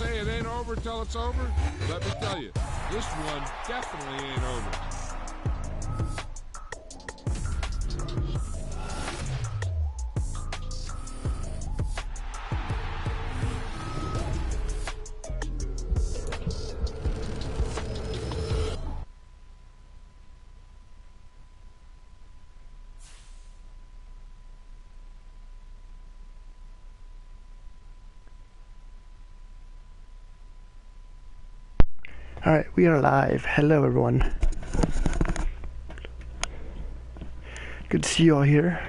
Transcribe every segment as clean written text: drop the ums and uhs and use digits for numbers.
say it ain't over till it's over? Let me tell you, this one definitely ain't over. Alright, we are live. Hello, everyone. Good to see you all here.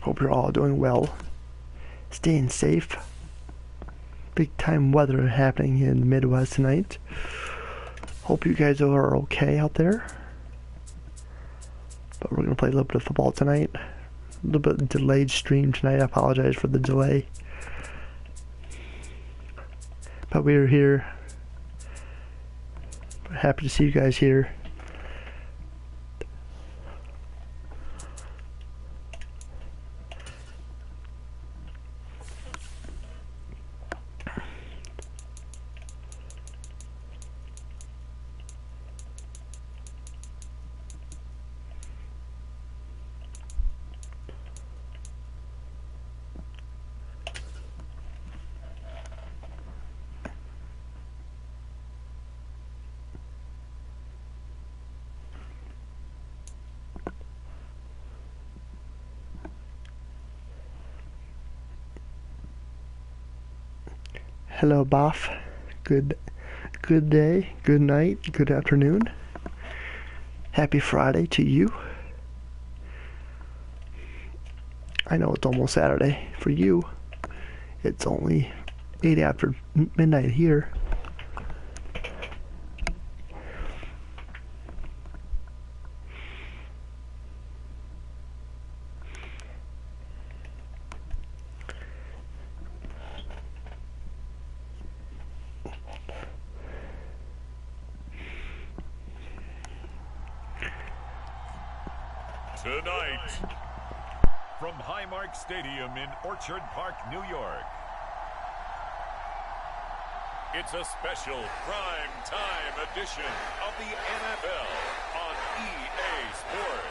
Hope you're all doing well. Staying safe. Big time weather happening in the Midwest tonight. Hope you guys are okay out there. But we're going to play a little bit of football tonight. A little bit delayed stream tonight. I apologize for the delay. But we are here. Happy to see you guys here. Hello, Boff. Good day, good night, good afternoon. Happy Friday to you. I know it's almost Saturday. For you, it's only 8 after midnight here. Tonight, from Highmark Stadium in Orchard Park, New York, it's a special prime time edition of the NFL on EA Sports.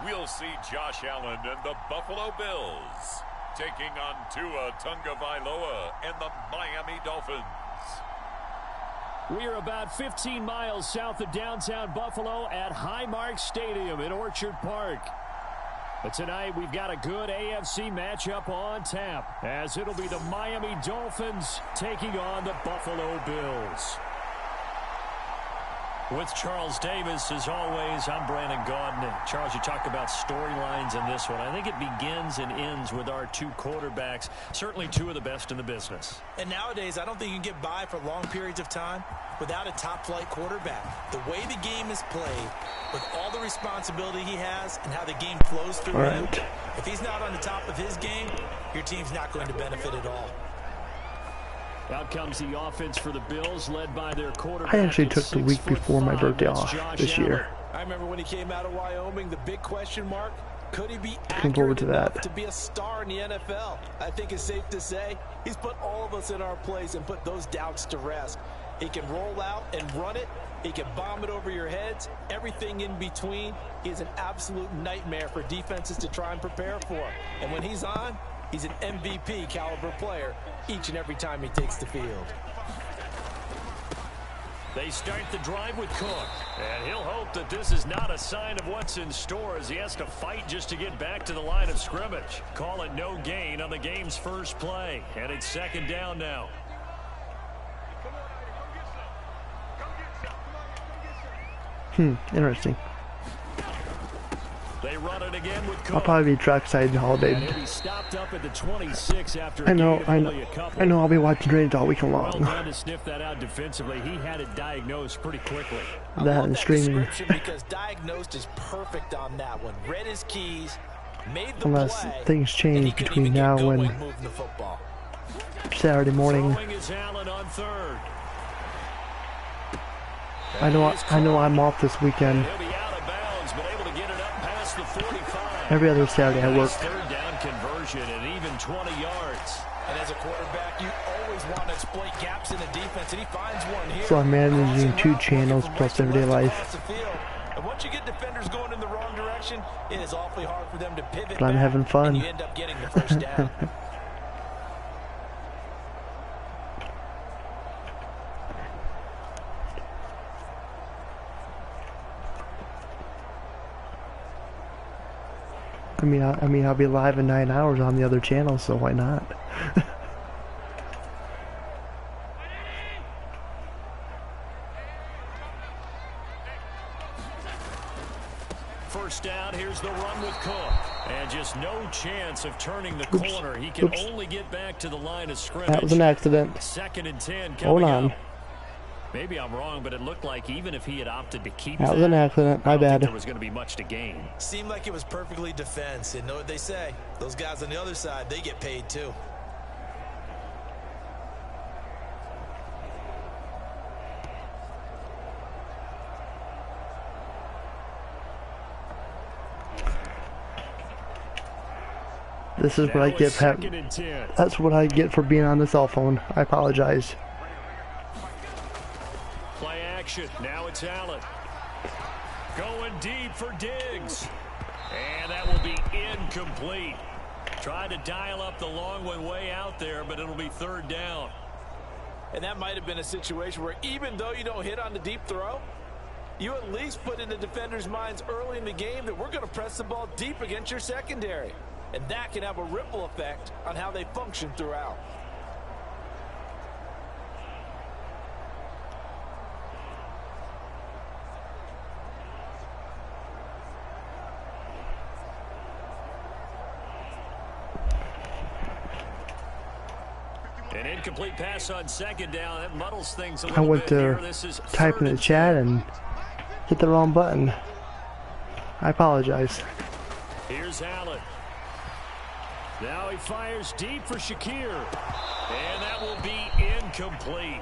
We'll see Josh Allen and the Buffalo Bills taking on Tua Tagovailoa and the Miami Dolphins. We are about 15 miles south of downtown Buffalo at Highmark Stadium in Orchard Park. But tonight we've got a good AFC matchup on tap, as it'll be the Miami Dolphins taking on the Buffalo Bills. With Charles Davis, as always, I'm Brandon Gaudin. Charles, you talk about storylines in this one. I think it begins and ends with our two quarterbacks, certainly two of the best in the business. And nowadays, I don't think you can get by for long periods of time without a top-flight quarterback. The way the game is played, with all the responsibility he has and how the game flows through him, if he's not on the top of his game, your team's not going to benefit at all. Out comes the offense for the Bills, led by their quarterback. I actually took the week before my birthday off this year. I remember when he came out of Wyoming, the big question mark, could he be Looking forward to accurate enough that. to be a star in the NFL? I think it's safe to say he's put all of us in our place and put those doubts to rest. He can roll out and run it. He can bomb it over your heads. Everything in between. He's an absolute nightmare for defenses to try and prepare for. And when he's on, he's an MVP caliber player each and every time he takes the field. They start the drive with Cook, and he'll hope that this is not a sign of what's in store as he has to fight just to get back to the line of scrimmage. Call it no gain on the game's first play, and it's second down now. Interesting. They They run it again with Cook. I'll probably be trackside holiday. And he'll be stopped up at the 26 after I know. I'll be watching drains all weekend long. Well done to sniff that out defensively. He had it diagnosed pretty quickly. That and streaming. Because diagnosed is perfect on that one. Read his keys, made the Unless play, things change between now and Saturday morning. Throwing is Allen on third. I know I'm off this weekend. He'll be out of bounds, but able to get it up past the 45. Every other Saturday I work. Third down conversion and even 20 yards. And as a quarterback, you always want to exploit gaps in the defense, and he finds one here. So I'm managing 2 channels plus everyday life. And once you get defenders going in the wrong direction, it is awfully hard for them to pivot. But I'm having fun. And you end up getting the first down. I mean, I'll be live in 9 hours on the other channel, so why not? First down, here's the run with Cook. And just no chance of turning the corner. He can only get back to the line of scrimmage. That was an accident. 2nd and 10 coming Hold on. up. Maybe I'm wrong, but it looked like even if he had opted to keep that was an accident. My bad. There was going to be much to gain. Seemed like it was perfectly defense. And know what they say? Those guys on the other side, they get paid too. This is what I get. That's what I get for being on the cell phone. I apologize. Play action. Now it's Allen. Going deep for Diggs. And that will be incomplete. Tried to dial up the long one way out there, but it'll be 3rd down. And that might have been a situation where even though you don't hit on the deep throw, you at least put in the defender's minds early in the game that we're going to press the ball deep against your secondary. And that can have a ripple effect on how they function throughout. An incomplete pass on 2nd down. That muddles things a I little went bit here. to This is type in the chat and hit the wrong button. I apologize. Here's Allen. Now he fires deep for Shakir. And that will be incomplete.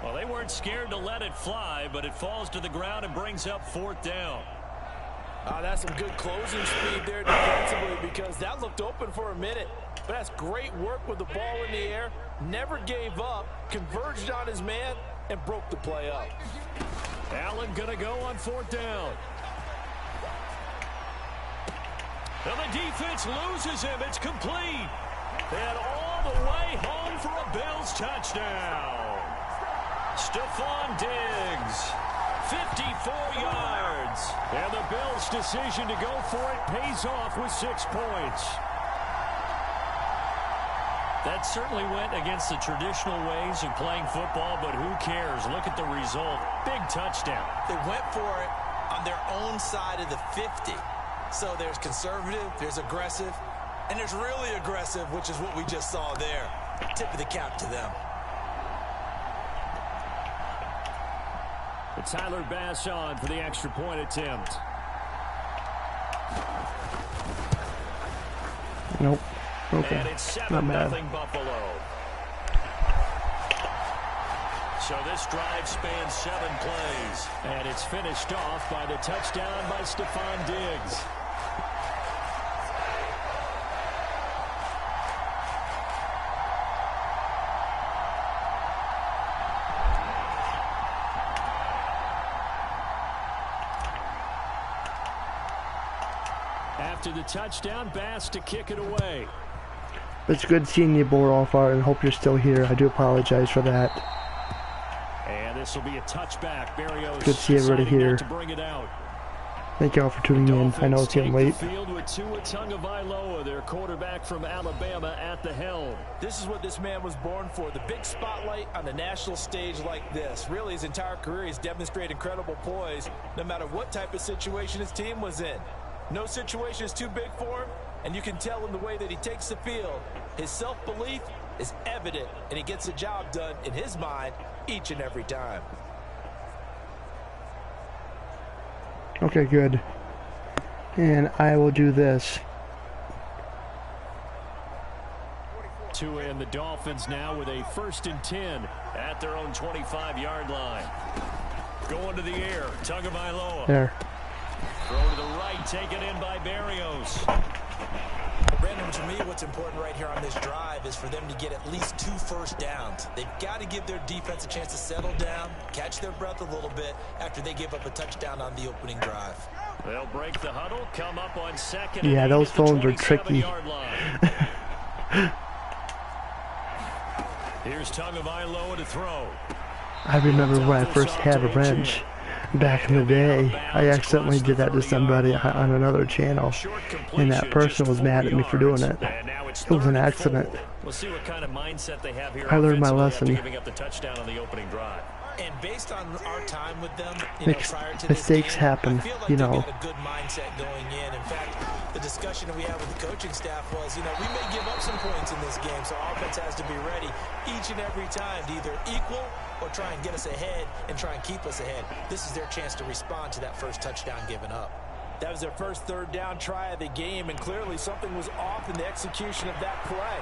Well, they weren't scared to let it fly, but it falls to the ground and brings up 4th down. That's some good closing speed there defensively because that looked open for a minute. But that's great work with the ball in the air. Never gave up, converged on his man, and broke the play up. Allen going to go on 4th down. And the defense loses him. It's complete. And all the way home for a Bills touchdown. Stephon Diggs, 54 yards. And the Bills' decision to go for it pays off with 6 points. That certainly went against the traditional ways of playing football, but who cares? Look at the result. Big touchdown. They went for it on their own side of the 50. So there's conservative, there's aggressive, and there's really aggressive, which is what we just saw there. Tip of the cap to them. But Tyler Bass on for the extra point attempt. Nope. Okay. And it's 7-0 Buffalo. So this drive spans 7 plays. And it's finished off by the touchdown by Stephon Diggs. After the touchdown, Bass to kick it away. It's good seeing you, Boralfar, and hope you're still here. I do apologize for that. And this will be a touchback. Berrios good to see everybody here. To bring it out. Thank you all for tuning in. I know it's getting late. Field with Tua Tagovailoa, their quarterback from Alabama, at the helm. This is what this man was born for. The big spotlight on the national stage like this. Really, his entire career, he's demonstrated incredible poise, no matter what type of situation his team was in. No situation is too big for him, and you can tell in the way that he takes the field. His self-belief is evident, and he gets the job done in his mind each and every time. Okay, good. And I will do this. To end the Dolphins now with a 1st and 10 at their own 25-yard line. Going to the air, Tagovailoa. There. Throw to the right, taken in by Berrios. Brandon, to me, what's important right here on this drive is for them to get at least 2 first downs. They've got to give their defense a chance to settle down, catch their breath a little bit after they give up a touchdown on the opening drive. They'll break the huddle, come up on 2nd. Yeah, those phones are tricky. Here's Tagovailoa to throw. I remember when I first had a wrench back in the day. I accidentally did that to somebody on another channel, and that person was mad at me for doing it. It was an accident. We'll see what kind of mindset they have here. I learned my lesson. Giving up the touchdown on the opening drive. And based on our time with them, prior to mistakes this game, happen, I feel like you they know. got a good mindset going in. In fact, the discussion that we had with the coaching staff was, we may give up some points in this game, so offense has to be ready each and every time to either equal or try and get us ahead and try and keep us ahead. This is their chance to respond to that first touchdown given up. That was their first 3rd down try of the game, and clearly something was off in the execution of that play.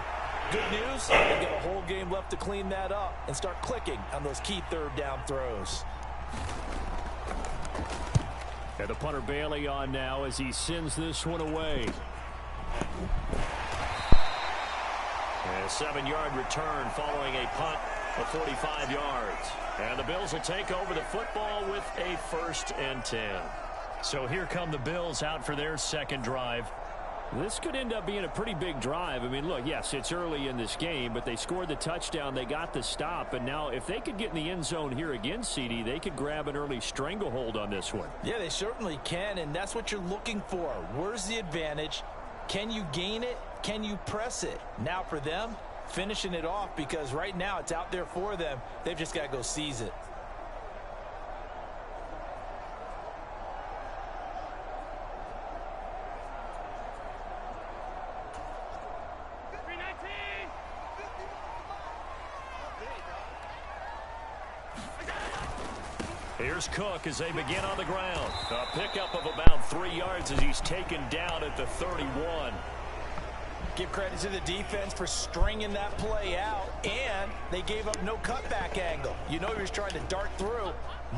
Good news, they've got a whole game left to clean that up and start clicking on those key 3rd down throws. And the punter Bailey on now as he sends this one away. And a 7-yard return following a punt of 45 yards. And the Bills will take over the football with a 1st and 10. So here come the Bills out for their 2nd drive. This could end up being a pretty big drive. I mean, look, yes, it's early in this game, but they scored the touchdown. They got the stop. And now if they could get in the end zone here again, CD, they could grab an early stranglehold on this one. Yeah, they certainly can, and that's what you're looking for. Where's the advantage? Can you gain it? Can you press it? Now for them, finishing it off, because right now it's out there for them. They've just got to go seize it. Here's Cook as they begin on the ground. A pickup of about 3 yards as he's taken down at the 31. Give credit to the defense for stringing that play out, and they gave up no cutback angle. You know he was trying to dart through.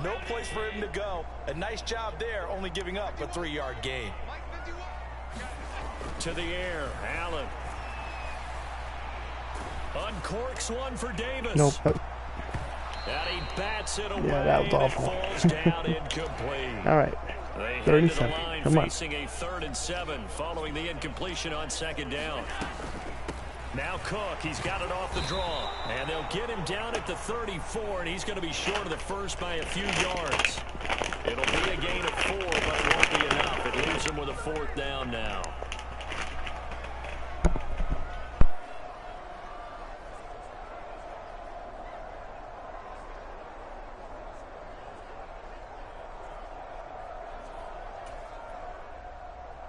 No place for him to go. A nice job there, only giving up a 3-yard gain. To the air, Allen. Uncorks one for Davis. Nope. And he bats it away. Yeah, that was awful. It falls down incomplete. All right. They head 37. to the line Come on. facing a 3rd and 7 following the incompletion on 2nd down. Now Cook, he's got it off the draw. And they'll get him down at the 34, and he's going to be short of the first by a few yards. It'll be a gain of 4, but it won't be enough. It leaves him with a 4th down now.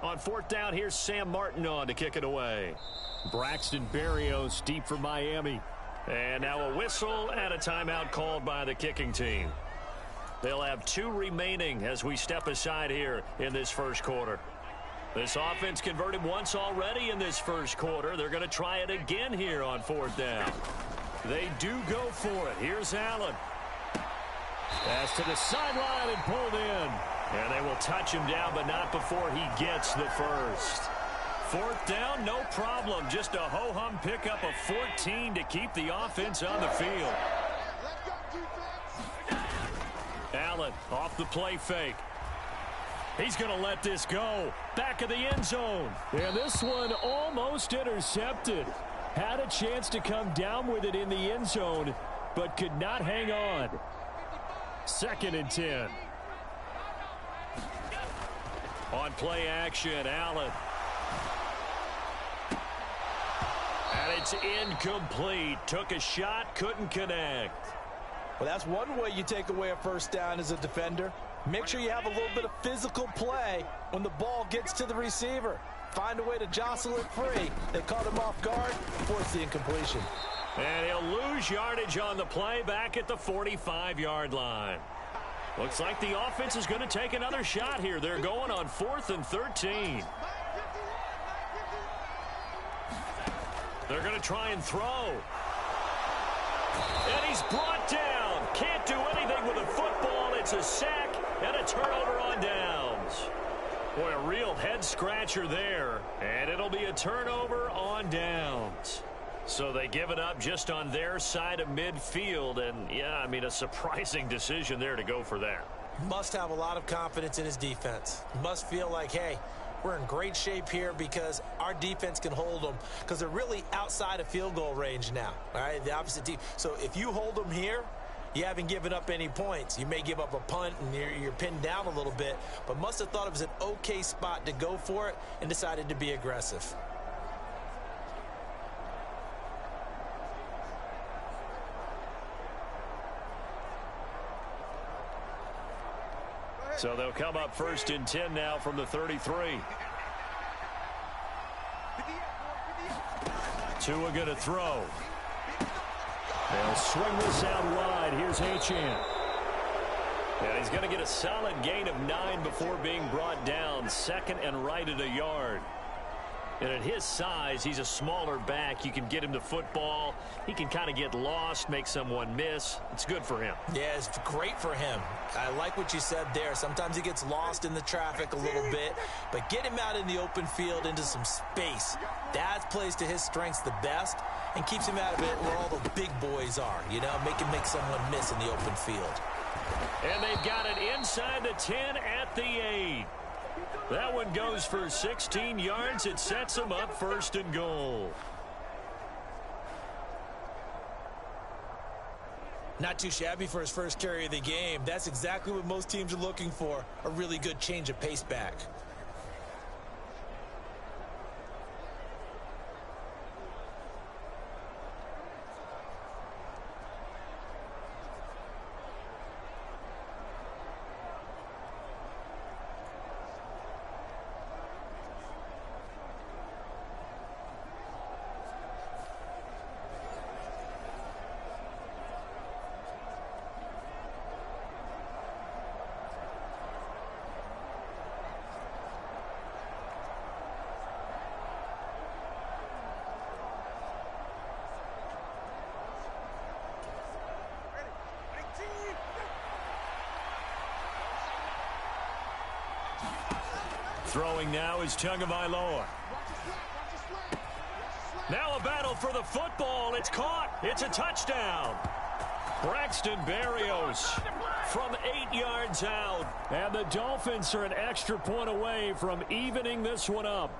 On 4th down, here's Sam Martin on to kick it away. Braxton Berrios deep for Miami. And now a whistle and a timeout called by the kicking team. They'll have 2 remaining as we step aside here in this first quarter. This offense converted once already in this first quarter. They're going to try it again here on 4th down. They do go for it. Here's Allen. Pass to the sideline and pulled in. And they will touch him down, but not before he gets the first. 4th down, no problem. Just a ho-hum pickup of 14 to keep the offense on the field. Allen off the play fake. He's going to let this go. Back of the end zone. And this one almost intercepted. Had a chance to come down with it in the end zone, but could not hang on. 2nd and 10. On play action, Allen. And it's incomplete. Took a shot, couldn't connect. Well, that's one way you take away a first down as a defender. Make sure you have a little bit of physical play when the ball gets to the receiver. Find a way to jostle it free. They caught him off guard, force the incompletion. And he'll lose yardage on the play back at the 45-yard line. Looks like the offense is going to take another shot here. They're going on 4th and 13. They're going to try and throw. And he's brought down. Can't do anything with a football. It's a sack and a turnover on downs. Boy, a real head-scratcher there. And it'll be a turnover on downs. So they give it up just on their side of midfield. And, yeah, I mean, a surprising decision there to go for that. Must have a lot of confidence in his defense. Must feel like, hey, we're in great shape here because our defense can hold them because they're really outside of field goal range now. All right, the opposite team. So if you hold them here, you haven't given up any points. You may give up a punt and you're pinned down a little bit, but must have thought it was an okay spot to go for it and decided to be aggressive. So they'll come up 1st and 10 now from the 33. Tua going to throw. They'll swing this out wide. Here's Achane. And he's going to get a solid gain of 9 before being brought down. 2nd and right at a yard. And at his size, he's a smaller back. You can get him the football. He can kind of get lost, make someone miss. It's good for him. Yeah, it's great for him. I like what you said there. Sometimes he gets lost in the traffic a little bit, but get him out in the open field into some space. That plays to his strengths the best and keeps him out of it where all the big boys are, you know, make him make someone miss in the open field. And they've got it inside the 10 at the 8. That one goes for 16 yards. It sets them up 1st and goal. Not too shabby for his first carry of the game. That's exactly what most teams are looking for, a really good change of pace back. Throwing now is Tagovailoa. Now a battle for the football. It's caught. It's a touchdown. Braxton Berrios from 8 yards out. And the Dolphins are an extra point away from evening this one up.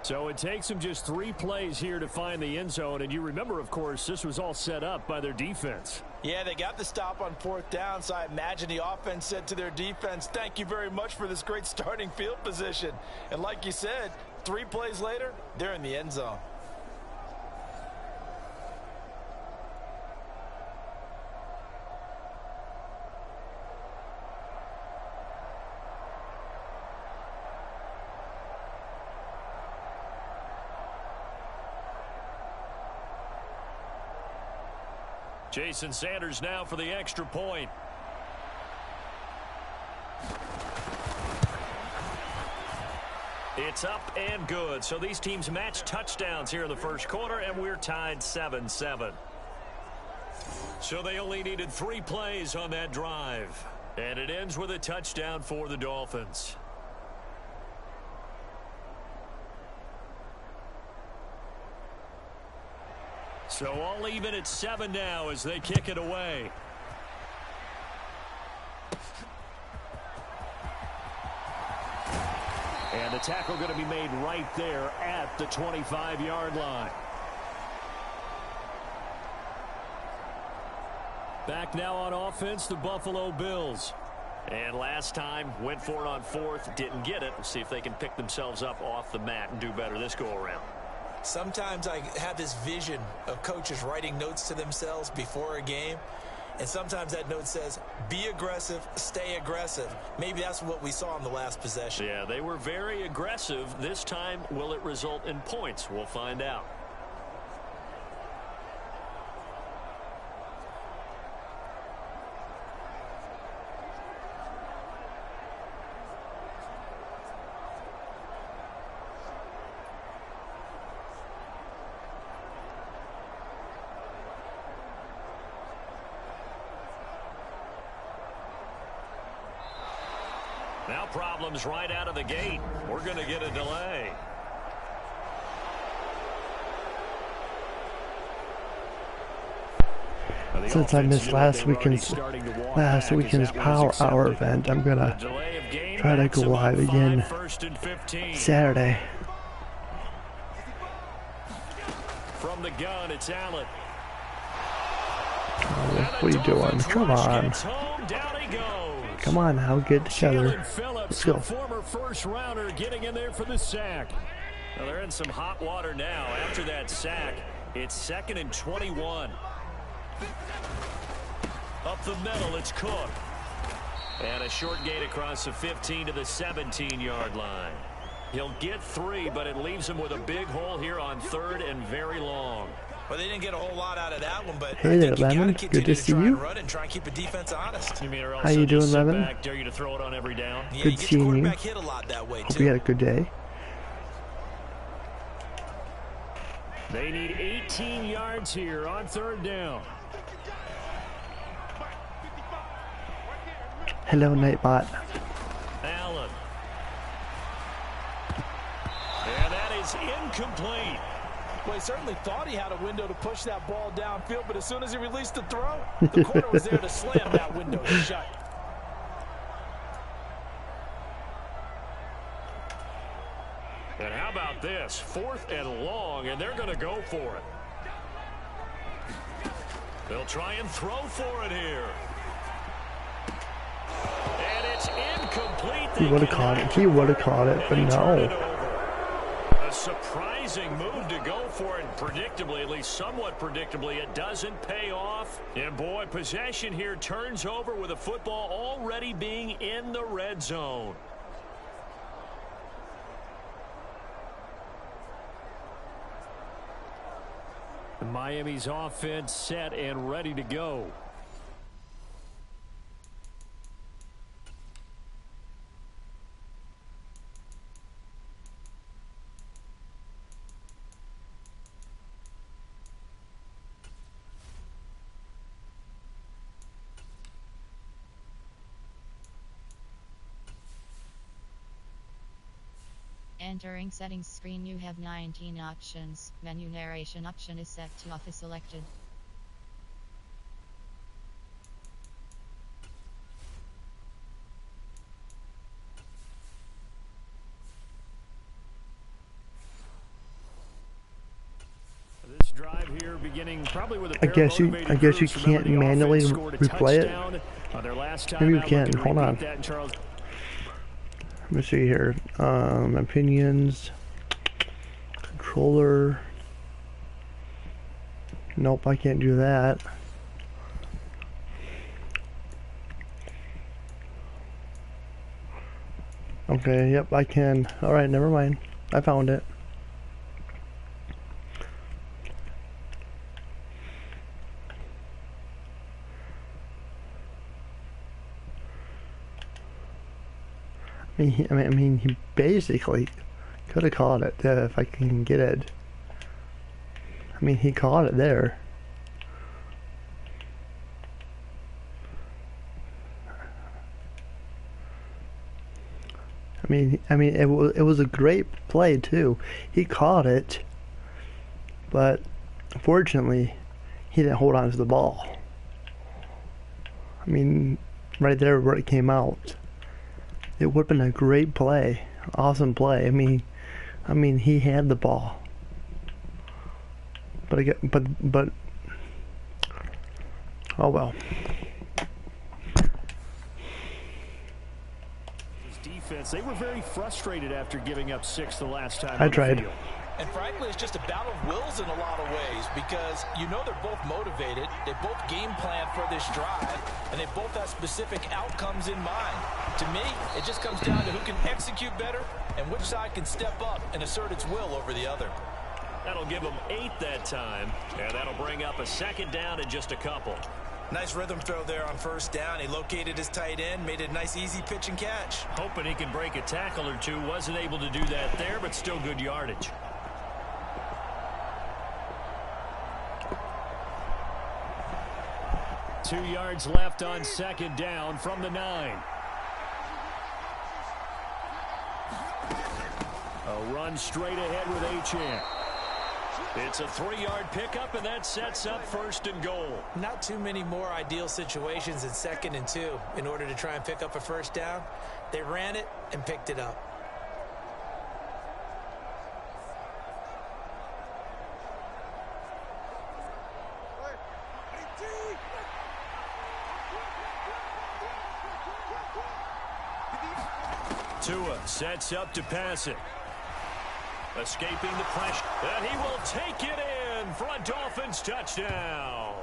So it takes them just 3 plays here to find the end zone. And you remember, of course, this was all set up by their defense. Yeah, they got the stop on 4th down, so I imagine the offense said to their defense, thank you very much for this great starting field position. And like you said, 3 plays later, they're in the end zone. Jason Sanders now for the extra point. It's up and good. So these teams match touchdowns here in the first quarter, and we're tied 7-7. So they only needed 3 plays on that drive. And it ends with a touchdown for the Dolphins. So all even at 7 now as they kick it away. And the tackle going to be made right there at the 25-yard line. Back now on offense, the Buffalo Bills. And last time, went for it on 4th, didn't get it. We'll see if they can pick themselves up off the mat and do better this go-around. Sometimes I have this vision of coaches writing notes to themselves before a game. And sometimes that note says, be aggressive, stay aggressive. Maybe that's what we saw in the last possession. Yeah, they were very aggressive. This time, will it result in points? We'll find out. Now problems right out of the gate. We're going to get a delay. Since I missed last weekend's Power Hour event, I'm gonna try to go live again Saturday. From the gun, it's Allen. What are you doing? Come on. Come on now, get together. Let's go. Former first rounder getting in there for the sack. Well, they're in some hot water now. After that sack, it's 2nd and 21. Up the middle, it's Cook. And a short gain across the 15 to the 17-yard line. He'll get 3, but it leaves him with a big hole here on 3rd and very long. Well, they didn't get a whole lot out of that one, but hey there, Lemon. Good to see you. How you doing, Lemon? Good seeing you. Hope you had a good day. They need 18 yards here on 3rd down. Hello, Nightbot. Allen. And that is incomplete. Well, he certainly thought he had a window to push that ball downfield, but as soon as he released the throw, the corner was there to slam that window shut. And how about this? 4th and long, and they're going to go for it. They'll try and throw for it here. And it's incomplete. He would have caught it. He would have caught it, but no. A surprising move to go for it, and predictably, at least somewhat predictably, it doesn't pay off. And boy, possession here turns over with a football already being in the red zone. Miami's offense set and ready to go. Entering settings screen, you have 19 options. Menu narration option is set to off is selected. This drive here beginning probably with a I guess you can't manually replay it. Maybe you can. Hold on. Let me see here. Opinions. Controller. Nope, I can't do that. Okay, yep, I can. Alright, never mind. I found it. I mean, he basically could have caught it if I can get it. I mean, he caught it there. I mean, it was a great play too. He caught it, but unfortunately, he didn't hold on to the ball. I mean, right there where it came out. It would have been a great play, awesome play. I mean, he had the ball, but oh well. Defense, they were very frustrated after giving up 6 the last time. I tried. And frankly, it's just a battle of wills in a lot of ways because you know they're both motivated. They both game plan for this drive, and they both have specific outcomes in mind. To me, it just comes down to who can execute better and which side can step up and assert its will over the other. That'll give them 8 that time, and that'll bring up a second down in just a couple. Nice rhythm throw there on first down. He located his tight end, made it a nice easy pitch and catch. Hoping he can break a tackle or two. Wasn't able to do that there, but still good yardage. Two yards left on second down from the 9. A run straight ahead with H.M. It's a 3-yard pickup, and that sets up first and goal. Not too many more ideal situations in 2nd and 2 in order to try and pick up a first down. They ran it and picked it up. Tua sets up to pass it. Escaping the pressure. And he will take it in for a Dolphins touchdown.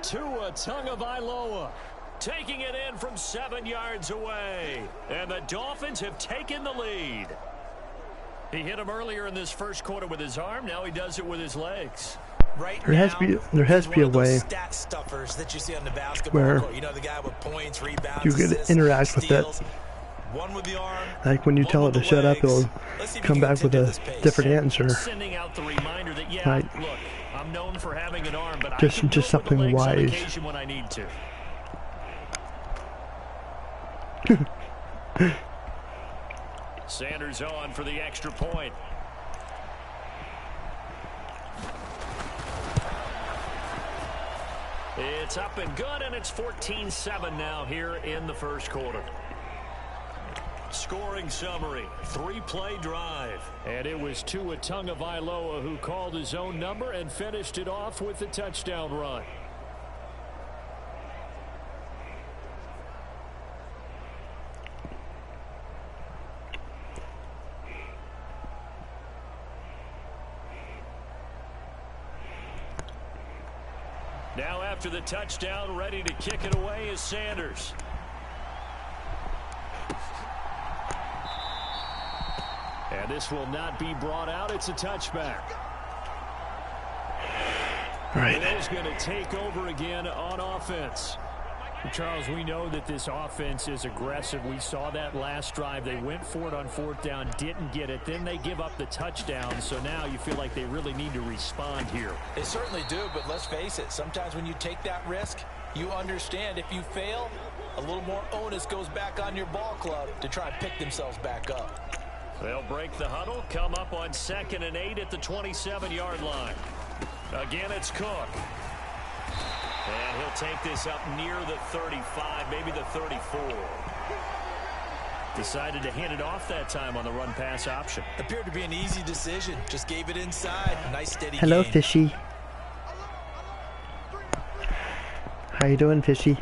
Tua Tagovailoa taking it in from 7 yards away. And the Dolphins have taken the lead. He hit him earlier in this first quarter with his arm. Now he does it with his legs. Right there has to be a way stat stuffers that you see on the basketball where court. You know, the guy with points, rebounds, you could assists, interact with it. One with the arm, like when you tell it to shut up, it'll come back with a different answer. Sending out the reminder that, yeah, like, look, I'm known for having an arm, but just something wise. When I need to. Sanders on for the extra point. It's up and good, and it's 14-7 now here in the first quarter. Scoring summary, 3-play drive. And it was Tua Tagovailoa who called his own number and finished it off with the touchdown run. Now after the touchdown, ready to kick it away is Sanders. And this will not be brought out. It's a touchback. Right. Bill's going to take over again on offense. Charles, we know that this offense is aggressive. We saw that last drive. They went for it on 4th down, didn't get it. Then they give up the touchdown. So now you feel like they really need to respond here. They certainly do, but let's face it. Sometimes when you take that risk, you understand if you fail, a little more onus goes back on your ball club to try and pick themselves back up. They'll break the huddle, come up on 2nd and 8 at the 27-yard line. Again, it's Cook. And he'll take this up near the 35, maybe the 34. Decided to hand it off that time on the run-pass option. Appeared to be an easy decision. Just gave it inside. Nice, steady Hello, game. Fishy. How you doing, Fishy?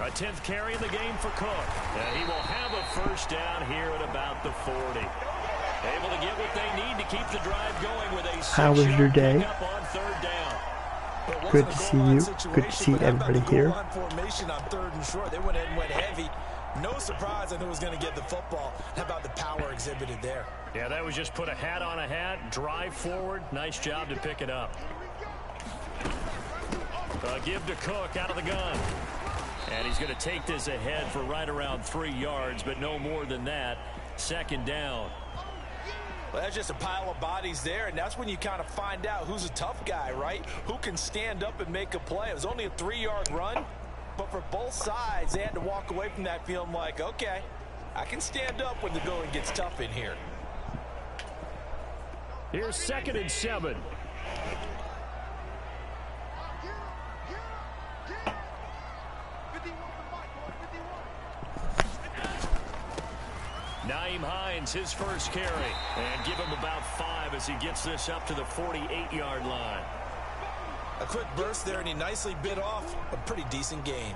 A 10th carry in the game for Cook. And he will have a first down here at about the 40. Able to get what they need to keep the drive going with a 6-yard How was your day? pickup on 3rd down. Good to see you. Good to see everybody here. Formation on 3rd and short. They went ahead and went heavy. No surprise on who was going to get the football. How about the power exhibited there? Yeah, that was just put a hat on a hat, drive forward. Nice job to pick it up. Give to Cook out of the gun. And he's going to take this ahead for right around 3 yards, but no more than that. 2nd down. Well, that's just a pile of bodies there, and that's when you kind of find out who's a tough guy, right? Who can stand up and make a play. It was only a 3-yard run, but for both sides, they had to walk away from that feeling like, okay, I can stand up when the going gets tough in here. Here's 2nd and 7. Naeem Hines, his first carry. And give him about 5 as he gets this up to the 48-yard line. A quick burst there, and he nicely bit off a pretty decent gain.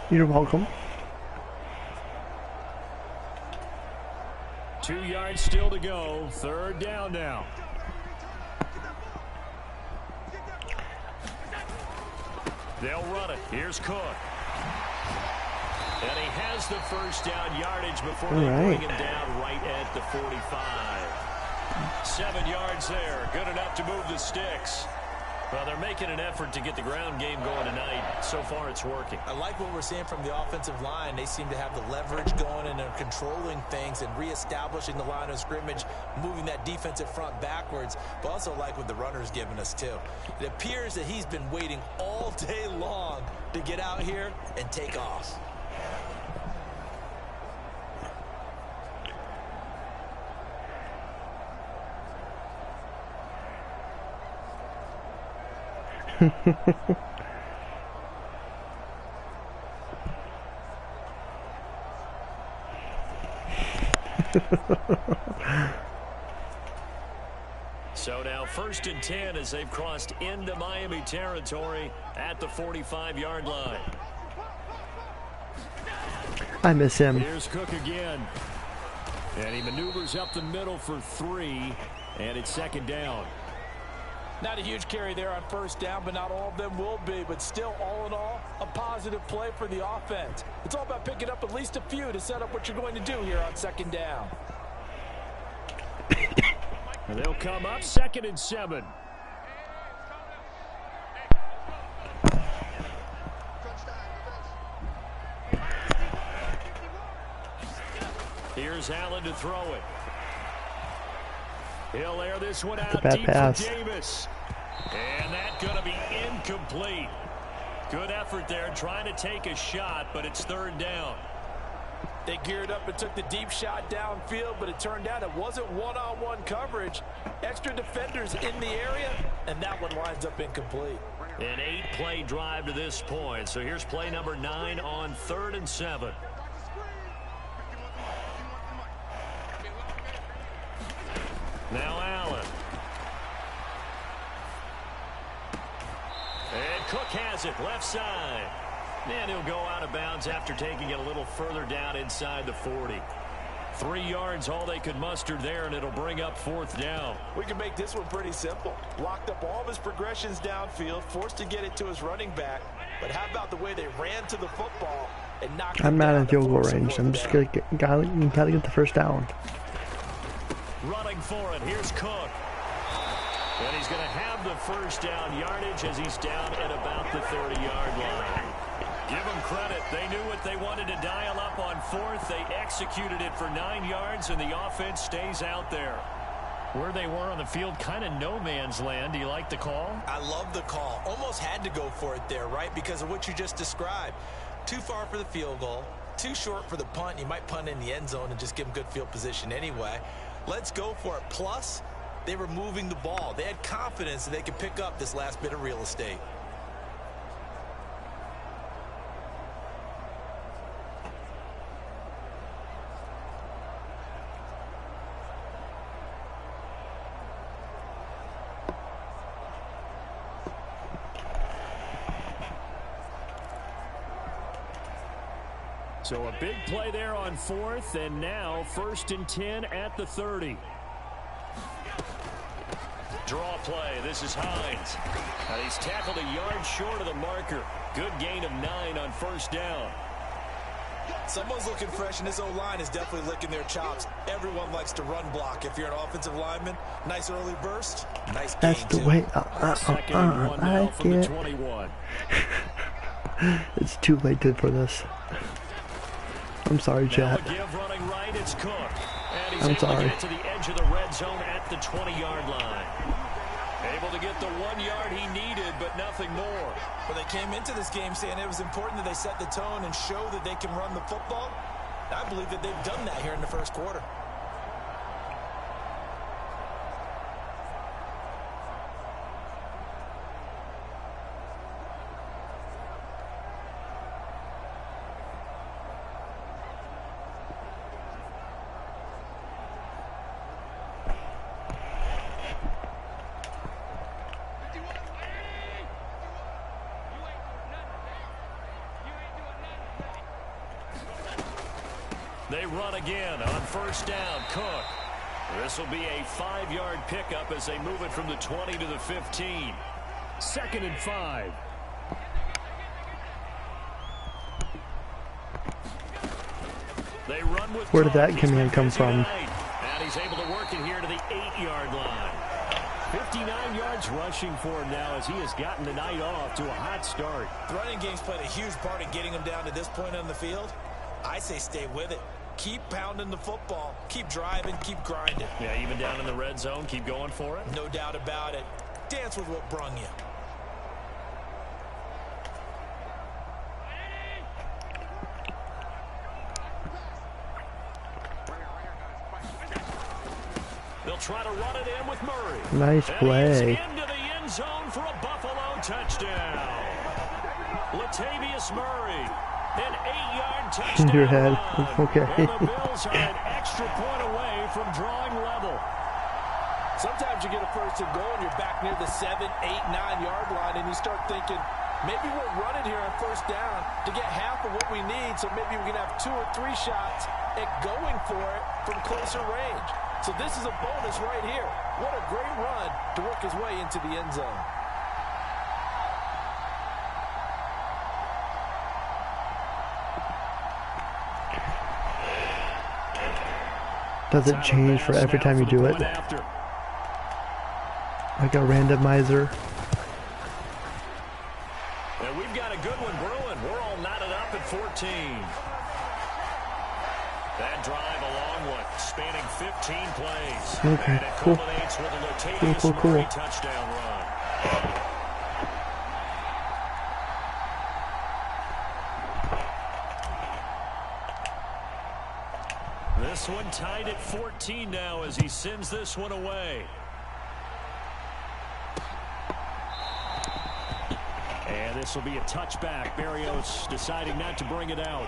You're welcome. 2 yards still to go. 3rd down now. They'll run it. Here's Cook. And he has the first down yardage before they bring him down right at the 45. 7 yards there. Good enough to move the sticks. Well, they're making an effort to get the ground game going tonight. So far, it's working. I like what we're seeing from the offensive line. They seem to have the leverage going, and they're controlling things and reestablishing the line of scrimmage, moving that defensive front backwards, but also like what the runner's giving us, too. It appears that he's been waiting all day long to get out here and take off. So now 1st and 10 as they've crossed into Miami territory at the 45-yard line. I miss him. Here's Cook again. And he maneuvers up the middle for 3, and it's 2nd down. Not a huge carry there on 1st down, but not all of them will be. But still, all in all, a positive play for the offense. It's all about picking up at least a few to set up what you're going to do here on 2nd down. And they'll come up 2nd and 7. Here's Allen to throw it. He'll air this one out deep for Davis. And that's going to be incomplete. Good effort there trying to take a shot, but it's 3rd down. They geared up and took the deep shot downfield, but it turned out it wasn't one-on-one coverage. Extra defenders in the area, and that one lines up incomplete. An 8-play drive to this point. So here's play number 9 on 3rd and 7. Now Allen. And Cook has it left side. And he'll go out of bounds after taking it a little further down inside the 40. 3 yards all they could muster there, and it'll bring up 4th down. We can make this one pretty simple. Locked up all of his progressions downfield, forced to get it to his running back. But how about the way they ran to the football and knocked it down? I'm not in field goal range. I'm just gotta get the 1st down. Running for it. Here's Cook. And he's going to have the 1st down yardage as he's down at about the 30-yard line. Give them credit. They knew what they wanted to dial up on 4th. They executed it for 9 yards, and the offense stays out there. Where they were on the field, kind of no man's land. Do you like the call? I love the call. Almost had to go for it there, right? Because of what you just described. Too far for the field goal. Too short for the punt. You might punt in the end zone and just give them good field position anyway. Let's go for it. Plus, they were moving the ball. They had confidence that they could pick up this last bit of real estate. So a big play there on 4th, and now 1st and 10 at the 30. Draw play. This is Hines. And he's tackled a yard short of the marker. Good gain of 9 on 1st down. Someone's looking fresh, and this O-line is definitely licking their chops. Everyone likes to run block. If you're an offensive lineman, nice early burst, nice gain. That's the way. I can't. 21. It's too late for this. I'm sorry, chat. Running right, it's Cook. And he's I'm sorry. To get to the edge of the red zone at the 20-yard line. Able to get the 1 yard he needed, but nothing more. But they came into this game saying it was important that they set the tone and show that they can run the football. I believe that they've done that here in the 1st quarter. They run again on first down. Cook. This will be a 5-yard pickup as they move it from the 20 to the 15. 2nd and 5. They run with Where did that command come from? And he's able to work it here to the 8-yard line. 59 yards rushing for him now as he has gotten the night off to a hot start. The running game's played a huge part in getting him down to this point on the field. I say stay with it. Keep pounding the football. Keep driving. Keep grinding. Yeah, even down in the red zone, keep going for it. No doubt about it. Dance with what brung you. They'll try to run it in with Murray. Nice play. And into the end zone for a Buffalo touchdown. Latavius Murray, an 8-yard touchdown. Your head. Okay. And the Bills are an extra point away from drawing level. Sometimes you get a first and goal and you're back near the 7, 8, 9-yard line and you start thinking, maybe we'll run it here on first down to get half of what we need, so maybe we can have 2 or 3 shots at going for it from closer range. So this is a bonus right here. What a great run to work his way into the end zone. Does it change for every time you do it? Like a randomizer? And we've got a good one brewing. We're all knotted up at 14. That drive a long one, spanning 15 plays. Okay, and it cool. culminates with a Latavius Murray touchdown run. This one tied at 14 now as he sends this one away. And this will be a touchback. Barrios deciding not to bring it out.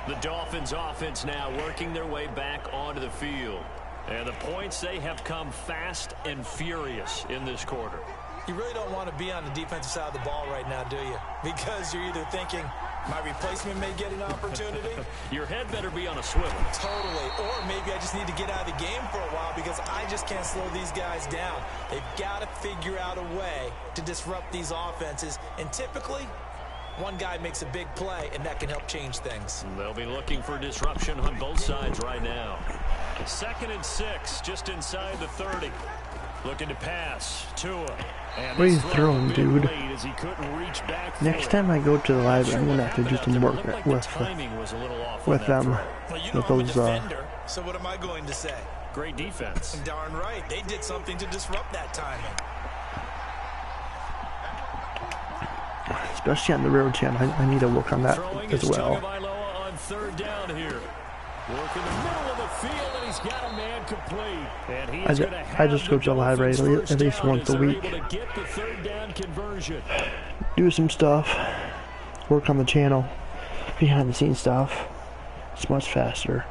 The Dolphins offense now working their way back onto the field. And the points, they have come fast and furious in this quarter. You really don't want to be on the defensive side of the ball right now, do you? Because you're either thinking, my replacement may get an opportunity. Your head better be on a swivel. Totally. Or maybe I just need to get out of the game for a while because I just can't slow these guys down. They've got to figure out a way to disrupt these offenses. And typically, one guy makes a big play, and that can help change things. They'll be looking for disruption on both sides right now. 2nd and 6, just inside the 30. Looking to pass. Tua. What are you throwing, dude? Next time I go to the library, I'm going to have to do some work with them. Well, you know I'm a defender, so what am I going to say? Great defense. Darn right. They did something to disrupt that timing. Especially on the railroad channel, I need to work on that as well. On 3rd down here. Work in the middle of the field, and he's got a man complete. And he's I just go to the library at least once a week. Do some stuff. Work on the channel. Behind the scenes stuff. It's much faster.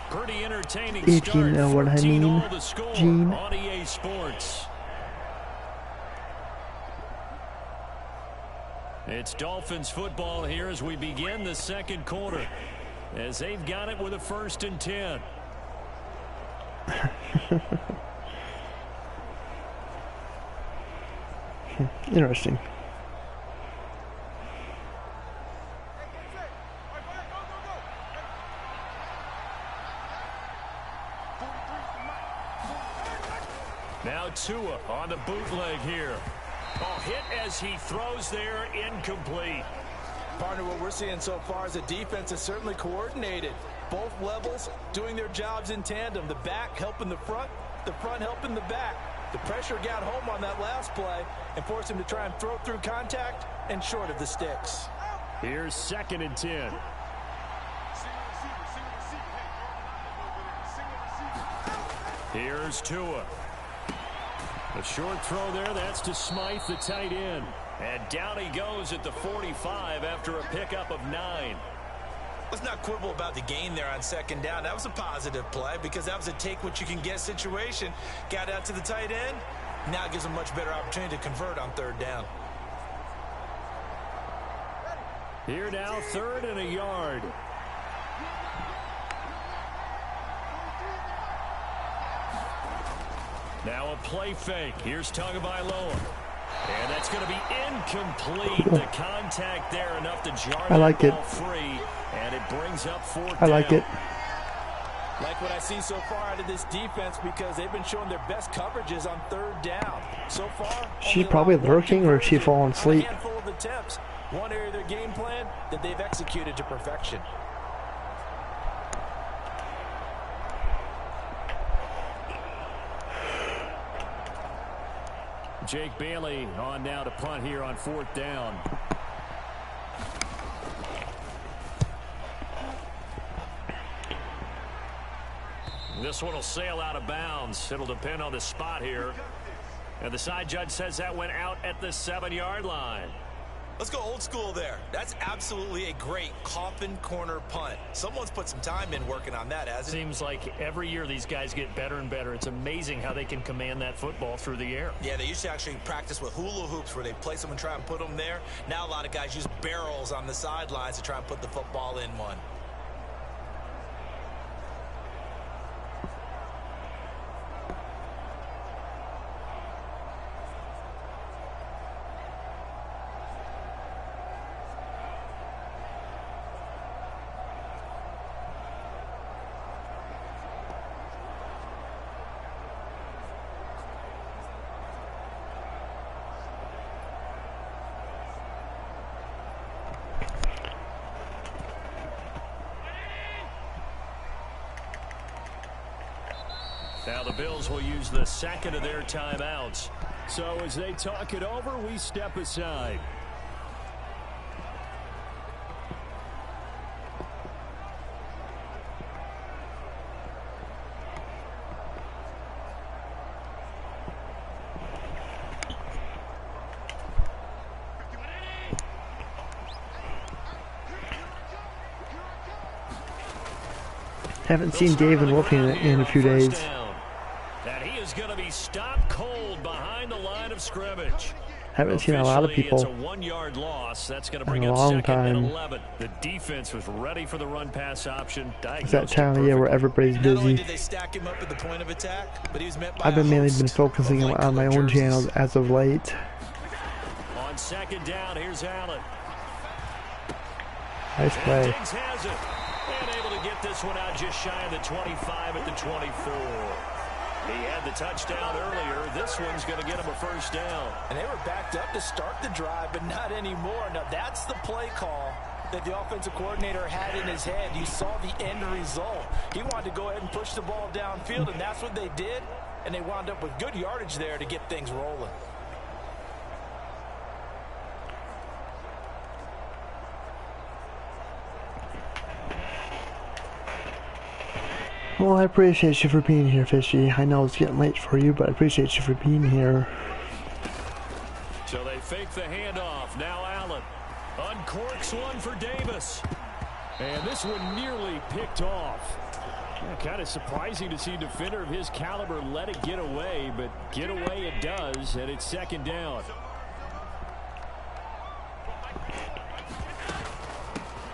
Pretty entertaining if start. You know what I mean, Gene. On EA Sports. It's Dolphins football here as we begin the 2nd quarter. As they've got it with a 1st and 10. Interesting. Now Tua on the bootleg here. Oh, hit as he throws there, incomplete. Partner, what we're seeing so far is the defense is certainly coordinated. Both levels doing their jobs in tandem. The back helping the front helping the back. The pressure got home on that last play and forced him to try and throw through contact and short of the sticks. Here's 2nd and 10. Here's Tua. A short throw there, that's to Smythe, the tight end. And down he goes at the 45 after a pickup of 9. Let's not quibble about the gain there on second down. That was a positive play because that was a take-what-you-can-get situation. Got out to the tight end. Now it gives them much better opportunity to convert on third down. Here now, 3rd and a yard. Now a play fake. Here's Tagovailoa. And that's going to be incomplete. The contact there enough to jar that ball free. And it brings up 4th down. I like it. Like what I see so far out of this defense because they've been showing their best coverages on third down. So far, she's probably lurking or she falling asleep. A handful of attempts. One area of their game plan that they've executed to perfection. Jake Bailey on now to punt here on 4th down. This one will sail out of bounds. It'll depend on the spot here. And the side judge says that went out at the 7-yard line. Let's go old school there. That's absolutely a great coffin corner punt. Someone's put some time in working on that, hasn't it? Seems like every year these guys get better and better. It's amazing how they can command that football through the air. Yeah, they used to actually practice with hula hoops where they place them and try and put them there. Now a lot of guys use barrels on the sidelines to try and put the football in one. Now the Bills will use the 2nd of their timeouts. So as they talk it over, we step aside. Haven't seen David Wolfing in a few days. And he is going to be stopped cold behind the line of scrimmage. Haven't seen a lot of people it's a 1-yard loss. That's going to bring in a up long 2nd time. and 11. The defense was ready for the run pass option. It's that time of year where everybody's Not only busy. did they stack him up at the point of attack, but he was met by I've mainly been focusing on my own channels as of late. On 2nd down, here's Allen. Nice play. Diggs has it. And able to get this one out just shy of the 25 at the 24. He had the touchdown earlier. This one's going to get him a 1st down. And they were backed up to start the drive, but not anymore. Now, that's the play call that the offensive coordinator had in his head. You saw the end result. He wanted to go ahead and push the ball downfield, and that's what they did. And they wound up with good yardage there to get things rolling. Well, I appreciate you for being here, Fishy. I know it's getting late for you, but I appreciate you for being here. So they fake the handoff. Now Allen uncorks one for Davis. And this one nearly picked off. Yeah, kind of surprising to see a defender of his caliber let it get away, but get away it does, and it's 2nd down.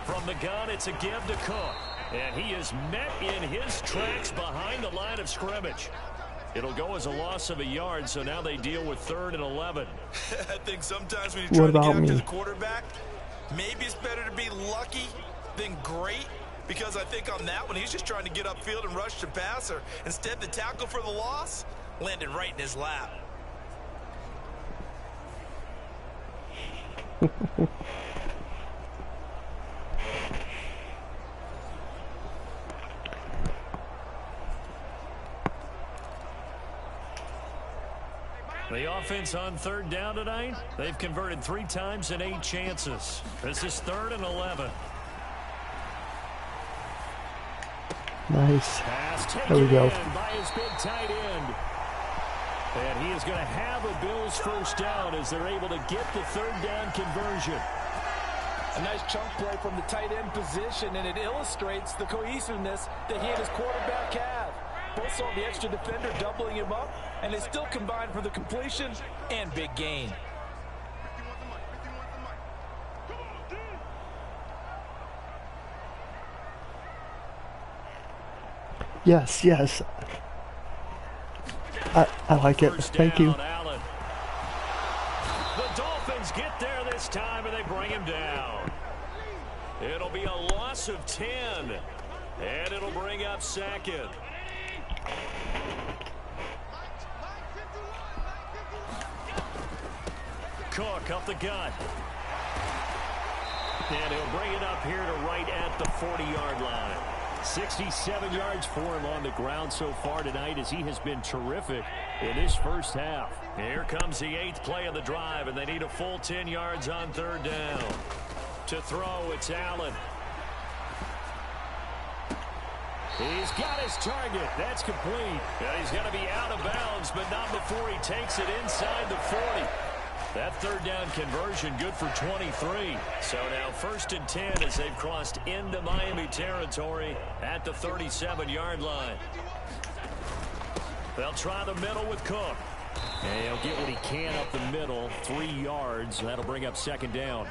From the gun, it's a give to Cook. And he is met in his tracks behind the line of scrimmage. It'll go as a loss of a yard, so now they deal with 3rd and 11. I think sometimes when you try to get after the quarterback, maybe it's better to be lucky than great, because I think on that one, he's just trying to get upfield and rush the passer. Instead, the tackle for the loss landed right in his lap. The offense on 3rd down tonight, they've converted 3 times in 8 chances. This is 3rd and 11. Nice. Pass There we go. by his big tight end. And he is going to have a Bills 1st down as they're able to get the 3rd down conversion. A nice chunk play from the tight end position, and it illustrates the cohesiveness that he and his quarterback have. Both saw the extra defender doubling him up, and they still combined for the completion and big gain. Yes, yes. I like it. Thank you. The Dolphins get there this time, and they bring him down. It'll be a loss of 10, and it'll bring up second. Cook up the gut. And he'll bring it up here to right at the 40-yard line. 67 yards for him on the ground so far tonight as he has been terrific in this first half. Here comes the 8th play of the drive, and they need a full 10 yards on third down. To throw, it's Allen. He's got his target. That's complete. And he's going to be out of bounds, but not before he takes it inside the 40. That third down conversion good for 23. So now 1st and 10 as they've crossed into Miami territory at the 37-yard line. They'll try the middle with Cook. And he'll get what he can up the middle, 3 yards. That'll bring up second down.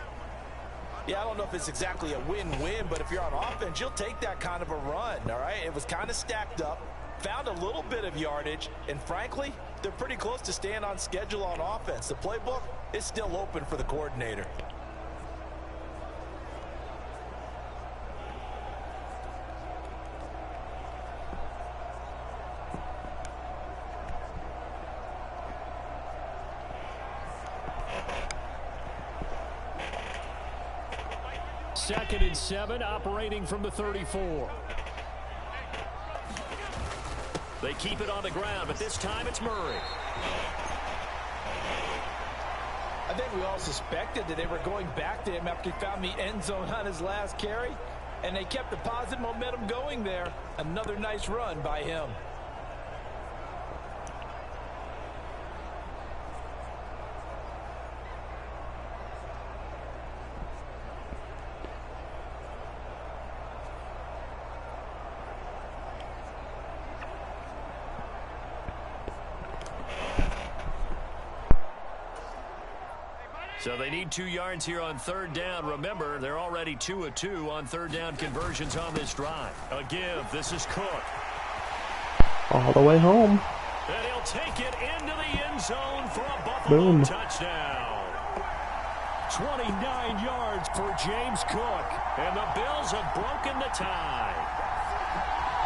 Yeah, I don't know if it's exactly a win-win, but if you're on offense, you'll take that kind of a run, all right? It was kind of stacked up, found a little bit of yardage, and frankly, they're pretty close to staying on schedule on offense. The playbook is still open for the coordinator. Second and 7, operating from the 34. They keep it on the ground, but this time it's Murray. I think we all suspected that they were going back to him after he found the end zone on his last carry, and they kept the positive momentum going there. Another nice run by him. So they need 2 yards here on third down. Remember, they're already 2 of 2 on third down conversions on this drive. A give. This is Cook. All the way home. And he'll take it into the end zone for a Buffalo touchdown. 29 yards for James Cook. And the Bills have broken the tie.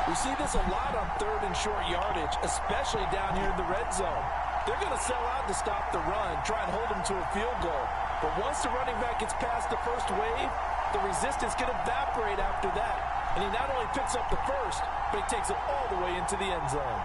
We see this a lot on third and short yardage, especially down here in the red zone. They're going to sell out to stop the run, try and hold them to a field goal. But once the running back gets past the first wave, the resistance can evaporate after that. And he not only picks up the first, but he takes it all the way into the end zone.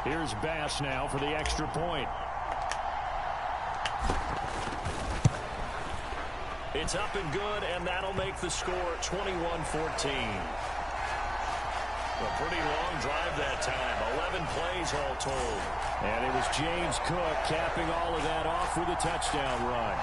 Here's Bass now for the extra point. It's up and good, and that'll make the score 21-14. A pretty long drive that time. 11 plays all told. And it was James Cook capping all of that off with a touchdown run.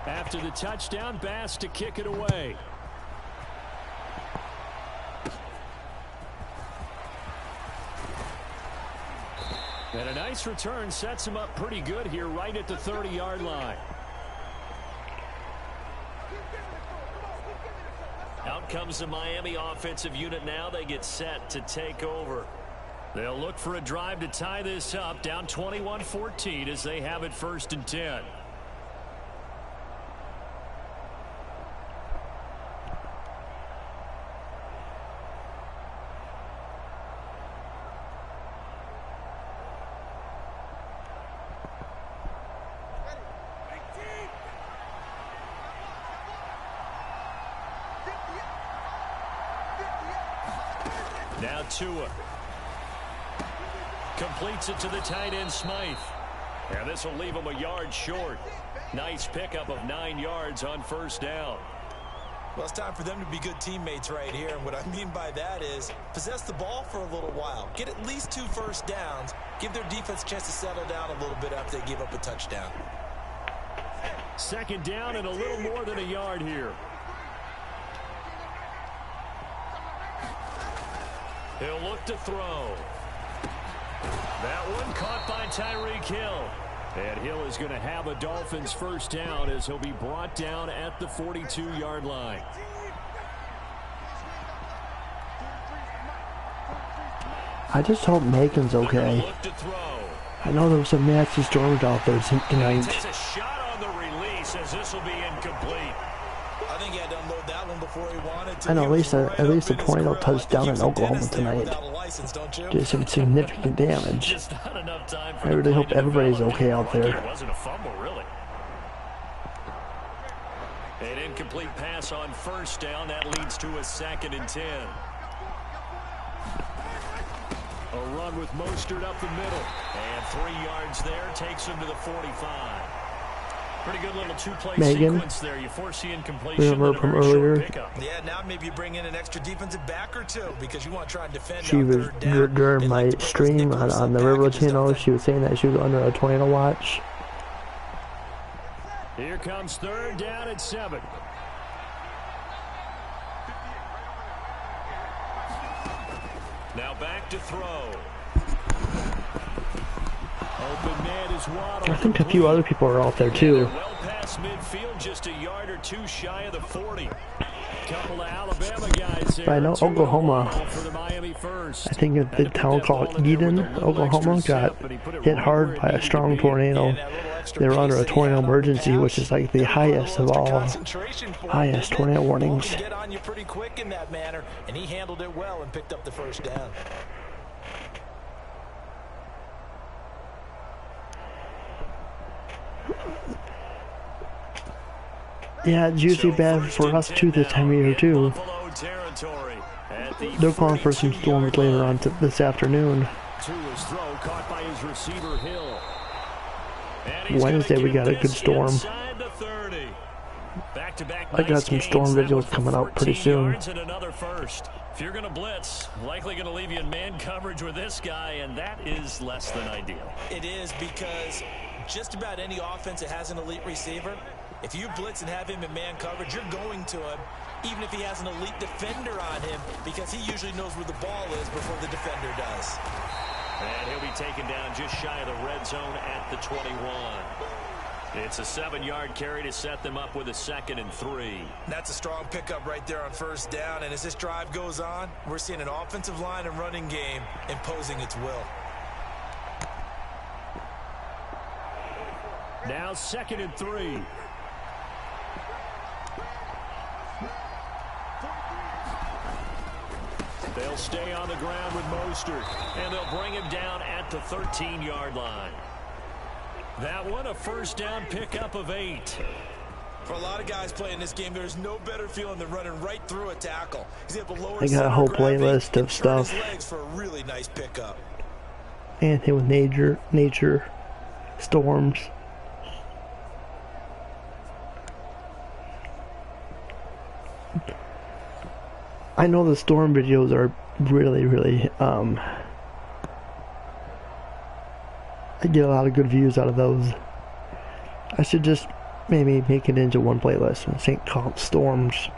After the touchdown, Bass to kick it away. And a nice return sets him up pretty good here right at the 30-yard line. Out comes the Miami offensive unit now. They get set to take over. They'll look for a drive to tie this up, down 21-14 as they have it 1st and 10. Now Tua completes it to the tight end Smythe. And this will leave him a yard short. Nice pickup of 9 yards on 1st down. Well, it's time for them to be good teammates right here. And what I mean by that is possess the ball for a little while. Get at least 2 first downs. Give their defense a chance to settle down a little bit after they give up a touchdown. 2nd down and a little more than a yard here. He'll look to throw. That one caught by Tyreek Hill. And Hill is going to have a Dolphins 1st down as he'll be brought down at the 42-yard line. I just hope Megan's okay. I know there was some nasty storms out there tonight. Takes a shot on the release as this will be incomplete. I think he had to unload that one before he wanted to. I know at least a tornado touchdown in Oklahoma tonight. Did some significant damage. I really hope everybody's okay out there. It wasn't a fumble, really. An incomplete pass on 1st down. That leads to a 2nd and 10. A run with Mostert up the middle. And 3 yards there takes him to the 45. Pretty good little 2-play sequence there. You force the incompletion. Remember from earlier? Yeah, now maybe you bring in an extra defensive back or 2 because you want to try and defend. She was during my stream on the River channel. She was saying that she was under a tornado watch. Here comes 3rd down at 7. Now back to throw. Open man is Waddle. I think a few other people are out there too. Well past midfield, just a yard or 2 shy of the 40. Couple of Alabama guys there. I know Oklahoma. For the Miami first. I think the town called Eden, Oklahoma, got hit hard by a strong tornado. They were under a tornado emergency, which is like the highest of all highest tornado warnings. Get on you pretty quick in that manner, and he handled it well and picked up the 1st down. Yeah, it's usually bad for us too this time of year too. They're calling for some storms later on this afternoon. Wednesday we got a good storm. I got some storm videos coming out pretty soon. If you're going to blitz, likely going to leave you in man coverage with this guy, and that is less than ideal. It is, because just about any offense that has an elite receiver, if you blitz and have him in man coverage, you're going to him, even if he has an elite defender on him, because he usually knows where the ball is before the defender does. And he'll be taken down just shy of the red zone at the 21. It's a 7-yard carry to set them up with a 2nd and 3. That's a strong pickup right there on 1st down, and as this drive goes on, we're seeing an offensive line and running game imposing its will. Now 2nd and 3. They'll stay on the ground with Mostert, and they'll bring him down at the 13-yard line. That one, a 1st down pickup of 8. For a lot of guys playing this game, there's no better feeling than running right through a tackle. He's able to lower I got a whole playlist of stuff. For a really nice pickup. Anything with nature, storms. I know the storm videos are really, I get a lot of good views out of those. I should just maybe make it into one playlist and think called Storms.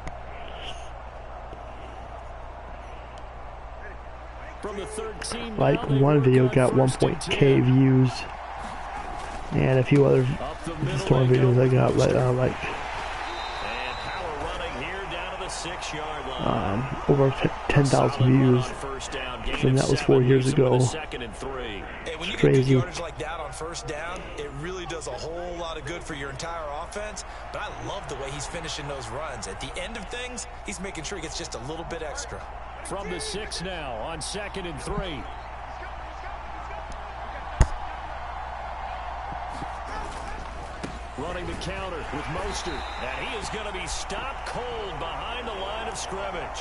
From from the 13. Like one video got 1.k views, and a few other storm videos I got like And power running here down to the 6-yard line. over 10,000 views, and that was 4 years ago. When you Crazy. get good yardage like that on first down, it really does a whole lot of good for your entire offense. But I love the way he's finishing those runs. At the end of things, he's making sure he gets just a little bit extra. From the 6 now on 2nd and 3. Running the counter with Mostert. And he is going to be stopped cold behind the line of scrimmage.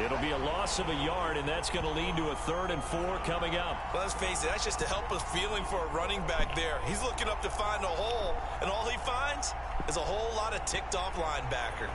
It'll be a loss of a yard, and that's going to lead to a 3rd and 4 coming up. Well, let's face it, that's just a helpless feeling for a running back there. He's looking up to find a hole, and all he finds is a whole lot of ticked-off linebacker.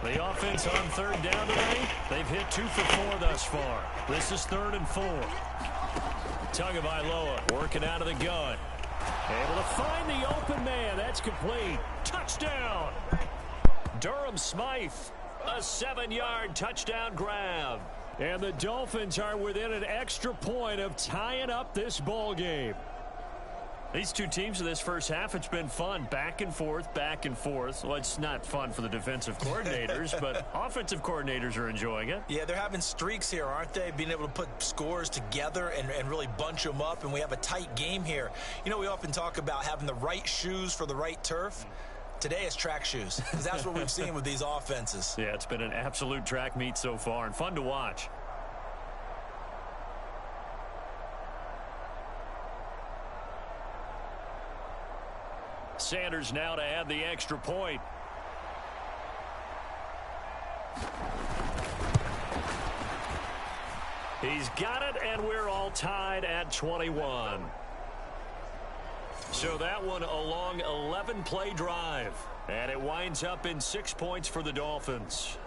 The offense on 3rd down today, they've hit 2 for 4 thus far. This is 3rd and 4. Tagovailoa working out of the gun. Able to find the open man. That's complete. Touchdown. Durham Smythe, a 7-yard touchdown grab. And the Dolphins are within an extra point of tying up this ball game. These two teams in this first half, it's been fun. Back and forth, back and forth. Well, it's not fun for the defensive coordinators, but offensive coordinators are enjoying it. Yeah, they're having streaks here, aren't they? Being able to put scores together and really bunch them up, and we have a tight game here. You know, we often talk about having the right shoes for the right turf. Today it's track shoes, because that's what we've seen with these offenses. Yeah, it's been an absolute track meet so far, and fun to watch. Sanders now to add the extra point. He's got it, and we're all tied at 21. So that one a long 11-play drive, and it winds up in 6 points for the Dolphins.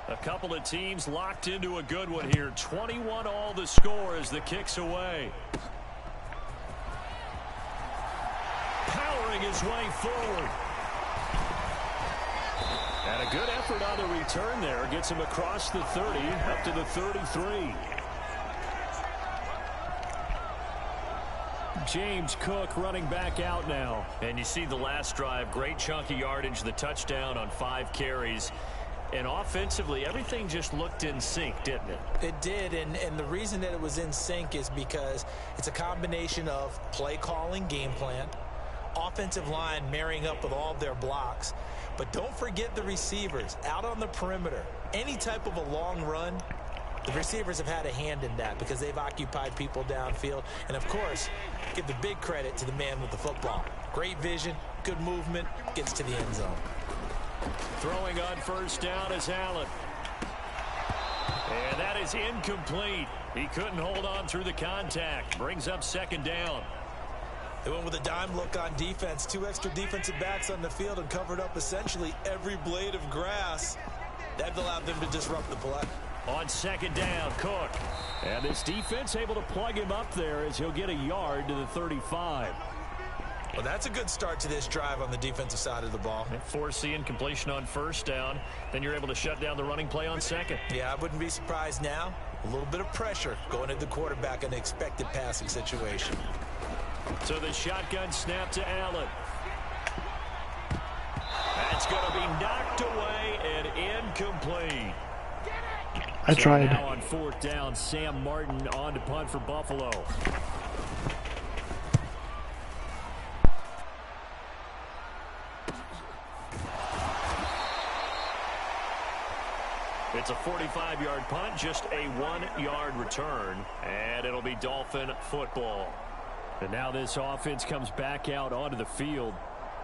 A couple of teams locked into a good one here. 21 all the score as the kick's away. Powering his way forward. And a good effort on the return there. Gets him across the 30 up to the 33. James Cook running back out now. And you see the last drive. Great chunky yardage. The touchdown on 5 carries. And offensively, everything just looked in sync, didn't it? It did, and the reason that it was in sync is because it's a combination of play calling, game plan, offensive line marrying up with all of their blocks. But don't forget the receivers out on the perimeter. Any type of a long run, the receivers have had a hand in that because they've occupied people downfield. And, of course, give the big credit to the man with the football. Great vision, good movement, gets to the end zone. Throwing on first down is Allen. And that is incomplete. He couldn't hold on through the contact. Brings up 2nd down. They went with a dime look on defense. 2 extra defensive backs on the field and covered up essentially every blade of grass. That allowed them to disrupt the play. On 2nd down, Cook. And this defense able to plug him up there as he'll get a yard to the 35. Well, that's a good start to this drive on the defensive side of the ball. Force the incompletion on first down. Then you're able to shut down the running play on 2nd. Yeah, I wouldn't be surprised now. A little bit of pressure going at the quarterback in an expected passing situation. So the shotgun snap to Allen. That's going to be knocked away and incomplete. I tried. Now on 4th down, Sam Martin on to punt for Buffalo. It's a 45-yard punt, just a 1-yard return, and it'll be Dolphin football. And now this offense comes back out onto the field.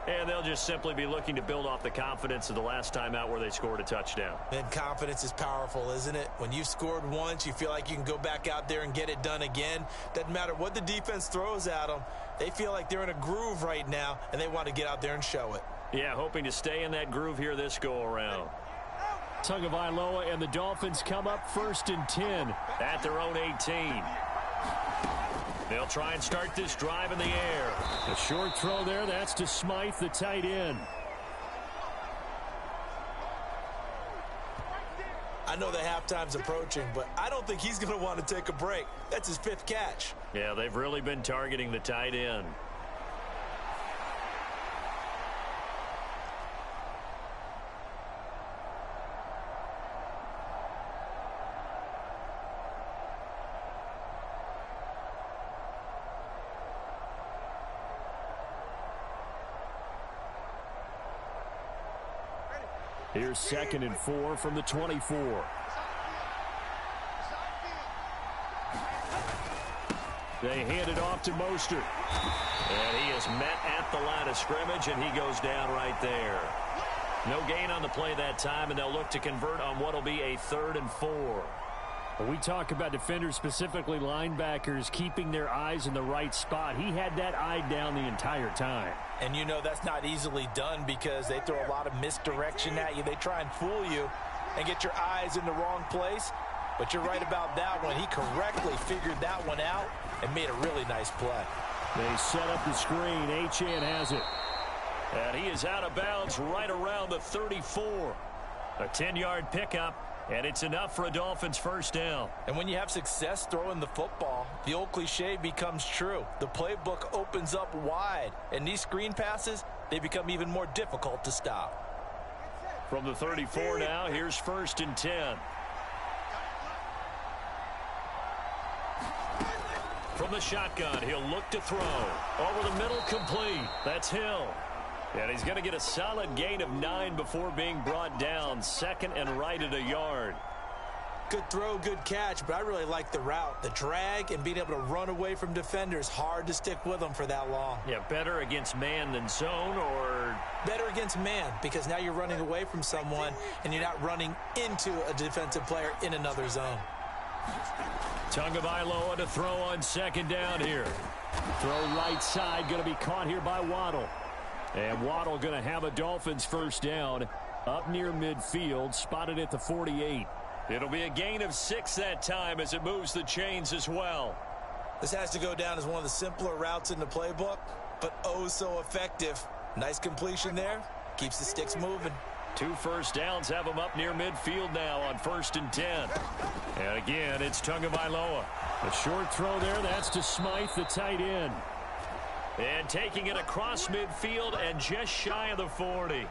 And they'll just simply be looking to build off the confidence of the last time out where they scored a touchdown. And confidence is powerful, isn't it? When you've scored once, you feel like you can go back out there and get it done again. Doesn't matter what the defense throws at them. They feel like they're in a groove right now, and they want to get out there and show it. Yeah, hoping to stay in that groove here this go-around. Tagovailoa and the Dolphins come up 1st and 10 at their own 18. They'll try and start this drive in the air. A short throw there. That's to Smythe, the tight end. I know the halftime's approaching, but I don't think he's going to want to take a break. That's his 5th catch. Yeah, they've really been targeting the tight end. Here's 2nd and 4 from the 24. They hand it off to Mostert. And he is met at the line of scrimmage, and he goes down right there. No gain on the play that time, and they'll look to convert on what will be a 3rd and 4. When we talk about defenders, specifically linebackers, keeping their eyes in the right spot, he had that eye down the entire time. And you know that's not easily done because they throw a lot of misdirection at you. They try and fool you and get your eyes in the wrong place. But you're right about that one. He correctly figured that one out and made a really nice play. They set up the screen. Achane has it. And he is out of bounds right around the 34. A 10-yard pickup. And it's enough for a Dolphins 1st down. And when you have success throwing the football, the old cliche becomes true. The playbook opens up wide. And these screen passes, they become even more difficult to stop. From the 34 now, here's 1st and 10. From the shotgun, he'll look to throw. Over the middle, complete. That's Hill. And he's going to get a solid gain of 9 before being brought down. 2nd and right at a yard. Good throw, good catch, but I really like the route. The drag and being able to run away from defenders. Hard to stick with them for that long. Yeah, better against man than zone, or? Better against man, because now you're running away from someone and you're not running into a defensive player in another zone. Tagovailoa to throw on 2nd down here. Throw right side, going to be caught here by Waddle. And Waddle going to have a Dolphins 1st down up near midfield, spotted at the 48. It'll be a gain of 6 that time as it moves the chains as well. This has to go down as one of the simpler routes in the playbook, but oh so effective. Nice completion there. Keeps the sticks moving. 2 1st downs have them up near midfield now on 1st and 10. And again, it's Tagovailoa. A short throw there. That's to Smythe, the tight end. And taking it across midfield and just shy of the 40.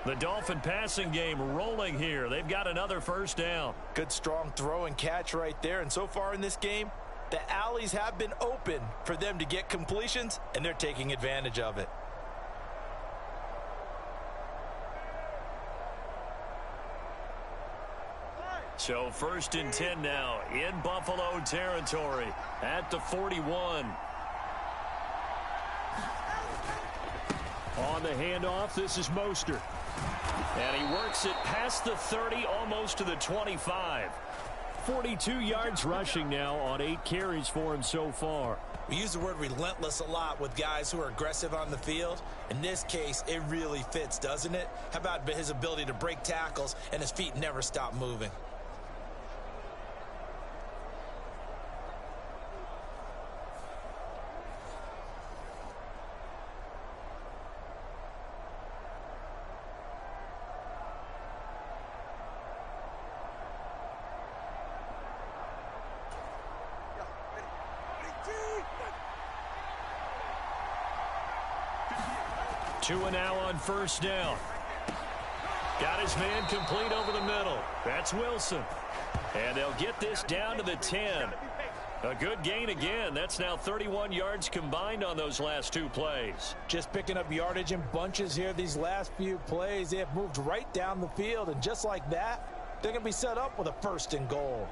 The Dolphin passing game rolling here. They've got another 1st down. Good strong throw and catch right there. And so far in this game, the alleys have been open for them to get completions, and they're taking advantage of it. So 1st and 10 now in Buffalo territory at the 41. On the handoff, this is Mostert. And he works it past the 30, almost to the 25. 42 yards rushing now on 8 carries for him so far. We use the word relentless a lot with guys who are aggressive on the field. In this case, it really fits, doesn't it? How about his ability to break tackles and his feet never stop moving? Two and now on 1st down. Got his man complete over the middle. That's Wilson. And they'll get this down to the 10. A good gain again. That's now 31 yards combined on those last 2 plays. Just picking up yardage in bunches here these last few plays. They have moved right down the field, and just like that, they're going to be set up with a 1st and goal.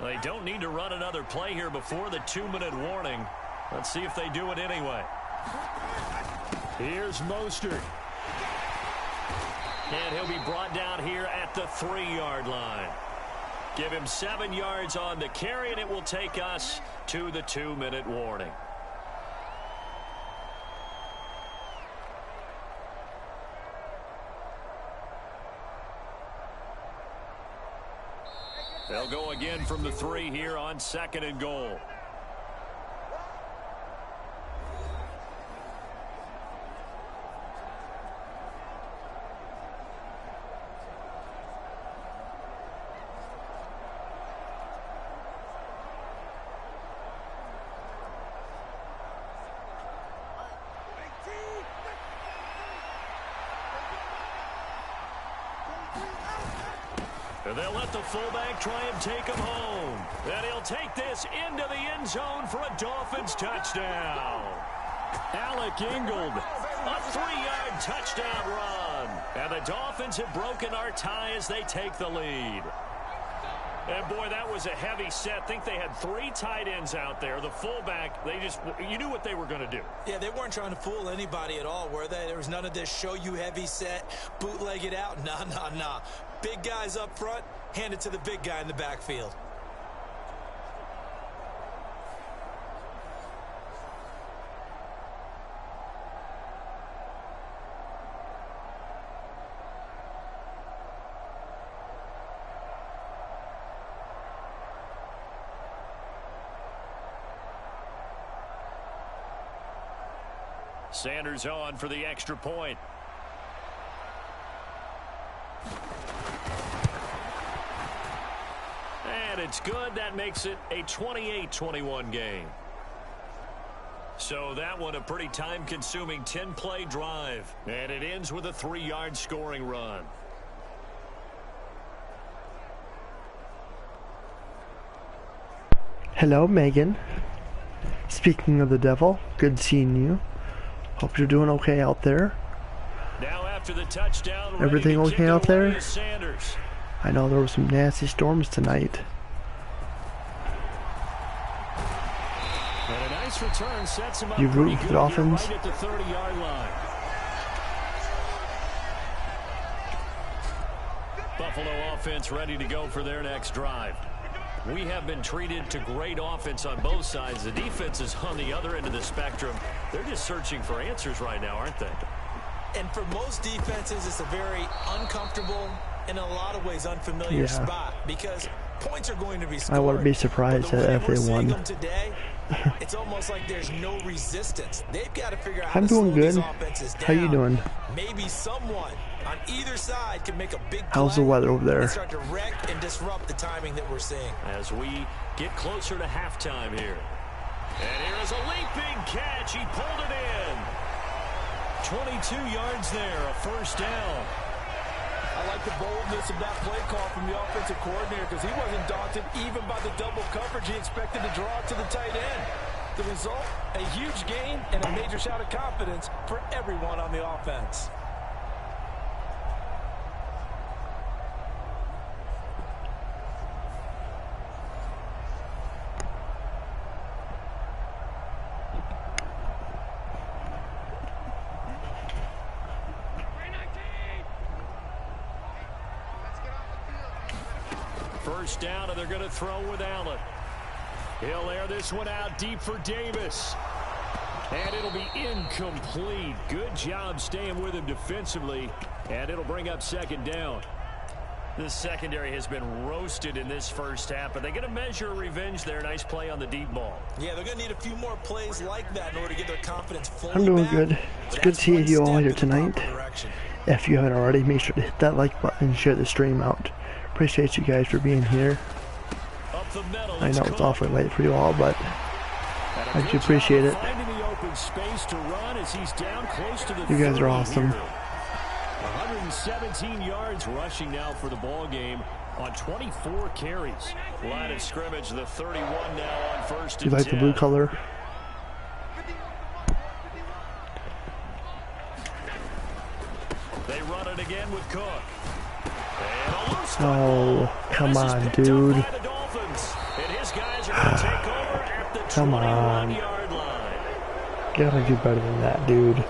They don't need to run another play here before the 2-minute warning. Let's see if they do it anyway. Here's Mostert. And he'll be brought down here at the 3-yard line. Give him 7 yards on the carry, and it will take us to the 2-minute warning. They'll go again from the 3 here on 2nd and goal. They'll let the fullback try and take him home. And he'll take this into the end zone for a Dolphins touchdown. Alec Ingold, a 3-yard touchdown run. And the Dolphins have broken our tie as they take the lead. And, boy, that was a heavy set. I think they had 3 tight ends out there. The fullback, you knew what they were going to do. Yeah, they weren't trying to fool anybody at all, were they? There was none of this show you heavy set, bootleg it out. Nah. Big guys up front, hand it to the big guy in the backfield. Sanders on for the extra point. And it's good. That makes it a 28-21 game. So that one a pretty time-consuming 10-play drive. And it ends with a 3-yard scoring run. Hello, Megan. Speaking of the devil, good seeing you. Hope you're doing okay out there. Now after the touchdown, everything okay out there? Sanders. I know there were some nasty storms tonight. And a nice return sets him up. You root for the Dolphins? Right at the 30-yard line. Buffalo offense ready to go for their next drive. We have been treated to great offense on both sides. The defense is on the other end of the spectrum. They're just searching for answers right now, aren't they? And for most defenses, it's a very uncomfortable, in a lot of ways, unfamiliar spot because points are going to be scored. I wouldn't be surprised if they won. Today, it's almost like there's no resistance. They've got to figure out how I'm to doing slow good. these offenses down. How you doing? Maybe someone on either side can make a big How's the weather over there? And start to wreck and disrupt the timing that we're seeing. As we get closer to halftime here. And here is a leaping catch. He pulled it in. 22 yards there, a first down. I like the boldness of that play call from the offensive coordinator because he wasn't daunted even by the double coverage he expected to draw to the tight end. The result, a huge gain and a major shout of confidence for everyone on the offense. First down, and they're going to throw with Allen. He'll air this one out deep for Davis. And it'll be incomplete. Good job staying with him defensively. And it'll bring up second down. This secondary has been roasted in this first half, but they're going to measure revenge there. Nice play on the deep ball. Yeah, they're going to need a few more plays like that in order to get their confidence fully I'm doing back. good. It's good seeing you all here tonight. If you haven't already, make sure to hit that like button and share the stream out. Appreciate you guys for being here. I know it's awfully late for you all, but I do appreciate it. You guys are awesome. 117 yards rushing now for the ball game on 24 carries. Line of scrimmage, the 31 now on first and 10. You like the blue color? They run it again with Cook. Oh, come on, dude. It Come on. Gotta do better than that, dude.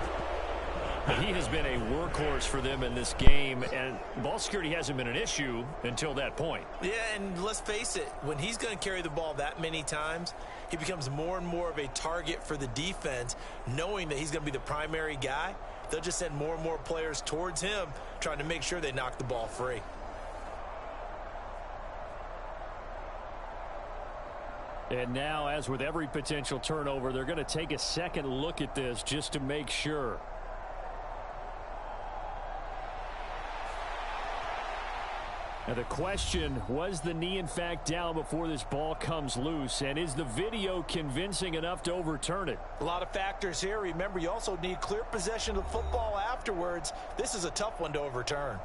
He has been a workhorse for them in this game, and ball security hasn't been an issue until that point. Yeah, and let's face it, when he's going to carry the ball that many times, he becomes more and more of a target for the defense, knowing that he's going to be the primary guy. They'll just send more and more players towards him, trying to make sure they knock the ball free. And now, as with every potential turnover, they're going to take a second look at this just to make sure. Now the question, was the knee in fact down before this ball comes loose? And is the video convincing enough to overturn it? A lot of factors here. Remember, you also need clear possession of the football afterwards. This is a tough one to overturn.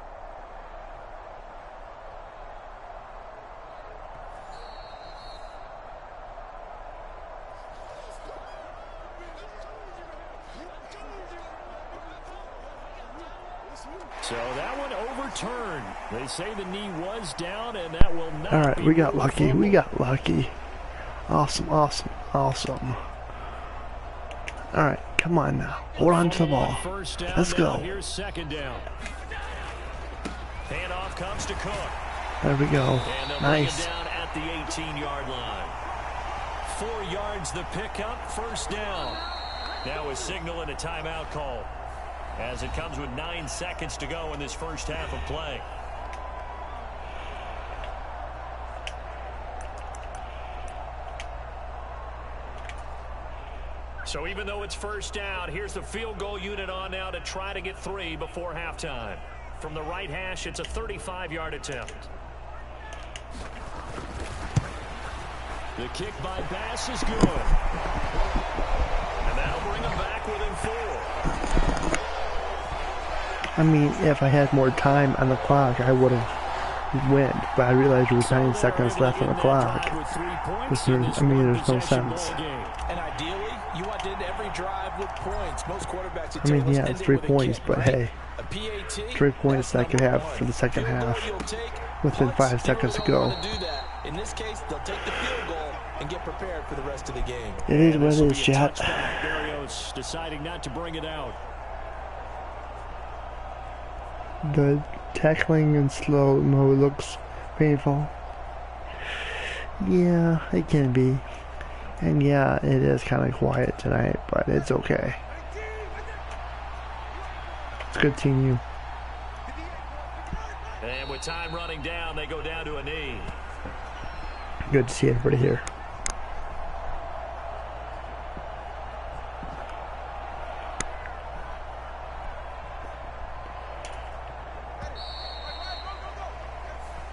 So that one overturned. They say the knee was down, and that will not. All right, we got lucky. We got lucky. Awesome, awesome, awesome. All right, come on now. Hold on to the ball. Let's go. Here's second down. Handoff comes to Cook. There we go. Nice. Down at the 18-yard line. 4 yards the pickup. First down. Now a signal and a timeout call, as it comes with 9 seconds to go in this first half of play. So even though it's first down, here's the field goal unit on now to try to get 3 before halftime. From the right hash, it's a 35-yard attempt. The kick by Bass is good. And that'll bring him back within 4. I mean, if I had more time on the clock, I would have went. But I realized there was 9 seconds left on the clock. There's no sense. And ideally, you want to end every drive with points. Most quarterbacks I mean, yeah, it's 3 points, but hey, 3 points I could have for the second half within 5 seconds to go. In this case, they'll take the field goal and get prepared for the rest of the game. It is what it is, chat. Barrios deciding not to bring it out. The tackling in slow mo looks painful. Yeah, it can be. And yeah, it is kind of quiet tonight, but it's okay. Let's continue. And with time running down, they go down to a knee. Good to see everybody here.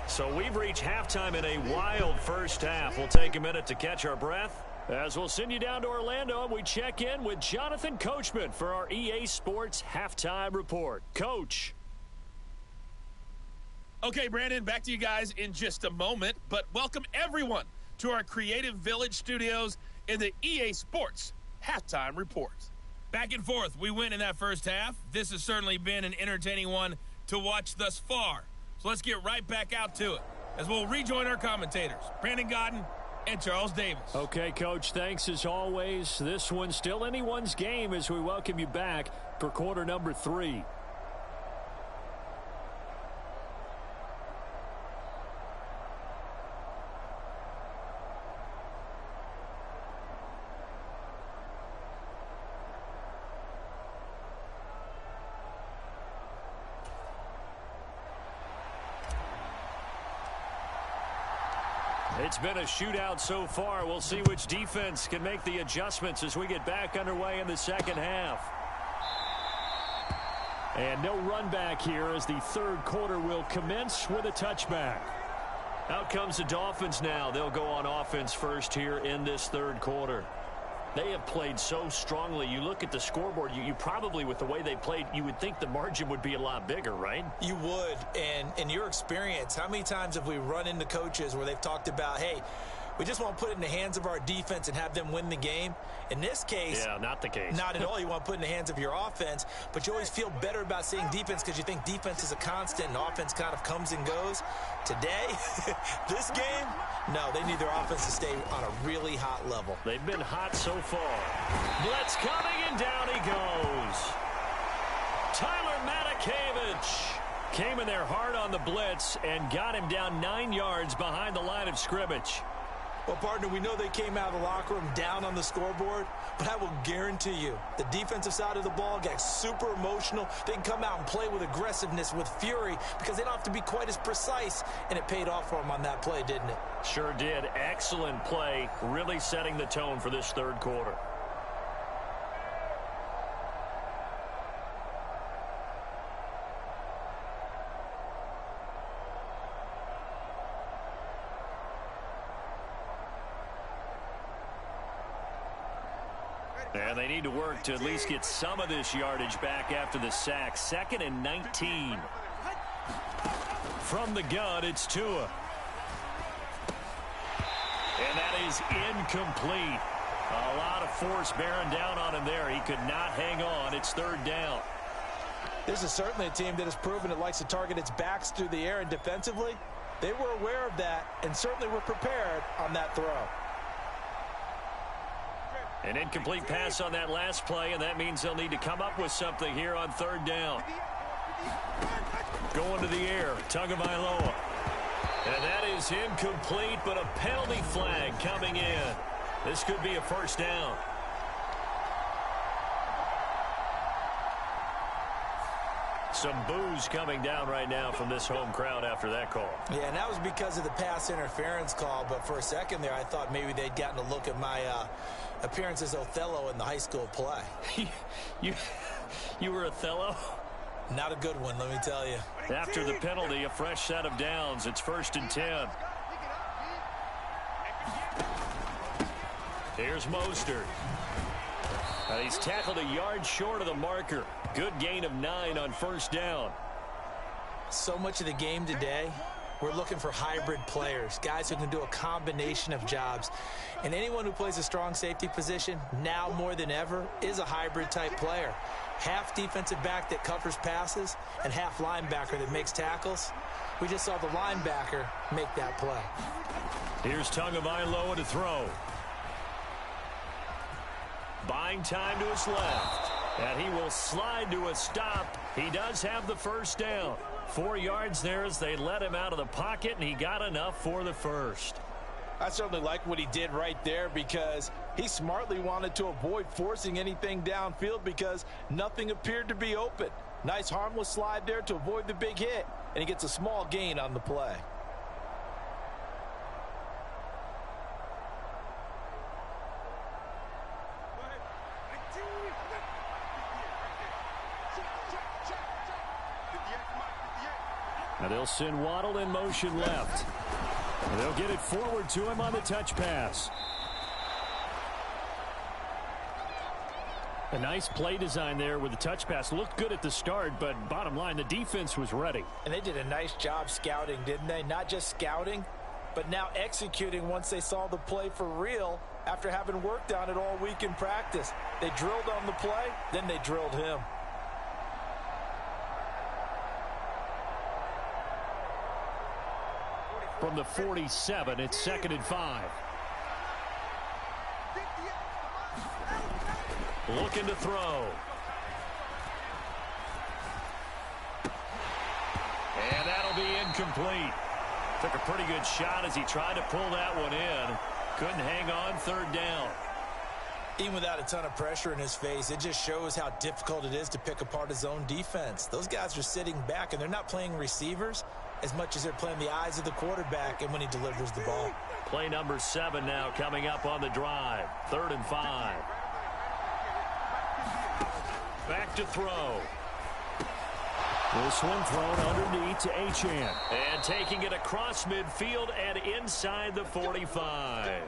So we've reached halftime in a wild first half. We'll take a minute to catch our breath, as we'll send you down to Orlando and we check in with Jonathan Coachman for our EA Sports Halftime Report. Coach. Okay, Brandon, back to you guys in just a moment, but welcome everyone to our Creative Village studios in the EA Sports Halftime Report. Back and forth, we win in that first half. This has certainly been an entertaining one to watch thus far. So let's get right back out to it as we'll rejoin our commentators, Brandon Godden and Charles Davis. Okay, Coach, thanks as always. This one's still anyone's game as we welcome you back for quarter number 3. It's been a shootout so far. We'll see which defense can make the adjustments as we get back underway in the second half. And no run back here as the third quarter will commence with a touchback. Out comes the Dolphins now. They'll go on offense first here in this third quarter. They have played so strongly. You look at the scoreboard, you probably, with the way they played, you would think the margin would be a lot bigger, right? You would. And in your experience, how many times have we run into coaches where they've talked about, hey, We just want to put it in the hands of our defense and have them win the game. In this case, yeah, not the case. Not at all. You want to put it in the hands of your offense, but you always feel better about saying defense because you think defense is a constant and offense kind of comes and goes. Today, this game, no, they need their offense to stay on a really hot level. They've been hot so far. Blitz coming, and down he goes. Tyler Matakevich came in there hard on the blitz and got him down 9 yards behind the line of scrimmage. Well, partner, we know they came out of the locker room down on the scoreboard, but I will guarantee you the defensive side of the ball got super emotional. They can come out and play with aggressiveness, with fury, because they don't have to be quite as precise, and it paid off for them on that play, didn't it? Sure did. Excellent play, really setting the tone for this third quarter. And they need to work to at least get some of this yardage back after the sack. 2nd and 19. From the gun, it's Tua. And that is incomplete. A lot of force bearing down on him there. He could not hang on. It's 3rd down. This is certainly a team that has proven it likes to target its backs through the air, and defensively, they were aware of that and certainly were prepared on that throw. An incomplete pass on that last play, and that means they'll need to come up with something here on 3rd down. Going to the air, Tagovailoa. And that is incomplete, but a penalty flag coming in. This could be a 1st down. Some boos coming down right now from this home crowd after that call. Yeah, and that was because of the pass interference call, but for a second there I thought maybe they'd gotten a look at my appearance as Othello in the high school play. You were Othello? Not a good one, let me tell you. After the penalty, a fresh set of downs. It's 1st and 10. Here's Mostert. He's tackled a yard short of the marker. Good gain of 9 on 1st down. So much of the game today, we're looking for hybrid players, guys who can do a combination of jobs. And anyone who plays a strong safety position, now more than ever, is a hybrid type player. Half defensive back that covers passes and half linebacker that makes tackles. We just saw the linebacker make that play. Here's Tagovailoa to throw. Buying time to his left. And he will slide to a stop. He does have the 1st down. 4 yards there as they let him out of the pocket, and he got enough for the 1st. I certainly like what he did right there because he smartly wanted to avoid forcing anything downfield because nothing appeared to be open. Nice harmless slide there to avoid the big hit, and he gets a small gain on the play. Now they'll send Waddle in motion left. And they'll get it forward to him on the touch pass. A nice play design there with the touch pass. Looked good at the start, but bottom line, the defense was ready. And they did a nice job scouting, didn't they? Not just scouting, but now executing once they saw the play for real after having worked on it all week in practice. They drilled on the play, then they drilled him. From the 47, it's 2nd and 5. Looking to throw. And that'll be incomplete. Took a pretty good shot as he tried to pull that one in. Couldn't hang on 3rd down. Even without a ton of pressure in his face, it just shows how difficult it is to pick apart his own defense. Those guys are sitting back, and they're not playing receivers as much as they're playing the eyes of the quarterback and when he delivers the ball. Play number 7 now coming up on the drive. 3rd and 5. Back to throw. This one thrown underneath to Achane. And taking it across midfield and inside the 45.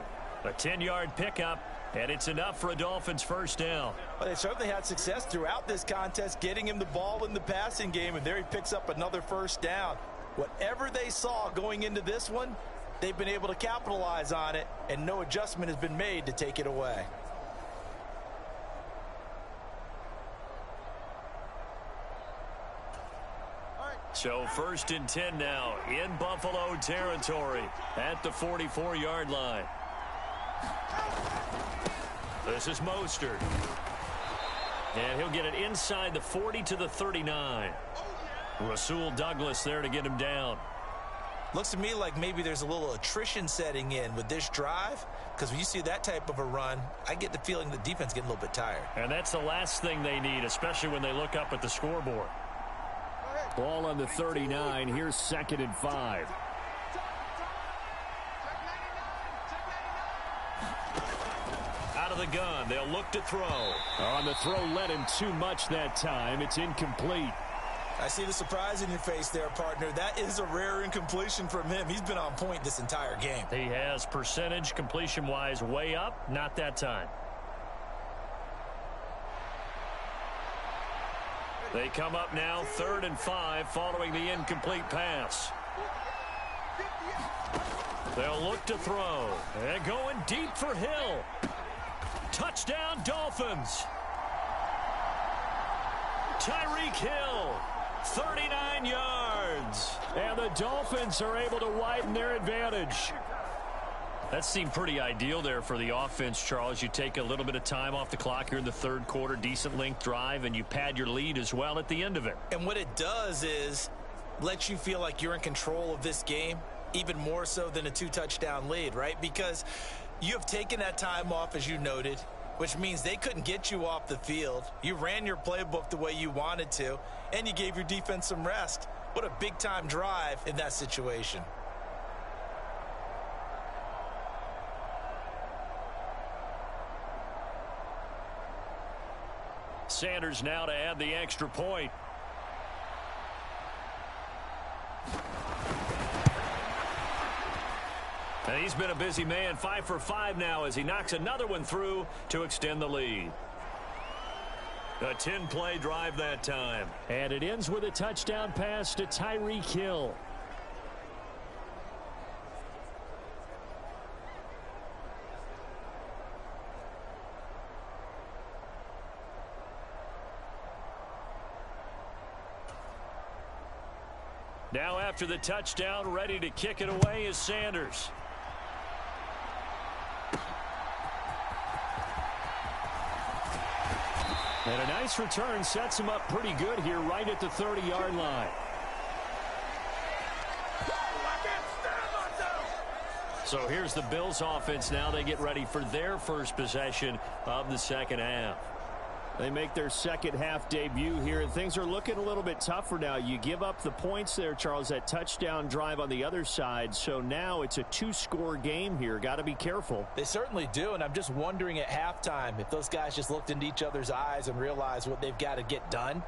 A 10-yard pickup, and it's enough for a Dolphins 1st down. Well, they certainly had success throughout this contest, getting him the ball in the passing game, and there he picks up another 1st down. Whatever they saw going into this one, they've been able to capitalize on it, and no adjustment has been made to take it away. So 1st and 10 now in Buffalo territory at the 44-yard line. This is Mostert. And he'll get it inside the 40 to the 39. Rasul Douglas there to get him down. Looks to me like maybe there's a little attrition setting in with this drive, because when you see that type of a run, I get the feeling the defense getting a little bit tired. And that's the last thing they need, especially when they look up at the scoreboard. Ball on the 39. Here's 2nd and 5. Out of the gun. They'll look to throw. On the throw, led him too much that time. It's incomplete. I see the surprise in your face there, partner. That is a rare incompletion from him. He's been on point this entire game. He has percentage completion-wise way up. Not that time. They come up now 3rd and 5 following the incomplete pass. They'll look to throw. And going deep for Hill. Touchdown Dolphins. Tyreek Hill, 39 yards. And the Dolphins are able to widen their advantage. That seemed pretty ideal there for the offense, Charles. You take a little bit of time off the clock here in the 3rd quarter, decent length drive, and you pad your lead as well at the end of it. And what it does is let you feel like you're in control of this game, even more so than a 2-touchdown lead, right? Because you have taken that time off, as you noted, which means they couldn't get you off the field. You ran your playbook the way you wanted to, and you gave your defense some rest. What a big-time drive in that situation. Sanders now to add the extra point. And he's been a busy man, 5 for 5 now as he knocks another one through to extend the lead. A 10-play drive that time. And it ends with a touchdown pass to Tyreek Hill. Now after the touchdown, ready to kick it away is Sanders. And a nice return sets him up pretty good here right at the 30-yard line. So here's the Bills offense now. They get ready for their first possession of the second half. They make their second half debut here, and things are looking a little bit tougher now. You give up the points there, Charles, that touchdown drive on the other side. So now it's a 2-score game here. Got to be careful. They certainly do, and I'm just wondering at halftime if those guys just looked into each other's eyes and realized what they've got to get done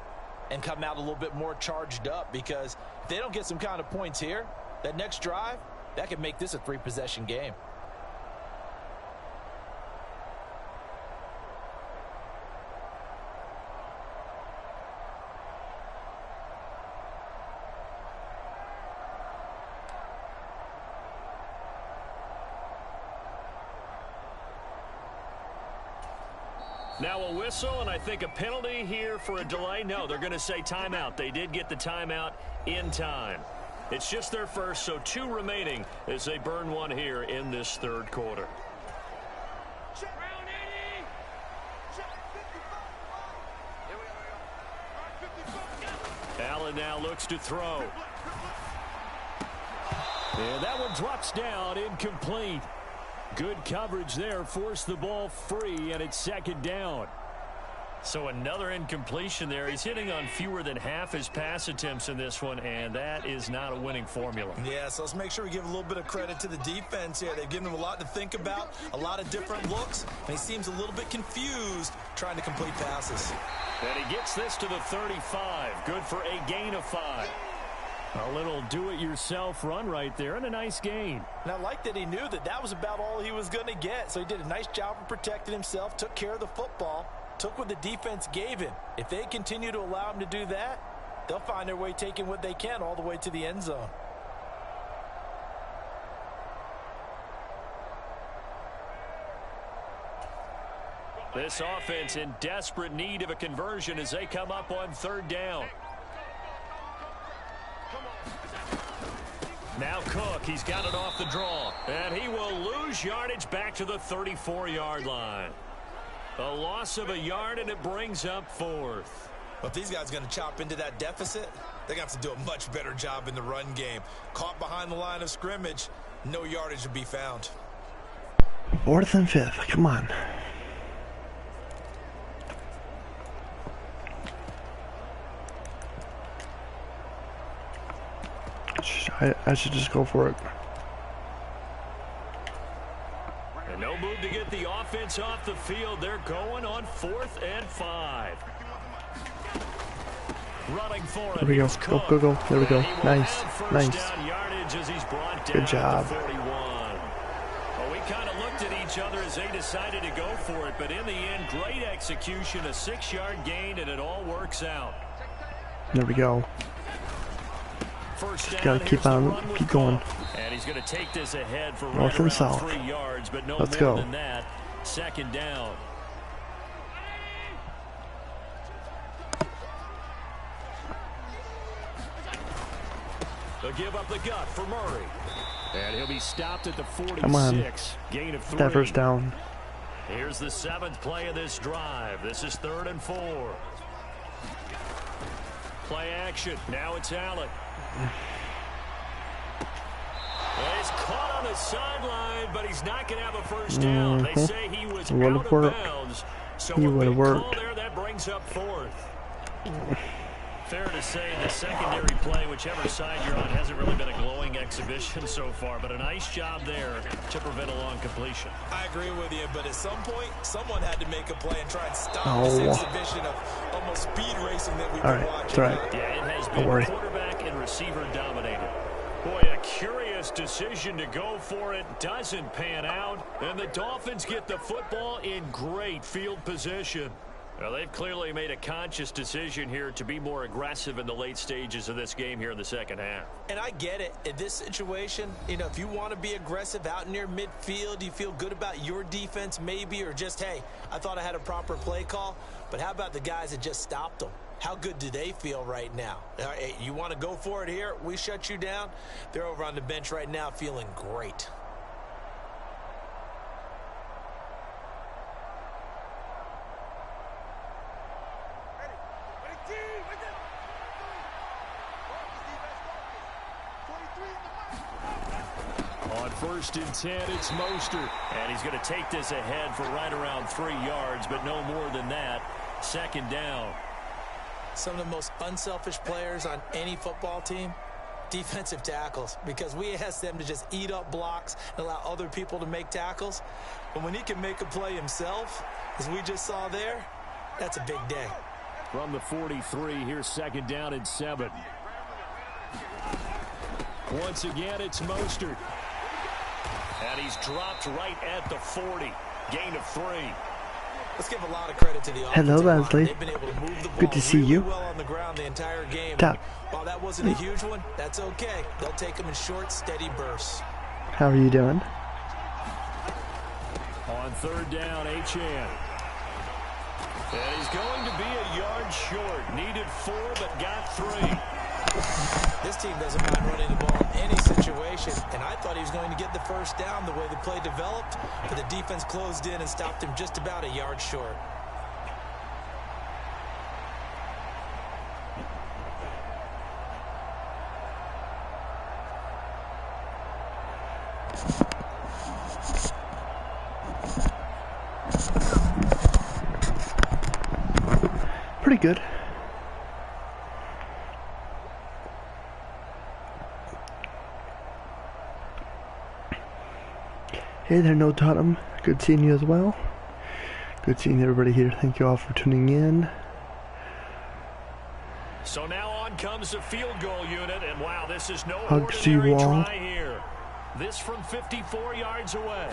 and come out a little bit more charged up, because if they don't get some kind of points here, that next drive, that could make this a 3-possession game. Now a whistle, and I think a penalty here for a delay. No, they're going to say timeout. They did get the timeout in time. It's just their first, so 2 remaining as they burn one here in this 3rd quarter. Allen now looks to throw. And that one drops down, incomplete. Good coverage there, forced the ball free, and it's 2nd down. So another incompletion there. He's hitting on fewer than half his pass attempts in this one, and that is not a winning formula. Yeah, so let's make sure we give a little bit of credit to the defense here. They've given him a lot to think about, a lot of different looks, and he seems a little bit confused trying to complete passes. And he gets this to the 35. Good for a gain of 5. A little do-it-yourself run right there, and a nice gain. And I like that he knew that that was about all he was going to get. So he did a nice job of protecting himself, took care of the football, took what the defense gave him. If they continue to allow him to do that, they'll find their way taking what they can all the way to the end zone. This offense in desperate need of a conversion as they come up on 3rd down. Now Cook, he's got it off the draw. And he will lose yardage back to the 34-yard line. A loss of a yard, and it brings up 4th. Well, if these guys are going to chop into that deficit, they're going to have to do a much better job in the run game. Caught behind the line of scrimmage, no yardage to be found. 4th and 5th, come on. I should just go for it. And no move to get the offense off the field. They're going on 4th and 5. Running for it. There we go. Go, go, go. There we go. Nice. Nice. Good job. Well, we kind of looked at each other as they decided to go for it, but in the end, great execution, a 6-yard gain, and it all works out. There we go. First down, gotta keep on, keep going. And he's going to take this ahead for North and south. 3 yards, but no Let's more go. than that. 2nd down. They'll give up the gut for Murray. And he'll be stopped at the 46. Come on. Gain of 3. That first down. Here's the 7th play of this drive. This is 3rd and 4. Play action. Now it's Allen. Well, he's caught on the sideline, but he's not going to have a first down. They say he was out of bounds. So he would have worked. Call there, that brings up 4th. Fair to say the secondary play, whichever side you're on, hasn't really been a glowing exhibition so far, but a nice job there to prevent a long completion. I agree with you, but at some point, someone had to make a play and try and stop this exhibition of almost speed racing that we've been watching. Right. Yeah, it has been quarterback and receiver dominated. Boy, a curious decision to go for it. Doesn't pan out, and the Dolphins get the football in great field position. Well, they've clearly made a conscious decision here to be more aggressive in the late stages of this game here in the 2nd half. And I get it. In this situation, you know, if you want to be aggressive out near midfield, you feel good about your defense maybe, or just, hey, I thought I had a proper play call. But how about the guys that just stopped them? How good do they feel right now? Hey, you want to go for it here? We shut you down. They're over on the bench right now feeling great. On 1st and 10, it's Mostert. And he's going to take this ahead for right around 3 yards, but no more than that. 2nd down. Some of the most unselfish players on any football team, defensive tackles, because we ask them to just eat up blocks and allow other people to make tackles. But when he can make a play himself, as we just saw there, that's a big day. From the 43, here's 2nd down and 7. Once again, it's Mostert. And he's dropped right at the 40. Gain of 3. Let's give a lot of credit to the offensive Hello, line. Leslie. They've been able to move the ball Good to see really you. well on the ground the entire game. Top. While that wasn't a huge one, that's okay. They'll take them in short, steady bursts. How are you doing? On 3rd down, Achane. And he's going to be a yard short. Needed 4, but got 3. This team doesn't mind running the ball in any situation, and I thought he was going to get the first down the way the play developed, but the defense closed in and stopped him just about a yard short. Pretty good. Hey there, No Tottenham. Good seeing you as well. Good seeing everybody here. Thank you all for tuning in. So now on comes the field goal unit, and wow, this is no Hugs to you ordinary all. try here. This from 54 yards away.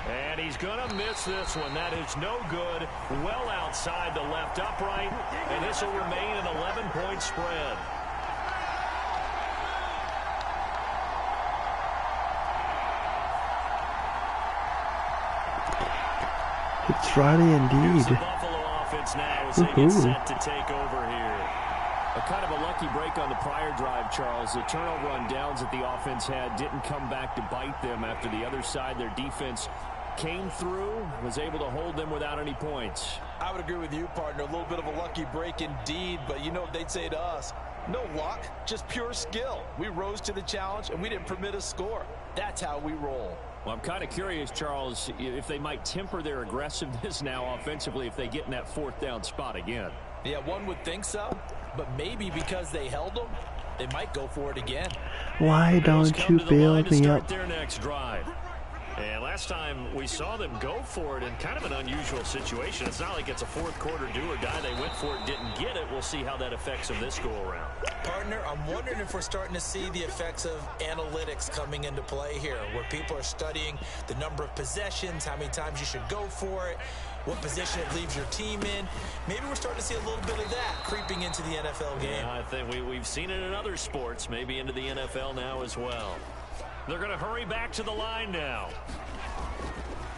And he's going to miss this one. That is no good. Well outside the left upright, and this will remain an 11-point spread. Friday indeed. The Buffalo offense now as they get set to take over here. A kind of a lucky break on the prior drive, Charles. The turnover on downs that the offense had didn't come back to bite them after the other side. Their defense came through, was able to hold them without any points. I would agree with you, partner. A little bit of a lucky break indeed, but you know what they'd say to us? No luck, just pure skill. We rose to the challenge, and we didn't permit a score. That's how we roll. Well, I'm kind of curious, Charles, if they might temper their aggressiveness now offensively if they get in that fourth down spot again. Yeah, one would think so, but maybe because they held them, they might go for it again. Why don't you build me up? Their next drive. And last time we saw them go for it in kind of an unusual situation. It's not like it's a fourth quarter do or die. They went for it, didn't get it. We'll see how that affects them this go around. Partner, I'm wondering if we're starting to see the effects of analytics coming into play here, where people are studying the number of possessions, how many times you should go for it, what position it leaves your team in. Maybe we're starting to see a little bit of that creeping into the NFL game. Yeah, I think we've seen it in other sports, maybe into the NFL now as well. They're going to hurry back to the line now.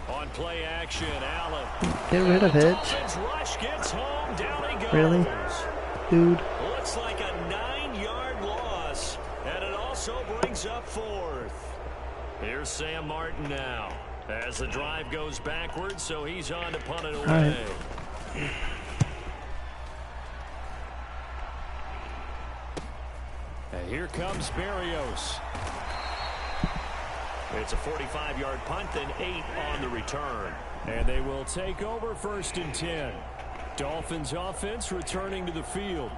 On play action, Allen. Get rid of it. Rush gets home, down he goes. Really? Dude. Looks like a 9-yard loss, and it also brings up fourth. Here's Sam Martin now as the drive goes backwards, so he's on to punt it away. Right. And here comes Berrios. It's a 45-yard punt, then 8 on the return. And they will take over 1st and 10. Dolphins offense returning to the field.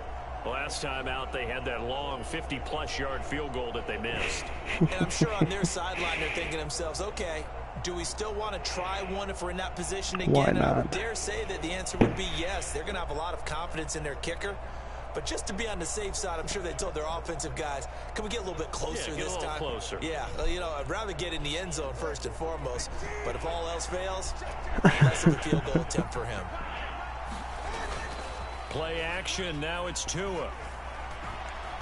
Last time out, they had that long 50-plus yard field goal that they missed. And I'm sure on their sideline, they're thinking to themselves, okay, do we still want to try one if we're in that position again? Why not? And I would dare say that the answer would be yes. They're going to have a lot of confidence in their kicker. But just to be on the safe side, I'm sure they told their offensive guys, can we get a little bit closer this time? Closer. Yeah, you know, I'd rather get in the end zone first and foremost. But if all else fails, less of a field goal attempt for him. Play action. Now it's Tua.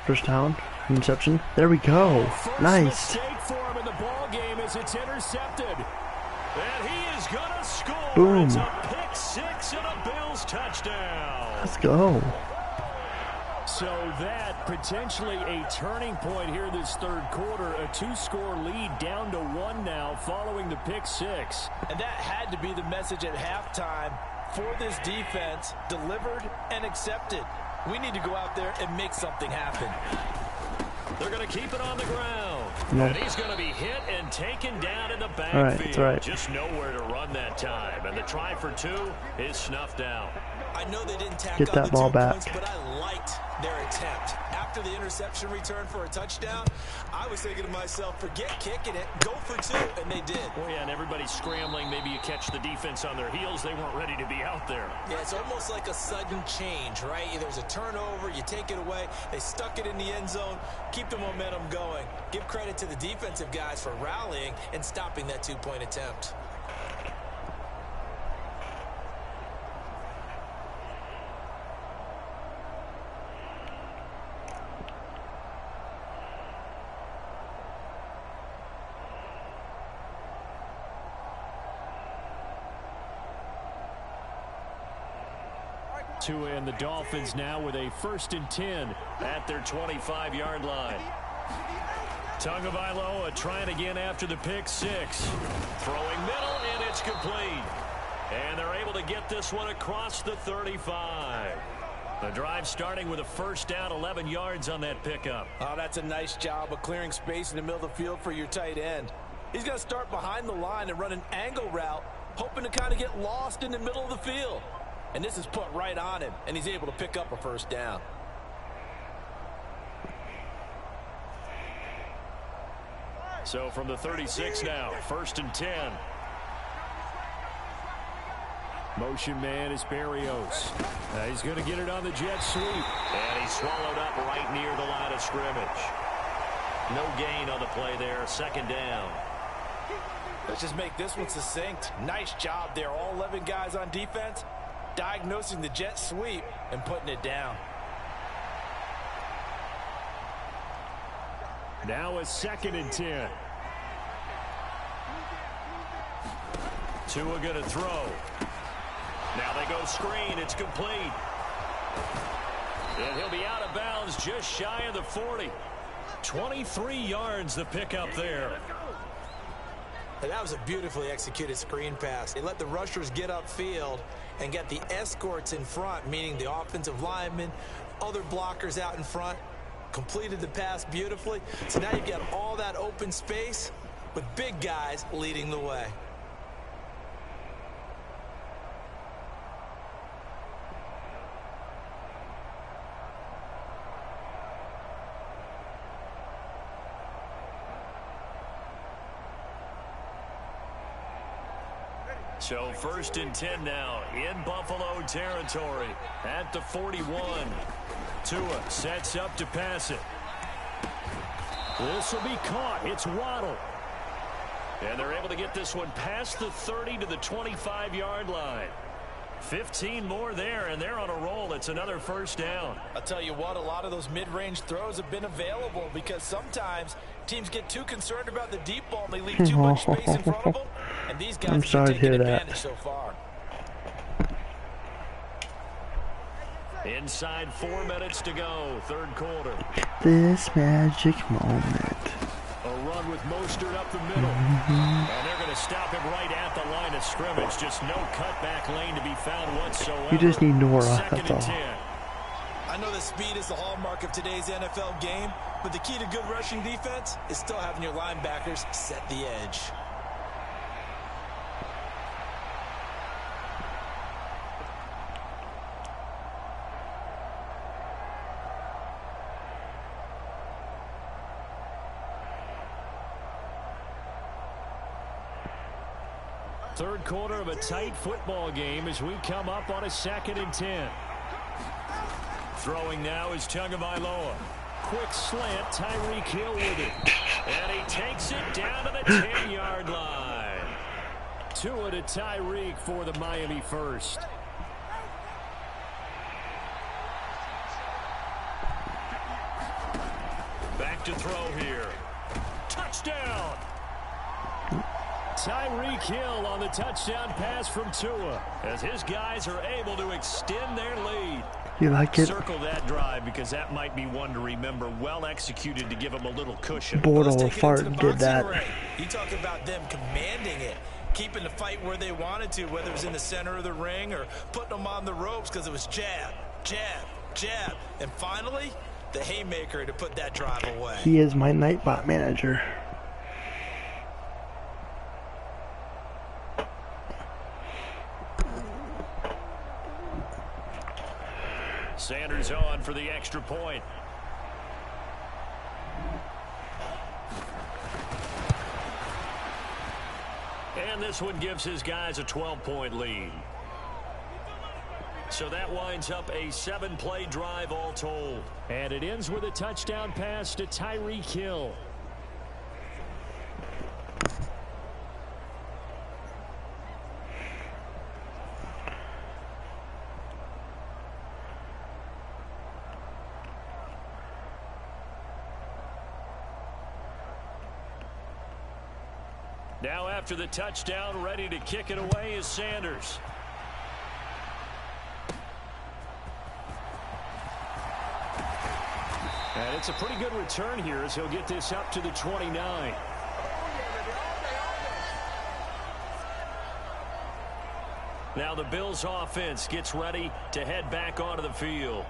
First down. Interception. There we go. Nice. Mistake for him in the ball game as it's intercepted. And he is going to score. Boom. It's a pick six and a Bills touchdown. Let's go. So that potentially a turning point here this third quarter. A 2-score lead down to 1 now following the pick six. And that had to be the message at halftime for this defense, delivered and accepted. We need to go out there and make something happen. They're going to keep it on the ground. No. And he's going to be hit and taken down in the backfield. All right, that's right. Just nowhere to run that time. And the try for 2 is snuffed out. I know they didn't tack Get on that the ball 2 back. points, but I liked their attempt. After the interception return for a touchdown, I was thinking to myself, forget kicking it, go for 2, and they did. Oh, yeah, and everybody's scrambling. Maybe you catch the defense on their heels. They weren't ready to be out there. Yeah, it's almost like a sudden change, right? There's a turnover, you take it away, they stuck it in the end zone, keep the momentum going. Give credit to the defensive guys for rallying and stopping that 2-point attempt. Tua and the Dolphins now with a 1st and 10 at their 25-yard line. Tagovailoa trying again after the pick six. Throwing middle, and it's complete. And they're able to get this one across the 35. The drive starting with a 1st down, 11 yards on that pickup. Oh, that's a nice job of clearing space in the middle of the field for your tight end. He's going to start behind the line and run an angle route, hoping to kind of get lost in the middle of the field. And this is put right on him, and he's able to pick up a 1st down. So from the 36 now, 1st and 10. Motion man is Berrios. He's going to get it on the jet sweep. And he's swallowed up right near the line of scrimmage. No gain on the play there. 2nd down. Let's just make this one succinct. Nice job there. All 11 guys on defense diagnosing the jet sweep and putting it down. Now a 2nd and 10. Tua going to throw. throw screen. It's complete. And he'll be out of bounds just shy of the 40. 23 yards the pickup there. And that was a beautifully executed screen pass. They let the rushers get upfield and get the escorts in front, meaning the offensive linemen, other blockers out in front, completed the pass beautifully. So now you've got all that open space with big guys leading the way. So 1st and 10 now in Buffalo territory at the 41. Tua sets up to pass it. This will be caught. It's Waddle. And they're able to get this one past the 30 to the 25-yard line. 15 more there, and they're on a roll. It's another first down. I'll tell you what, a lot of those mid-range throws have been available because sometimes teams get too concerned about the deep ball and they leave too much space in front of them. And these guys have taken advantage so far. Inside 4 minutes to go, third quarter. This magic moment. A run with Mostert up the middle. And they're going to stop him right at the line of scrimmage. Just no cutback lane to be found whatsoever. You just need N.O.R.A, Second that's all. 10. I know that speed is the hallmark of today's NFL game, but the key to good rushing defense is still having your linebackers set the edge. Third quarter of a tight football game as we come up on a 2nd and 10. Throwing now is Tagovailoa. Quick slant, Tyreek Hill with it. And he takes it down to the 10-yard line. Tua to Tyreek for the Miami first. Back to throw here. Touchdown! Tyreek Hill on the touchdown pass from Tua as his guys are able to extend their lead. You like it? Circle that drive because that might be one to remember. Well executed to give him a little cushion. Bortle Fart did that. You talk about them commanding it, keeping the fight where they wanted to, whether it was in the center of the ring or putting them on the ropes because it was jab, jab, jab. And finally, the haymaker to put that drive away. He is my Nightbot manager. Sanders on for the extra point. And this one gives his guys a 12-point lead. So that winds up a 7-play drive all told. And it ends with a touchdown pass to Tyreek Hill. Now after the touchdown, ready to kick it away is Sanders. And it's a pretty good return here as he'll get this up to the 29. Now the Bills offense gets ready to head back onto the field.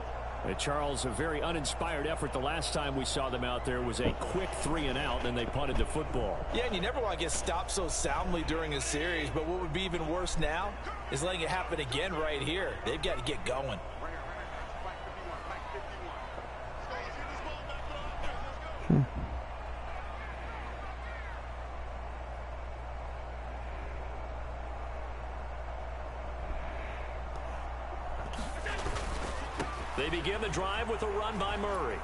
Charles, a very uninspired effort the last time we saw them out there was a quick 3-and-out, and they punted the football. Yeah, and you never want to get stopped so soundly during a series, but what would be even worse now is letting it happen again right here. They've got to get going. They begin the drive with a run by Murray.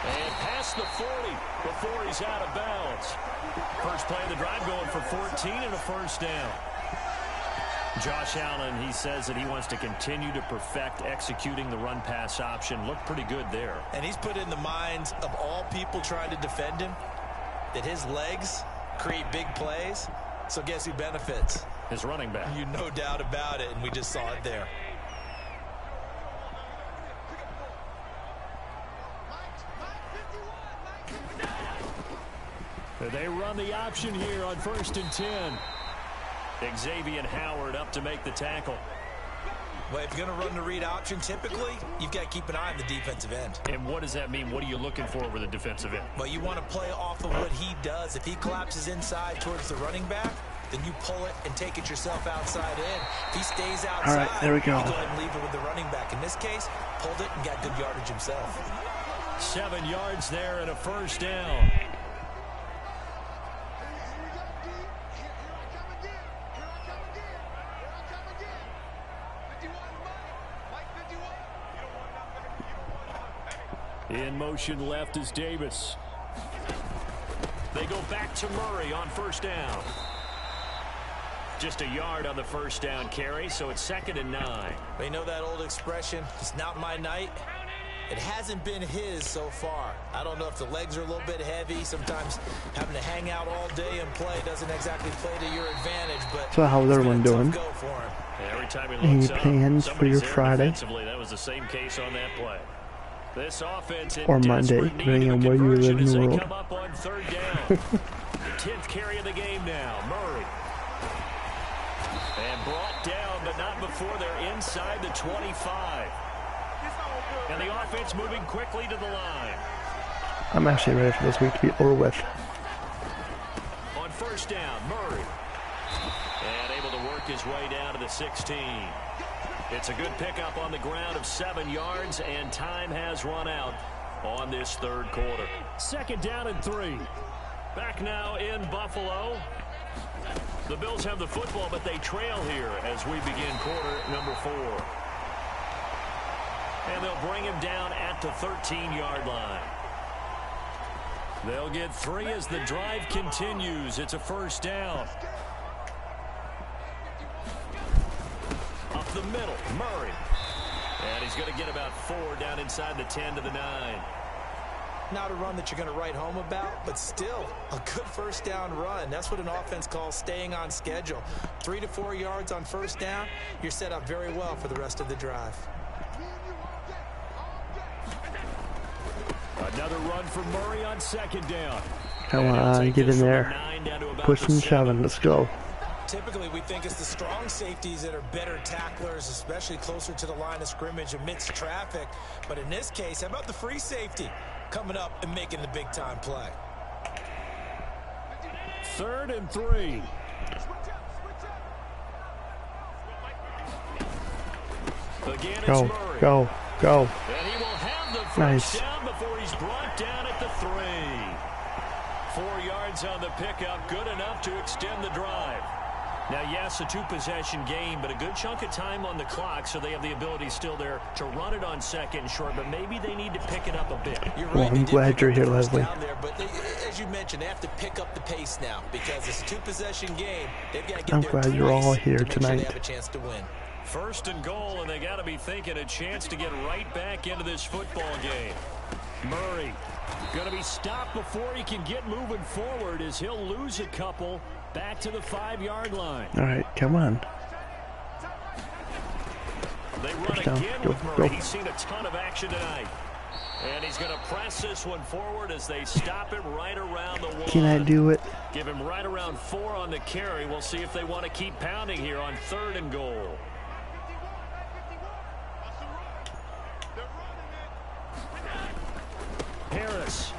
And past the 40 before he's out of bounds. First play of the drive going for 14 and a first down. Josh Allen, he says that he wants to continue to perfect executing the run-pass option. Looked pretty good there. And he's put in the minds of all people trying to defend him that his legs create big plays. So guess who benefits? his running back. You no doubt about it, and we just saw it there. They run the option here on 1st and 10. Xavier Howard up to make the tackle. Well, if you're going to run the read option, typically, you've got to keep an eye on the defensive end. And what does that mean? What are you looking for with the defensive end? Well, you want to play off of what he does. If he collapses inside towards the running back, then you pull it and take it yourself outside in. If he stays outside, all right, there we go. You go ahead and leave it with the running back. In this case, pulled it and got good yardage himself. 7 yards there and a 1st down. In motion left is Davis. They go back to Murray on 1st down. Just a yard on the 1st down carry, so it's 2nd and 9. They know that old expression, it's not my night. It hasn't been his so far. I don't know if the legs are a little bit heavy. Sometimes having to hang out all day and play doesn't exactly play to your advantage. But so how's everyone doing? Go for him. Every time he Any looks plans for your Friday? That was the same case on that play. This offense or Monday, depending on where you live in the world. Come up on 3rd down. The 10th carry of the game now. Murray. And brought down, but not before they're inside the 25. And the offense moving quickly to the line. I'm actually ready for this week to be over with. On 1st down, Murray. And able to work his way down to the 16. It's a good pickup on the ground of 7 yards, and time has run out on this 3rd quarter. 2nd down and 3. Back now in Buffalo. The Bills have the football, but they trail here as we begin quarter number 4. And they'll bring him down at the 13-yard line. They'll get 3 as the drive continues. It's a 1st down. Up the middle, Murray. And he's going to get about 4 down inside the 10 to the 9. Not a run that you're going to write home about, but still a good 1st down run. That's what an offense calls staying on schedule. 3 to 4 yards on 1st down. You're set up very well for the rest of the drive. Another run for Murray on 2nd down. Come on, get in there. Push and shoving. Let's go. Typically, we think it's the strong safeties that are better tacklers, especially closer to the line of scrimmage amidst traffic. But in this case, how about the free safety coming up and making the big-time play? 3rd and 3. Again, it's Murray. Go. And he will have the 1st down before he's brought down at the 3. 4 yards on the pickup, good enough to extend the drive. Now, yes, a 2-possession game, but a good chunk of time on the clock, so they have the ability still there to run it on 2nd and short, but maybe they need to pick it up a bit. You're right, well, I'm glad you're here, Leslie. But as you mentioned, they have to pick up the pace now because it's a 2-possession game. They've got to get I'm glad you're all here tonight. They have a chance to win. 1st and goal, and they got to be thinking a chance to get right back into this football game. Murray going to be stopped before he can get moving forward as he'll lose a couple back to the 5-yard line. All right, come on. They run again with Murray. He's seen a ton of action tonight. And he's going to press this one forward as they stop him right around the 1. Can I do it? Give him right around 4 on the carry. We'll see if they want to keep pounding here on 3rd and goal. Harris.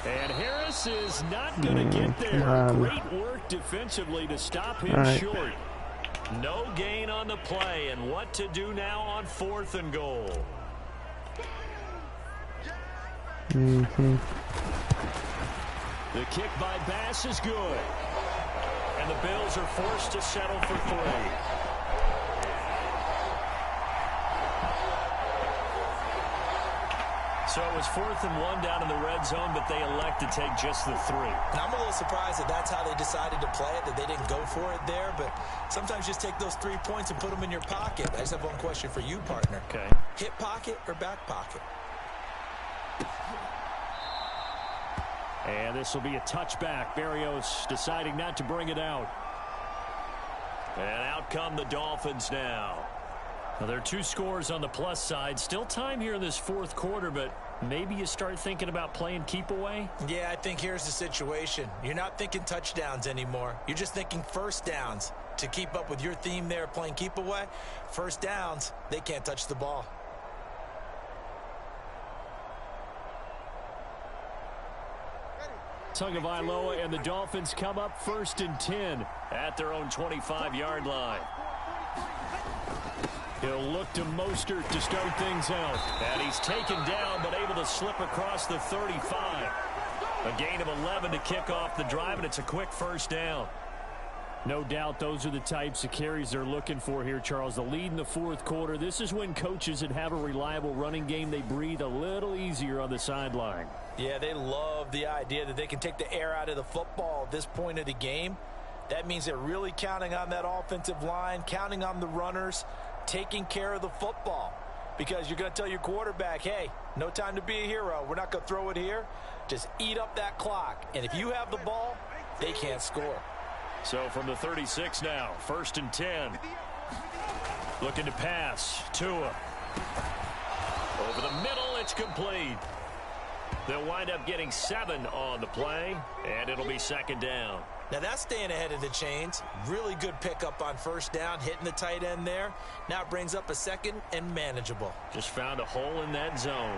And Harris is not going to get there. Great work defensively to stop him short. No gain on the play. And what to do now on 4th and goal. The kick by Bass is good. And the Bills are forced to settle for 3. So it was 4th and 1 down in the red zone, but they elect to take just the 3. Now, I'm a little surprised that that's how they decided to play it, that they didn't go for it there. But sometimes just take those 3 points and put them in your pocket. I just have one question for you, partner. Okay. Hip pocket or back pocket? And this will be a touchback. Berrios deciding not to bring it out. And out come the Dolphins now. Well, there are 2 scores on the plus side. Still time here in this fourth quarter, but maybe you start thinking about playing keep away? Yeah, I think here's the situation. You're not thinking touchdowns anymore. You're just thinking first downs. To keep up with your theme there, playing keep away, first downs, they can't touch the ball. Tagovailoa and the Dolphins come up 1st and 10 at their own 25-yard line. He'll look to Mostert to start things out. And he's taken down but able to slip across the 35. A gain of 11 to kick off the drive, and it's a quick first down. No doubt those are the types of carries they're looking for here, Charles. The lead in the fourth quarter. This is when coaches that have a reliable running game, they breathe a little easier on the sideline. Yeah, they love the idea that they can take the air out of the football at this point of the game. That means they're really counting on that offensive line, counting on the runners, taking care of the football. Because you're going to tell your quarterback, hey, no time to be a hero. We're not going to throw it here. Just eat up that clock. And if you have the ball, they can't score. So from the 36 now, 1st and 10. Looking to pass. Tua. Over the middle, it's complete. They'll wind up getting 7 on the play, and it'll be 2nd down. Now that's staying ahead of the chains. Really good pickup on first down, hitting the tight end there. Now it brings up a 2nd and manageable. Just found a hole in that zone.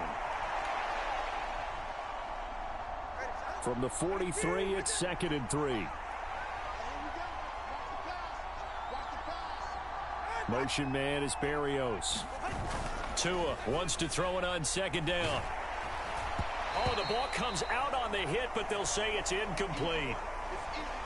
From the 43, it's 2nd and 3. Motion man is Berrios. Tua wants to throw it on 2nd down. Oh, the ball comes out on the hit, but they'll say it's incomplete.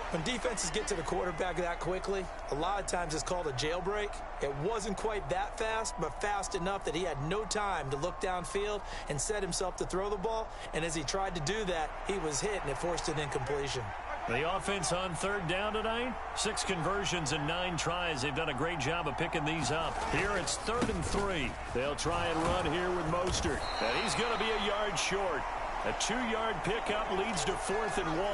When defenses get to the quarterback that quickly, a lot of times it's called a jailbreak. It wasn't quite that fast, but fast enough that he had no time to look downfield and set himself to throw the ball. And as he tried to do that, he was hit, and it forced an incompletion. The offense on 3rd down tonight, 6 conversions and 9 tries. They've done a great job of picking these up. Here it's 3rd and 3. They'll try and run here with Mostert. And he's going to be a yard short. A 2-yard pickup leads to 4th and 1.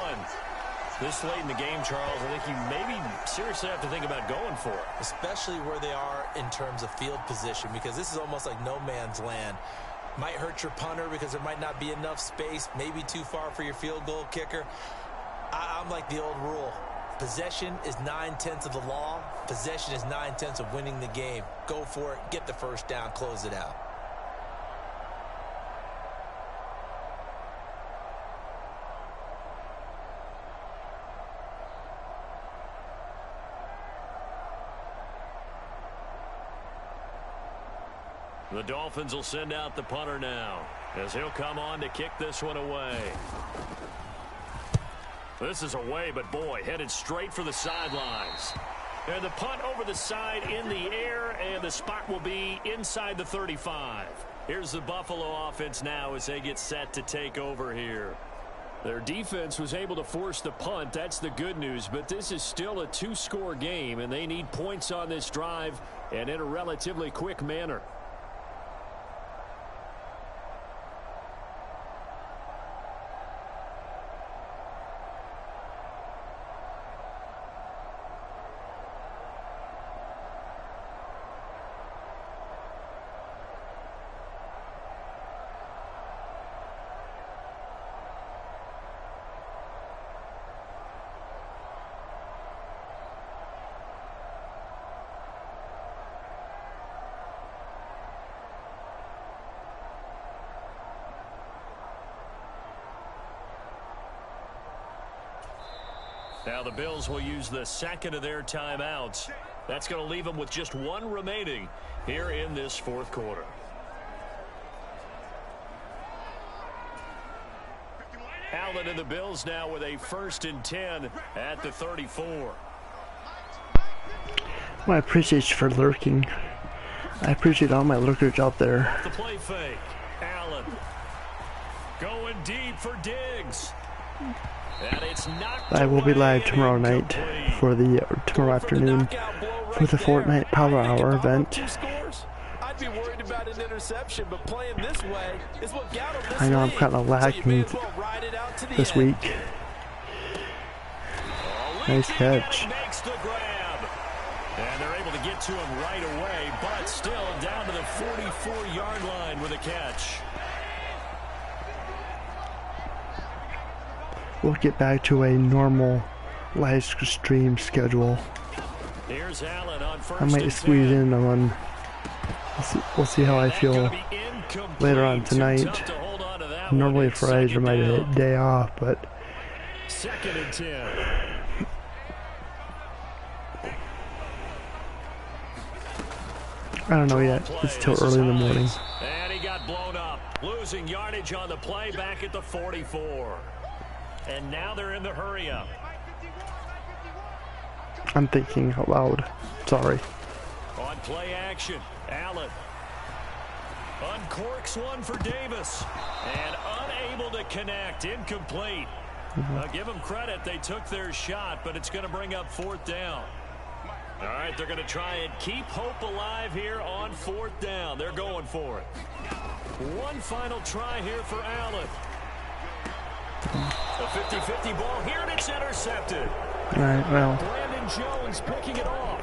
This late in the game, Charles, I think you maybe seriously have to think about going for it. Especially where they are in terms of field position, because this is almost like no man's land. Might hurt your punter because there might not be enough space, maybe too far for your field goal kicker. I'm like the old rule. Possession is 9/10 of the law. Possession is 9/10 of winning the game. Go for it, get the first down, close it out. The Dolphins will send out the punter now as he'll come on to kick this one away. This is away, but boy, headed straight for the sidelines. And the punt over the side in the air, and the spot will be inside the 35. Here's the Buffalo offense now as they get set to take over here. Their defense was able to force the punt. That's the good news, but this is still a 2-score game, and they need points on this drive and in a relatively quick manner. Now the Bills will use the 2nd of their timeouts. That's going to leave them with just 1 remaining here in this fourth quarter. Allen and the Bills now with a 1st and 10 at the 34. Well, I appreciate you for lurking. I appreciate all my lurkers out there. The play fake. Allen going deep for Diggs. I will be live tomorrow night for the tomorrow afternoon for the Fortnite Power Hour event. I'd be worried about an interception, but playing this way is what got him this I know I'm kind of lacking this week. Nice catch. get to him right away, but still down to the 44-yard line with a catch. We'll get back to a normal live stream schedule. Here's Allen on first I might squeeze in one. We'll see how I feel later on tonight. Normally Fridays are my day off, but 2nd and 10. I don't know yet. It's still early in the morning. And he got blown up, losing yardage on the play back at the 44. And now they're in the hurry up. I'm thinking out loud. Sorry. On play action, Allen uncorks one for Davis. And unable to connect, incomplete. Give them credit, they took their shot, but it's going to bring up 4th down. All right, they're going to try and keep hope alive here on 4th down. They're going for it. One final try here for Allen. A 50-50 ball here, and it's intercepted. All right, well. Brandon Jones picking it off.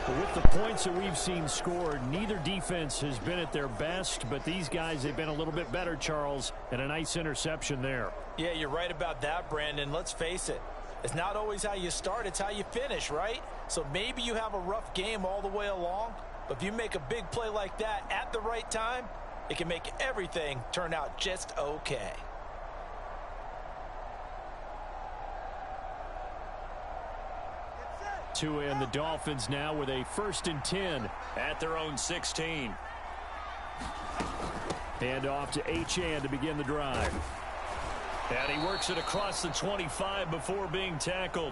With the points that we've seen scored, neither defense has been at their best, but these guys, they've been a little bit better, Charles, and a nice interception there. Yeah, you're right about that, Brandon. Let's face it. It's not always how you start, it's how you finish, right? So maybe you have a rough game all the way along, but if you make a big play like that at the right time, it can make everything turn out just okay. To end the Dolphins now with a 1st and 10 at their own 16. Hand off to H.N. to begin the drive. And he works it across the 25 before being tackled.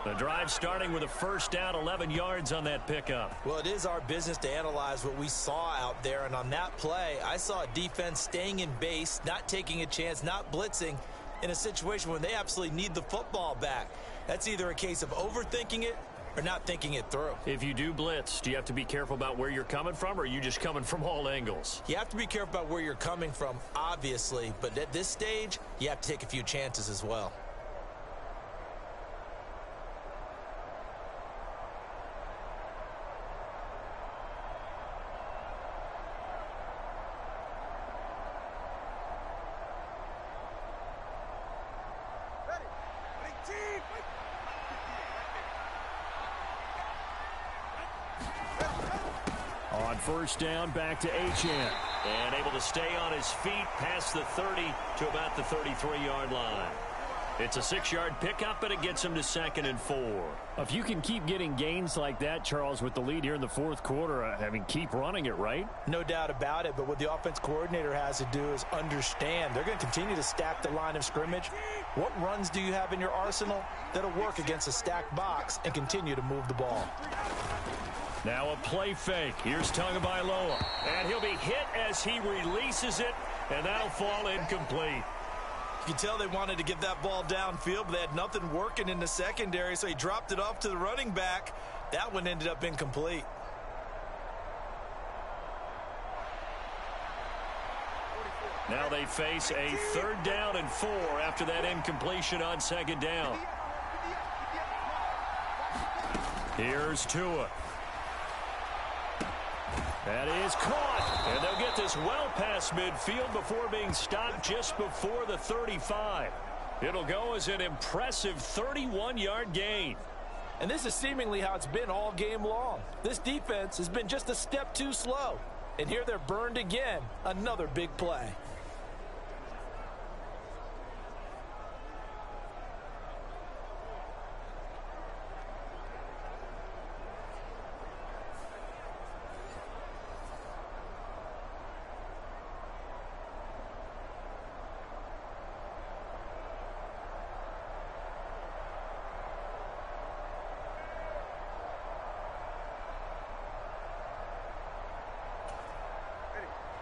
The drive starting with a 1st down, 11 yards on that pickup. Well, it is our business to analyze what we saw out there, and on that play, I saw a defense staying in base, not taking a chance, not blitzing in a situation where they absolutely need the football back. That's either a case of overthinking it or not thinking it through. If you do blitz, do you have to be careful about where you're coming from, or are you just coming from all angles? You have to be careful about where you're coming from, obviously, but at this stage, you have to take a few chances as well. On 1st down, back to H.N. And able to stay on his feet past the 30 to about the 33-yard line. It's a 6-yard pickup, and it gets him to 2nd and 4. If you can keep getting gains like that, Charles, with the lead here in the 4th quarter, I mean, keep running it, right? No doubt about it, but what the offense coordinator has to do is understand they're going to continue to stack the line of scrimmage. What runs do you have in your arsenal that'll work against a stacked box and continue to move the ball? Now a play fake. Here's Tagovailoa. And he'll be hit as he releases it, and that'll fall incomplete. You can tell they wanted to get that ball downfield, but they had nothing working in the secondary, so he dropped it off to the running back. That one ended up incomplete. Now they face a 3rd down and 4 after that incompletion on 2nd down. Here's Tua. That is caught, and they'll get this well past midfield before being stopped just before the 35. It'll go as an impressive 31-yard gain. And this is seemingly how it's been all game long. This defense has been just a step too slow. And here they're burned again. Another big play.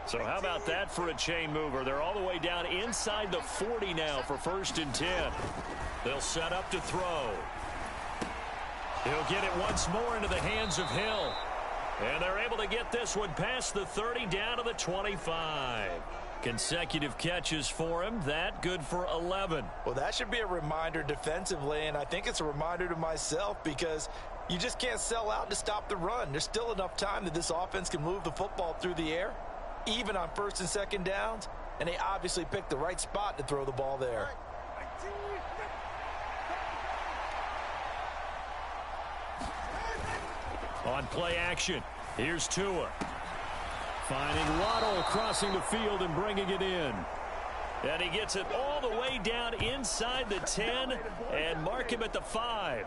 So how about that for a chain mover? They're all the way down inside the 40 now for 1st and 10. They'll set up to throw. He'll get it once more into the hands of Hill. And they're able to get this one past the 30 down to the 25. Consecutive catches for him. That good for 11. Well, that should be a reminder defensively, and I think it's a reminder to myself because you just can't sell out to stop the run. There's still enough time that this offense can move the football through the air, even on first and second downs, and they obviously picked the right spot to throw the ball there. On play action, here's Tua. Finding Waddle crossing the field and bringing it in. And he gets it all the way down inside the 10 and mark him at the 5.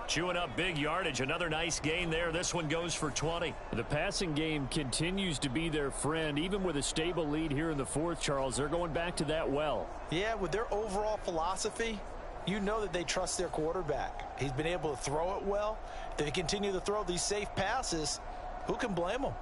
Chewing up big yardage. Another nice gain there. This one goes for 20. The passing game continues to be their friend. Even with a stable lead here in the fourth, Charles, they're going back to that well. Yeah, with their overall philosophy, you know that they trust their quarterback. He's been able to throw it well. If they continue to throw these safe passes, who can blame them?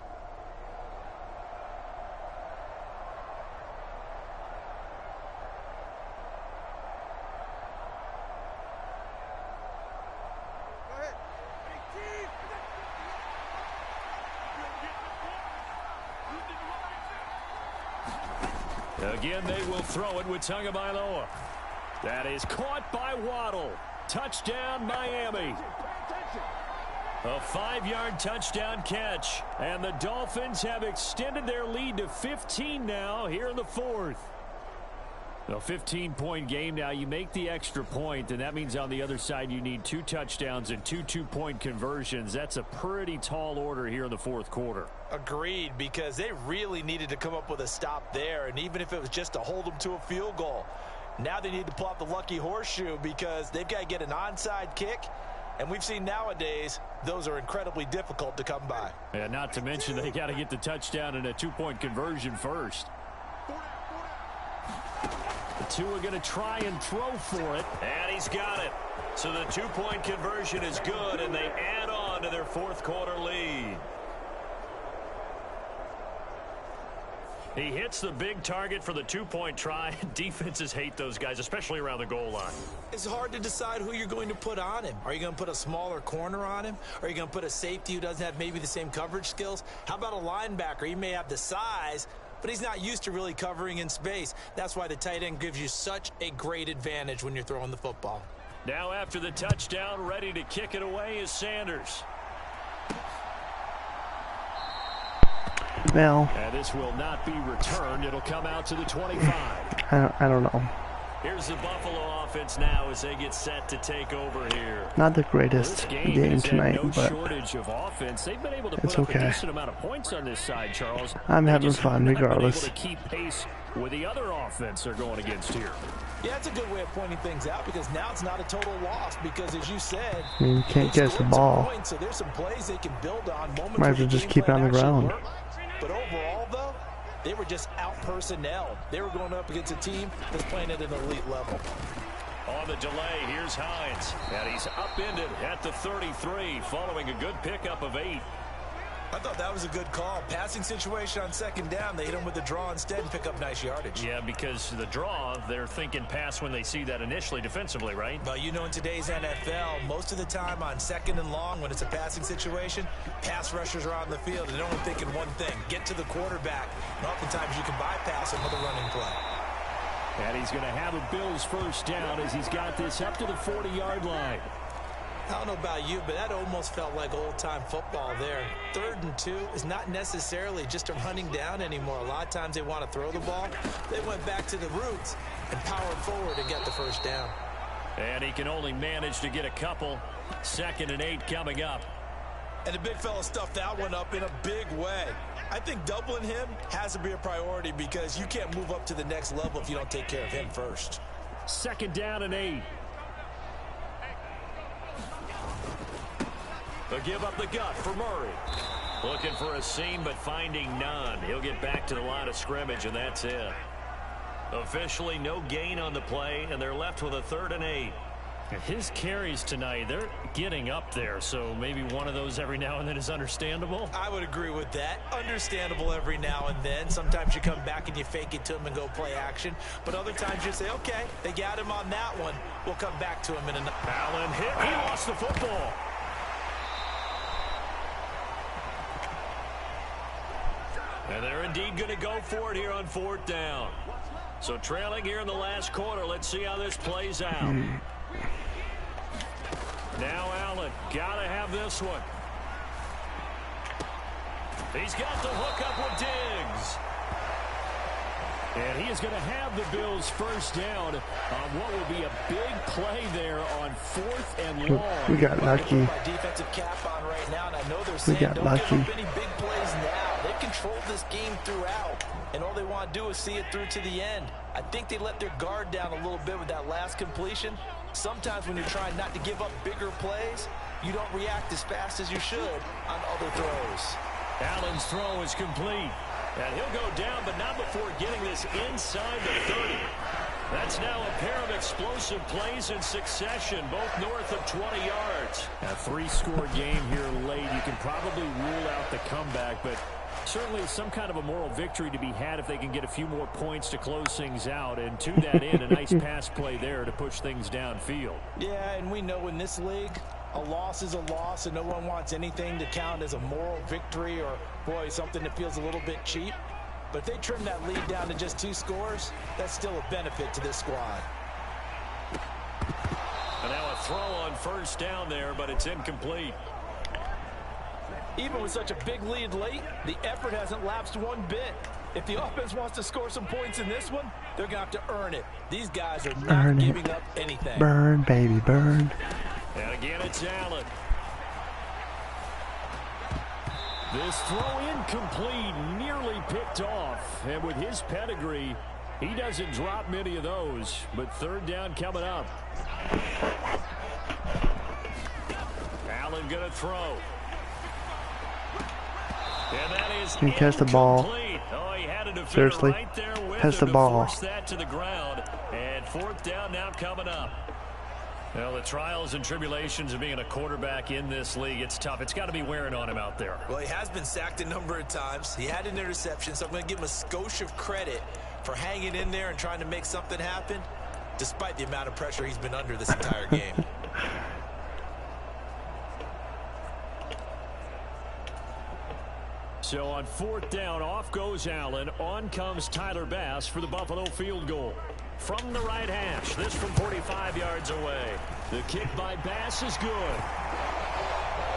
Again, they will throw it with Tagovailoa. That is caught by Waddle. Touchdown, Miami. A 5-yard touchdown catch. And the Dolphins have extended their lead to 15 now here in the fourth. A 15-point game now. You make the extra point, and that means on the other side you need 2 touchdowns and 2 two-point conversions. That's a pretty tall order here in the fourth quarter. Agreed, because they really needed to come up with a stop there, and even if it was just to hold them to a field goal. Now they need to pull out the lucky horseshoe because they've got to get an onside kick, and we've seen nowadays those are incredibly difficult to come by. And not to mention they got to get the touchdown and a 2-point conversion first. The two are going to try and throw for it. And he's got it. So the 2-point conversion is good, and they add on to their fourth quarter lead. He hits the big target for the 2-point try. Defenses hate those guys, especially around the goal line. It's hard to decide who you're going to put on him. Are you going to put a smaller corner on him? Are you going to put a safety who doesn't have maybe the same coverage skills? How about a linebacker? He may have the size, but he's not used to really covering in space. That's why the tight end gives you such a great advantage when you're throwing the football. Now after the touchdown, ready to kick it away is Sanders. Well, and this will not be returned. It'll come out to the 25. I don't know. Here's the Buffalo offense now as they get set to take over here. Not the greatest game tonight, no but shortage of offense. They've been able to it's put up okay. a decent amount of points on this side, Charles. I'm having fun regardless. Able to keep pace with the other offense they're going against here. Yeah, that's a good way of pointing things out because now it's not a total loss because, as you said, I mean, you can't catch the ball. Points, so there's some plays they can build on. Might as well just keep it on the ground. But overall, though, they were just out-personnel. They were going up against a team that's playing at an elite level. On the delay, here's Hines. And he's upended at the 33 following a good pickup of 8. I thought that was a good call. Passing situation on second down. They hit him with the draw instead and pick up nice yardage. Yeah, because the draw, they're thinking pass when they see that initially defensively, right? Well, you know, in today's NFL, most of the time on second and long, when it's a passing situation, pass rushers are on the field and they're only thinking one thing, get to the quarterback. And oftentimes you can bypass him with a running play. And he's going to have a Bills first down as he's got this up to the 40-yard line. I don't know about you, but that almost felt like old-time football there. 3rd and 2 is not necessarily just a running down anymore. A lot of times they want to throw the ball. They went back to the roots and powered forward and get the first down. And he can only manage to get a couple. 2nd and 8 coming up. And the big fella stuffed that one up in a big way. I think doubling him has to be a priority because you can't move up to the next level if you don't take care of him first. 2nd down and 8. They'll give up the gut for Murray. Looking for a seam, but finding none. He'll get back to the line of scrimmage, and that's it. Officially, no gain on the play, and they're left with a 3rd and 8. His carries tonight, they're getting up there, so maybe one of those every now and then is understandable. I would agree with that. Understandable every now and then. Sometimes you come back and you fake it to him and go play action. But other times you say, okay, they got him on that one. We'll come back to him in another. Allen hit. He lost the football. And they're indeed going to go for it here on 4th down. So trailing here in the last quarter. Let's see how this plays out. Now Allen, got to have this one. He's got the hook up with Diggs. And he is going to have the Bills first down on what will be a big play there on 4th and long. We got lucky. My defensive cap on right now, and I know they're saying got don't lucky. give up any big plays now. They've controlled this game throughout, and all they want to do is see it through to the end. I think they let their guard down a little bit with that last completion. Sometimes when you're trying not to give up bigger plays, you don't react as fast as you should on other throws. Allen's throw is complete. And he'll go down, but not before getting this inside the 30. That's now a pair of explosive plays in succession, both north of 20 yards. A 3-score game here late. You can probably rule out the comeback, but certainly some kind of a moral victory to be had if they can get a few more points to close things out. And to that end, a nice pass play there to push things downfield. Yeah, and we know in this league, a loss is a loss, and no one wants anything to count as a moral victory or, boy, something that feels a little bit cheap. But if they trim that lead down to just 2 scores, that's still a benefit to this squad. And now a throw on 1st down there, but it's incomplete. Even with such a big lead late, the effort hasn't lapsed one bit. If the offense wants to score some points in this one, they're going to have to earn it. These guys are not giving up anything. Burn, baby, burn. And again, it's Allen. This throw incomplete, nearly picked off. And with his pedigree, he doesn't drop many of those. But 3rd down coming up. Allen going to throw. And that is Can you catch the ball? Oh, he had a defender Seriously? right there with Catch him the ball. to force that to the ground. And 4th down now coming up. Well, the trials and tribulations of being a quarterback in this league, it's tough. It's got to be wearing on him out there. Well, he has been sacked a number of times. He had an interception, so I'm going to give him a skosh of credit for hanging in there and trying to make something happen, despite the amount of pressure he's been under this entire game. So on 4th down, off goes Allen. On comes Tyler Bass for the Buffalo field goal. From the right hash, this from 45 yards away. The kick by Bass is good.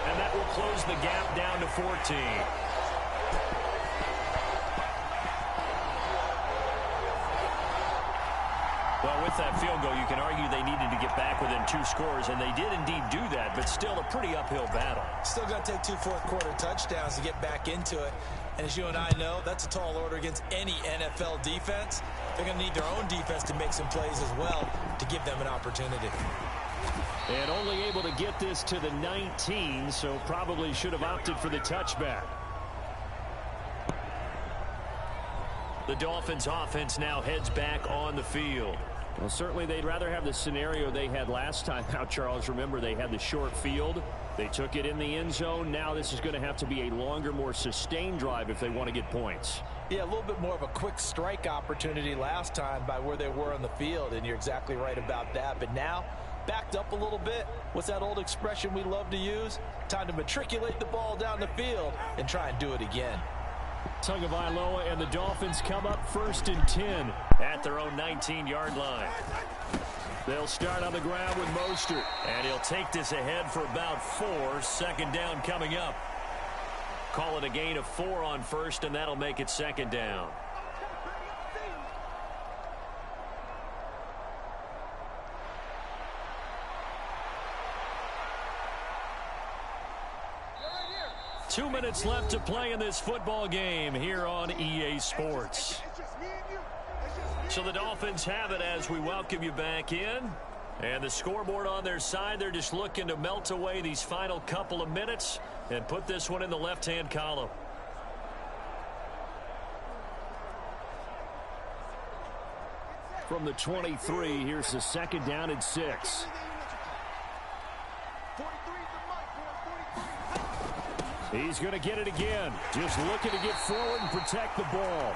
And that will close the gap down to 14. Well, with that field goal, you can argue they needed to get back within 2 scores, and they did indeed do that, but still a pretty uphill battle. Still got to take 2 fourth-quarter touchdowns to get back into it. And as you and I know, that's a tall order against any NFL defense. They're going to need their own defense to make some plays as well to give them an opportunity. And only able to get this to the 19, so probably should have opted for the touchback. The Dolphins offense now heads back on the field. Well, certainly they'd rather have the scenario they had last time out, Charles. Remember, they had the short field. They took it in the end zone. Now this is going to have to be a longer, more sustained drive if they want to get points. Yeah, a little bit more of a quick strike opportunity last time by where they were on the field, and you're exactly right about that. But now, backed up a little bit. What's that old expression we love to use? Time to matriculate the ball down the field and try and do it again. Tagovailoa and the Dolphins come up 1st and 10 at their own 19-yard line. They'll start on the ground with Mostert, and he'll take this ahead for about 4. 2nd down coming up. Call it a gain of 4 on 1st, and that'll make it 2nd down. Two minutes left to play in this football game here on EA Sports. So the Dolphins have it as we welcome you back in. And the scoreboard on their side, they're just looking to melt away these final couple of minutes and put this one in the left-hand column. From the 23, here's the 2nd down and 6. He's going to get it again. Just looking to get forward and protect the ball.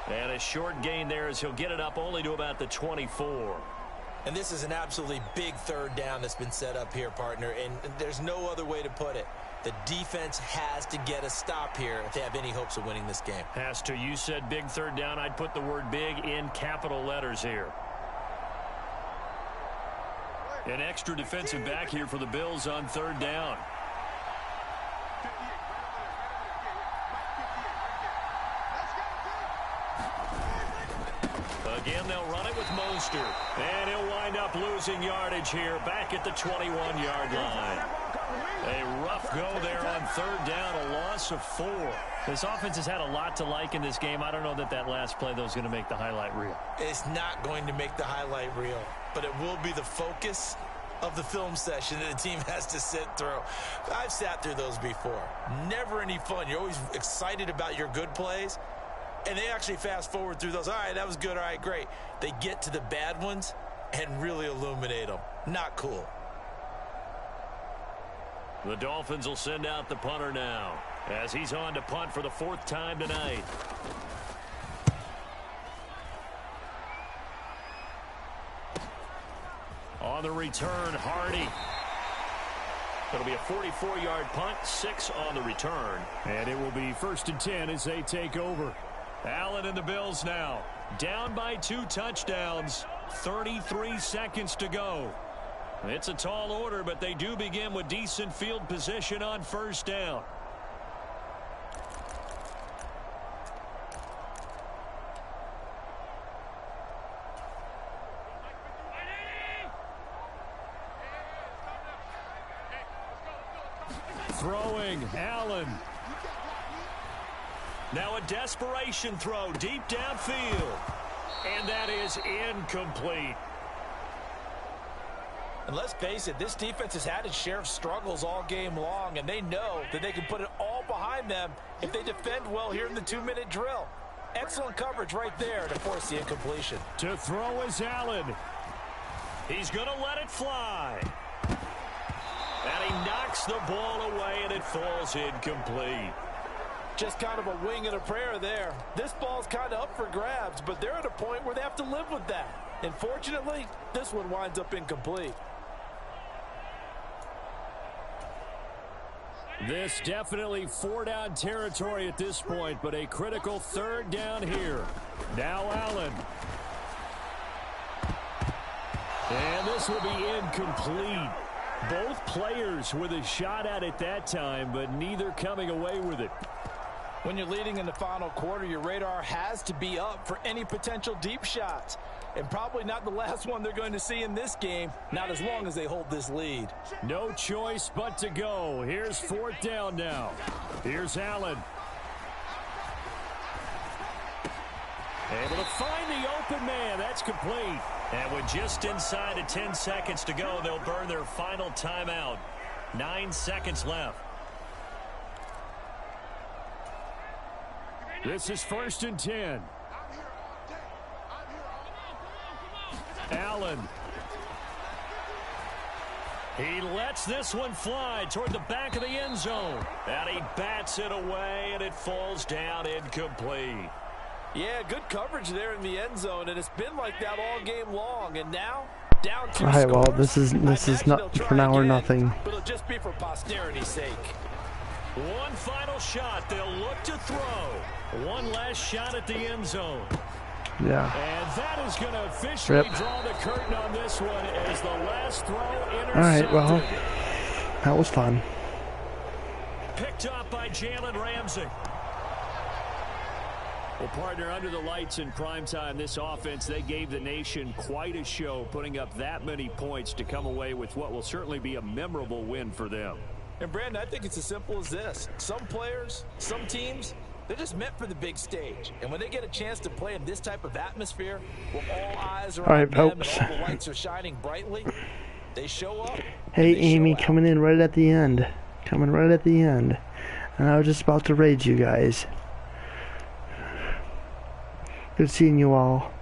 And a short gain there as he'll get it up only to about the 24. And this is an absolutely big 3rd down that's been set up here, partner, and there's no other way to put it. The defense has to get a stop here if they have any hopes of winning this game. Has to. You said big third down. I'd put the word big in capital letters here. An extra defensive back here for the Bills on third down. Again, they'll run it with Mostert. And he'll wind up losing yardage here back at the 21-yard line. A rough go there on third down, a loss of 4. This offense has had a lot to like in this game. I don't know that last play, though, is going to make the highlight reel. It's not going to make the highlight reel, but it will be the focus of the film session that the team has to sit through. I've sat through those before. Never any fun. You're always excited about your good plays, and they actually fast forward through those. All right, that was good. All right, great. They get to the bad ones and really illuminate them. Not cool. The Dolphins will send out the punter now as he's on to punt for the 4th time tonight. On the return, Hardy. It'll be a 44-yard punt, 6 on the return. And it will be 1st and 10 as they take over. Allen and the Bills now. Down by 2 touchdowns. 33 seconds to go. It's a tall order, but they do begin with decent field position on 1st down. Throwing, Allen. Now a desperation throw deep downfield. And that is incomplete. And let's face it, this defense has had its share of struggles all game long, and they know that they can put it all behind them if they defend well here in the 2-minute drill. Excellent coverage right there to force the incompletion. To throw is Allen. He's going to let it fly. And he knocks the ball away, and it falls incomplete. Just kind of a wing and a prayer there. This ball's kind of up for grabs, but they're at a point where they have to live with that. And fortunately, this one winds up incomplete. This definitely 4-down territory at this point, but a critical 3rd down here. Now Allen. And this will be incomplete. Both players with a shot at it that time, but neither coming away with it. When you're leading in the final quarter, your radar has to be up for any potential deep shots. And probably not the last one they're going to see in this game, not as long as they hold this lead. No choice but to go. Here's 4th down now. Here's Allen. Able to find the open man. That's complete. And with just inside of 10 seconds to go, they'll burn their final timeout. 9 seconds left. This is 1st and 10. Allen. He lets this one fly toward the back of the end zone. And he bats it away, and it falls down incomplete. Yeah, good coverage there in the end zone, and it's been like that all game long. And now, down 2 All right, well, scores. this is not for now or nothing. But it'll just be for posterity's sake. One final shot. They'll look to throw. One last shot at the end zone. Yeah. And that is going to officially draw the curtain on this one as the last throw intercepted. All right, well, that was fun. Picked up by Jalen Ramsey. Well, partner, under the lights in primetime, this offense, they gave the nation quite a show, putting up that many points to come away with what will certainly be a memorable win for them. And, Brandon, I think it's as simple as this. Some players, some teams, they're just meant for the big stage. And when they get a chance to play in this type of atmosphere, where all eyes are on them and all the lights are shining brightly, they show up. Hey, Amy, coming in right at the end. Coming right at the end. And I was just about to raid you guys. Good seeing you all.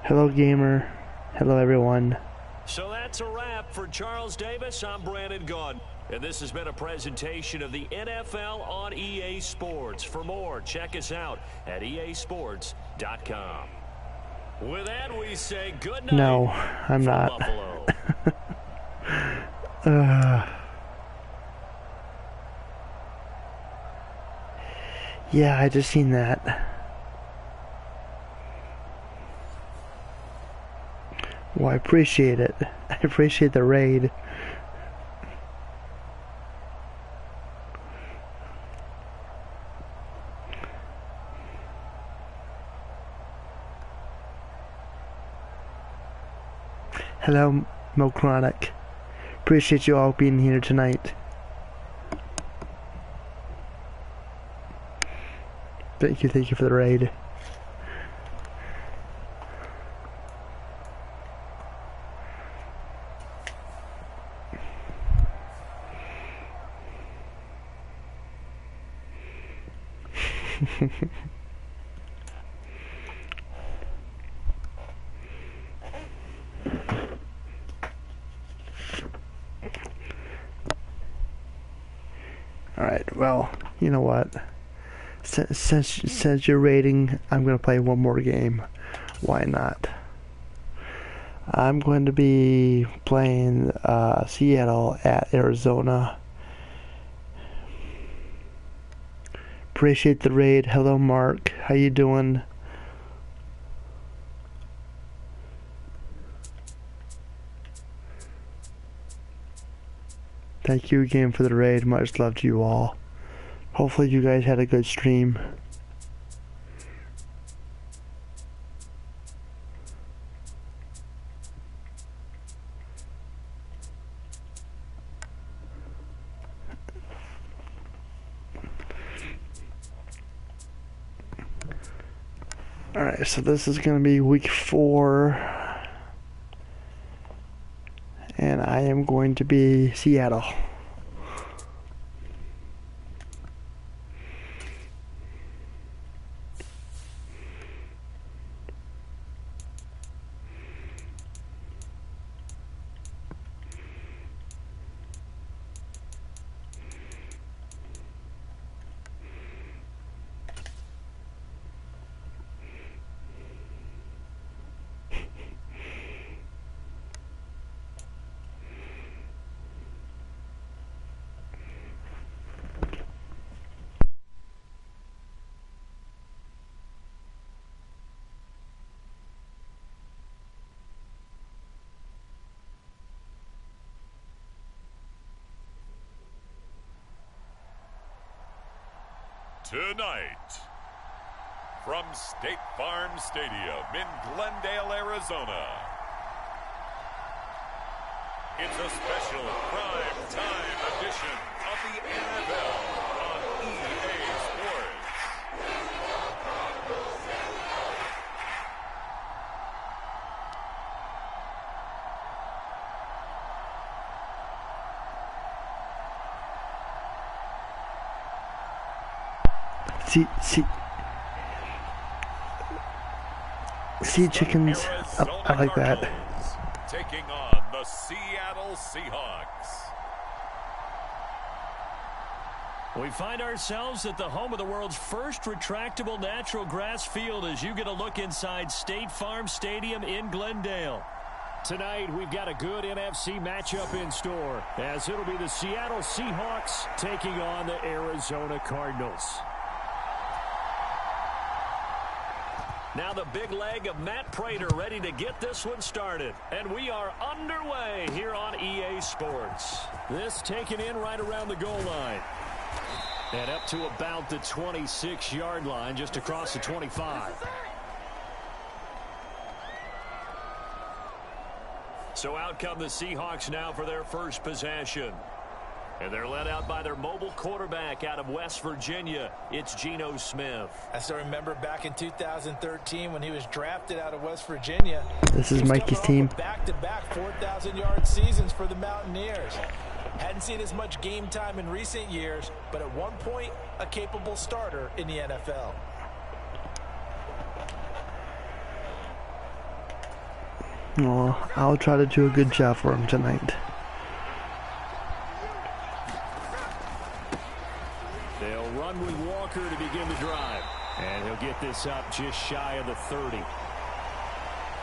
Hello, gamer. Hello, everyone. So that's a wrap for Charles Davis. I'm Brandon Gaudin. And this has been a presentation of the NFL on EA Sports. For more, check us out at easports.com. With that, we say good night. No, I'm not. Buffalo. Yeah, I just seen that. Well, I appreciate it. I appreciate the raid. Hello, N.O.R.A. Appreciate you all being here tonight. Thank you for the raid. Alright, well, you know what? Since you're raiding, I'm going to play one more game. Why not? I'm going to be playing Seattle at Arizona. Appreciate the raid. Hello, Mark. How you doing? Thank you again for the raid. Much love to you all. Hopefully you guys had a good stream. Alright, so this is going to be week 4. And I am going to be Seattle. Tonight, from State Farm Stadium in Glendale, Arizona, it's a special prime time edition of the NFL on EA Sports. See chickens. I like that. Taking on the Seattle Seahawks. We find ourselves at the home of the world's first retractable natural grass field as you get a look inside State Farm Stadium in Glendale. Tonight, we've got a good NFC matchup in store as it'll be the Seattle Seahawks taking on the Arizona Cardinals. Now the big leg of Matt Prater ready to get this one started. And we are underway here on EA Sports. This taken in right around the goal line. And up to about the 26-yard line, just across the 25. So out come the Seahawks now for their first possession. And they're led out by their mobile quarterback out of West Virginia. It's Geno Smith. I still remember back in 2013 when he was drafted out of West Virginia. This is Mikey's team. Back-to-back 4,000-yard seasons for the Mountaineers. Hadn't seen as much game time in recent years, but at one point, a capable starter in the NFL. Well, I'll try to do a good job for him tonight. They'll run with Walker to begin the drive. And he'll get this up just shy of the 30.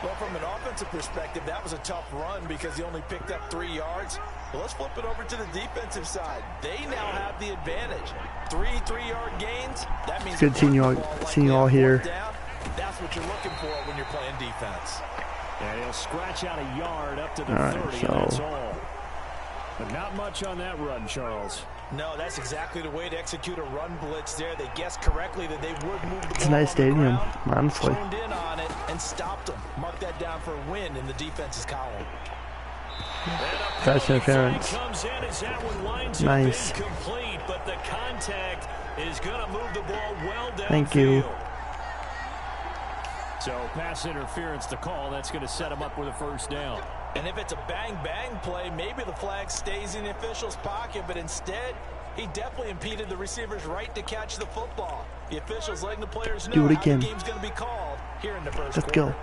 Well, from an offensive perspective, that was a tough run because he only picked up 3 yards. Well, let's flip it over to the defensive side. They now have the advantage. 3 3-yard gains. That means good seeing you all here. Down. That's what you're looking for when you're playing defense. And he'll scratch out a yard up to the 30, and that's all. But not much on that run, Charles. No, that's exactly the way to execute a run blitz there. They guessed correctly that they would move the ball. It's a nice stadium, honestly. Honed in on it and stopped them. Mark that down for a win in the defense's column. Pass interference. Nice. Complete, but the contact is going to move the ball well down. Thank you. So pass interference to call. That's going to set him up with a first down. And if it's a bang-bang play, maybe the flag stays in the official's pocket, but instead, he definitely impeded the receiver's right to catch the football. The officials letting the players know how the game's going to be called here in the first quarter. Go.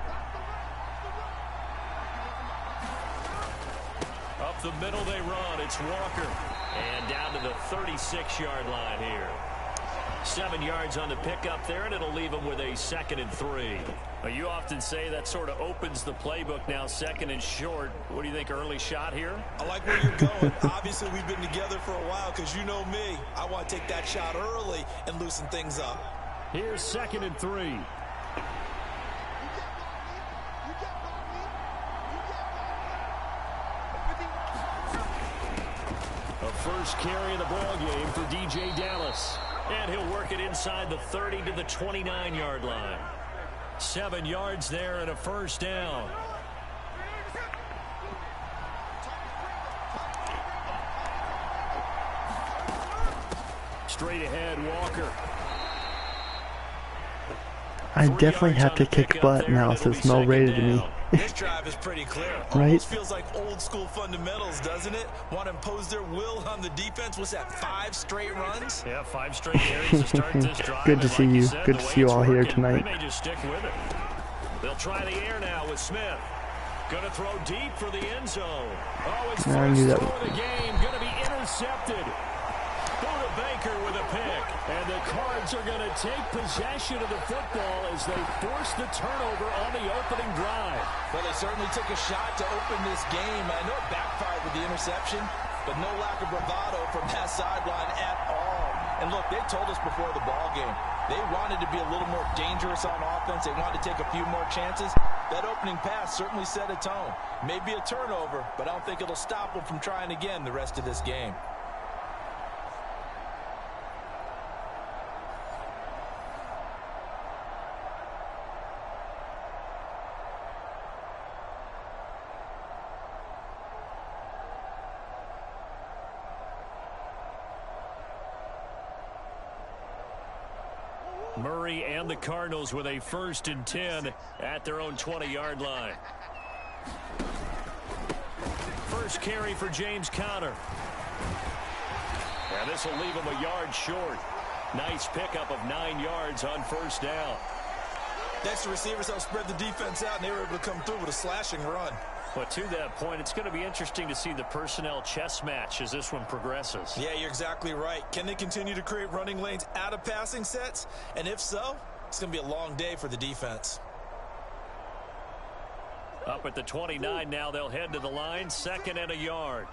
Up the middle they run. It's Walker. And down to the 36-yard line here. 7 yards on the pickup there, and it'll leave him with a 2nd and 3. Well, you often say that sort of opens the playbook now, 2nd and short. What do you think, early shot here? I like where you're going. Obviously, we've been together for a while because you know me. I want to take that shot early and loosen things up. Here's 2nd and 3. A first carry of the ball game for DJ Dallas. And he'll work it inside the 30 to the 29-yard line. 7 yards there and a first down. Straight ahead, Walker. I definitely have to kick butt now since Mo rated me. This drive is pretty clear. Right? Almost feels like old school fundamentals, doesn't it? Want to impose their will on the defense. Was that 5 straight runs? Yeah, 5 straight carries to start this drive. Good to see you. Good to see you all here tonight. They may just stick with it. They'll try the air now with Smith. Going to throw deep for the end zone. Oh, it's first throw of the game. Going to be intercepted. Buda Baker with a pick. And the Cards are going to take possession of the football as they force the turnover on the opening drive. Well, they certainly took a shot to open this game. I know it backfired with the interception, but no lack of bravado from that sideline at all. And look, they told us before the ball game, they wanted to be a little more dangerous on offense. They wanted to take a few more chances. That opening pass certainly set a tone. Maybe a turnover, but I don't think it'll stop them from trying again the rest of this game. Murray and the Cardinals with a 1st and 10 at their own 20-yard line. First carry for James Conner. And this will leave him a yard short. Nice pickup of 9 yards on first down. Next, the receivers helped spread the defense out, and they were able to come through with a slashing run. But to that point, it's going to be interesting to see the personnel chess match as this one progresses. Yeah, you're exactly right. Can they continue to create running lanes out of passing sets? And if so, it's going to be a long day for the defense. Up at the 29 now, they'll head to the line, 2nd and a yard.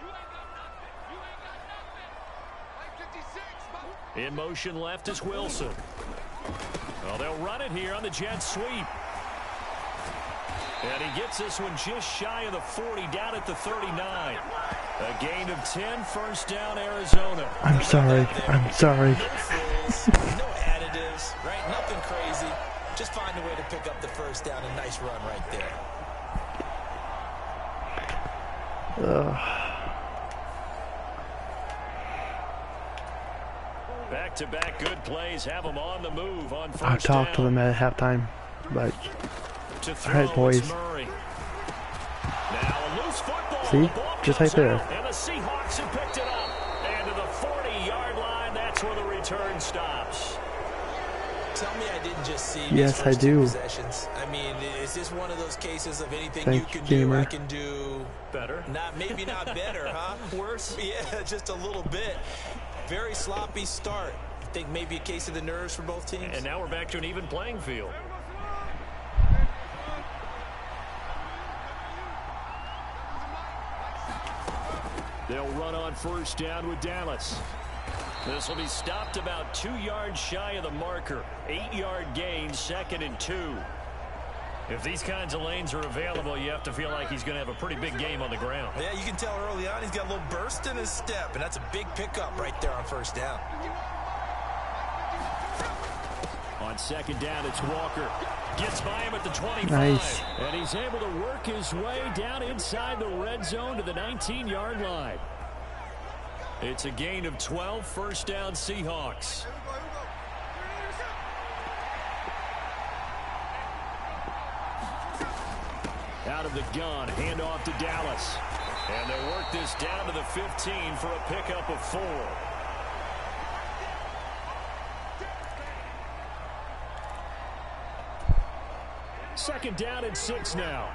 In motion left is Wilson. Well, they'll run it here on the jet sweep. And he gets this one just shy of the 40, down at the 39. A gain of 10, first down, Arizona. I'm sorry. I'm sorry. No additives, right? Nothing crazy. Just find a way to pick up the first down. A nice run right there. Back-to-back good plays have them on the move on first I'll talk to them at halftime. But all right, boys. See? Just right there. And the Seahawks have picked it up. And to the 40-yard line, that's where the return stops. Tell me I didn't just see yes, I do. Possessions. I mean, is this one of those cases of anything Thank you can you, do, I can do better? Maybe not better, huh? Worse? Yeah, just a little bit. Very sloppy start. think maybe a case of the nerves for both teams. And now we're back to an even playing field. They'll run on first down with Dallas. This will be stopped about 2 yards shy of the marker. 8-yard gain, 2nd and 2. If these kinds of lanes are available, you have to feel like he's going to have a pretty big game on the ground. Yeah, you can tell early on he's got a little burst in his step, and that's a big pickup right there on first down. On 2nd down, it's Walker. Gets by him at the 25. Nice. And he's able to work his way down inside the red zone to the 19-yard line. It's a gain of 12, first down Seahawks. Out of the gun, handoff to Dallas. And they work this down to the 15 for a pickup of 4. Second down and 6 now.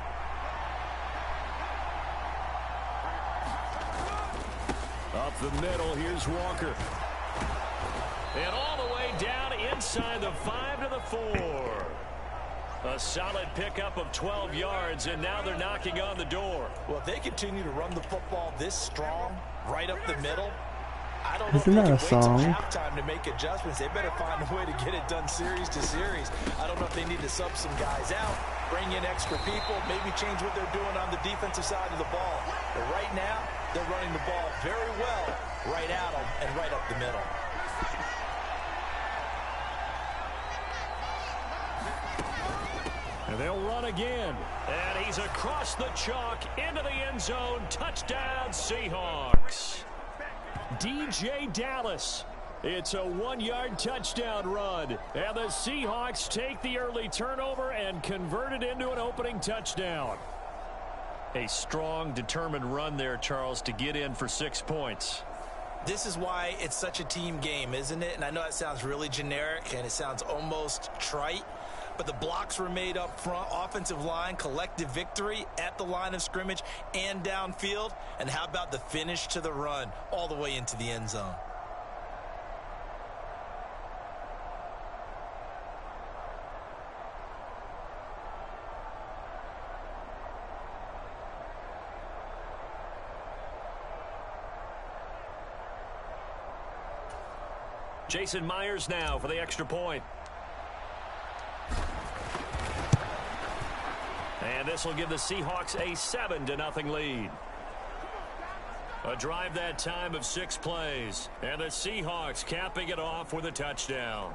Up the middle, here's Walker. And all the way down inside the 5 to the 4. A solid pickup of 12 yards, and now they're knocking on the door. Well, if they continue to run the football this strong, right up the middle, I don't know Isn't if they that can a wait song? till halftime to make adjustments. They better find a way to get it done series to series. I don't know if they need to sub some guys out, bring in extra people, maybe change what they're doing on the defensive side of the ball. But right now, they're running the ball very well right at them and right up the middle. And they'll run again. And he's across the chalk into the end zone. Touchdown, Seahawks. DJ Dallas. It's a 1-yard touchdown run. And the Seahawks take the early turnover and convert it into an opening touchdown. A strong, determined run there, Charles, to get in for 6 points. This is why it's such a team game, isn't it? And I know it sounds really generic and it sounds almost trite, but the blocks were made up front, offensive line, collective victory at the line of scrimmage and downfield. And how about the finish to the run all the way into the end zone? Jason Myers now for the extra point. And this will give the Seahawks a 7-0 lead. A drive that time of 6 plays. And the Seahawks capping it off with a touchdown.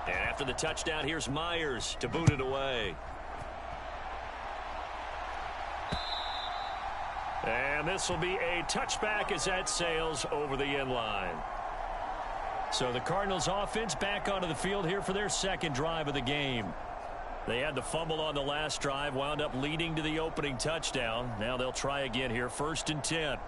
And after the touchdown, here's Myers to boot it away. And this will be a touchback as that sails over the end line. So the Cardinals offense back onto the field here for their second drive of the game. They had the fumble on the last drive, wound up leading to the opening touchdown. Now they'll try again here, 1st and 10.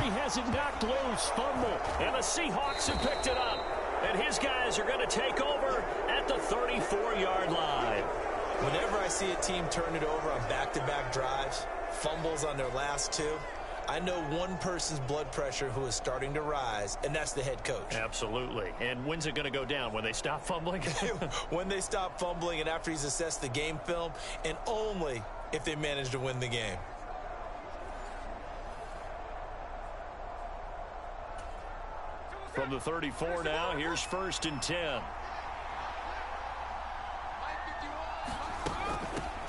Has it knocked loose, fumble, and the Seahawks have picked it up. And his guys are going to take over at the 34-yard line. Whenever I see a team turn it over on back-to-back drives, fumbles on their last 2, I know one person's blood pressure who is starting to rise, and that's the head coach. Absolutely. And when's it going to go down? When they stop fumbling? When they stop fumbling and after he's assessed the game film, and only if they manage to win the game. From the 34 now, here's 1st and 10.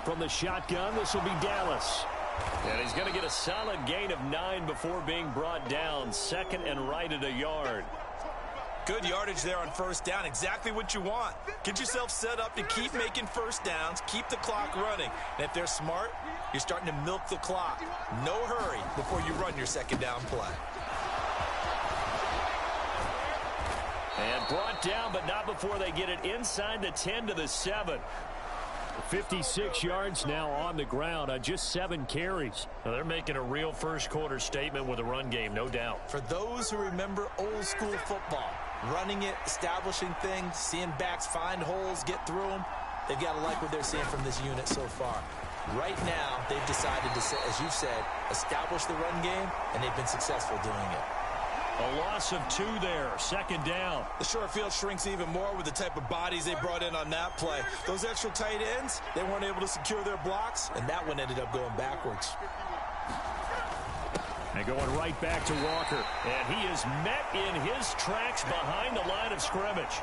From the shotgun, this will be Dallas. And he's going to get a solid gain of 9 before being brought down. 2nd and right at a yard. Good yardage there on first down. Exactly what you want. Get yourself set up to keep making first downs, keep the clock running. And if they're smart, you're starting to milk the clock. No hurry before you run your second down play. And brought down, but not before they get it inside the 10 to the 7. 56 yards now on the ground on just 7 carries. Now they're making a real first quarter statement with a run game, no doubt. For those who remember old school football, running it, establishing things, seeing backs find holes, get through them, they've got to like what they're seeing from this unit so far. Right now, they've decided to, as you said, establish the run game, and they've been successful doing it. A loss of 2 there, second down. The short field shrinks even more with the type of bodies they brought in on that play. Those extra tight ends, they weren't able to secure their blocks, and that one ended up going backwards. And going right back to Walker. And he is met in his tracks behind the line of scrimmage.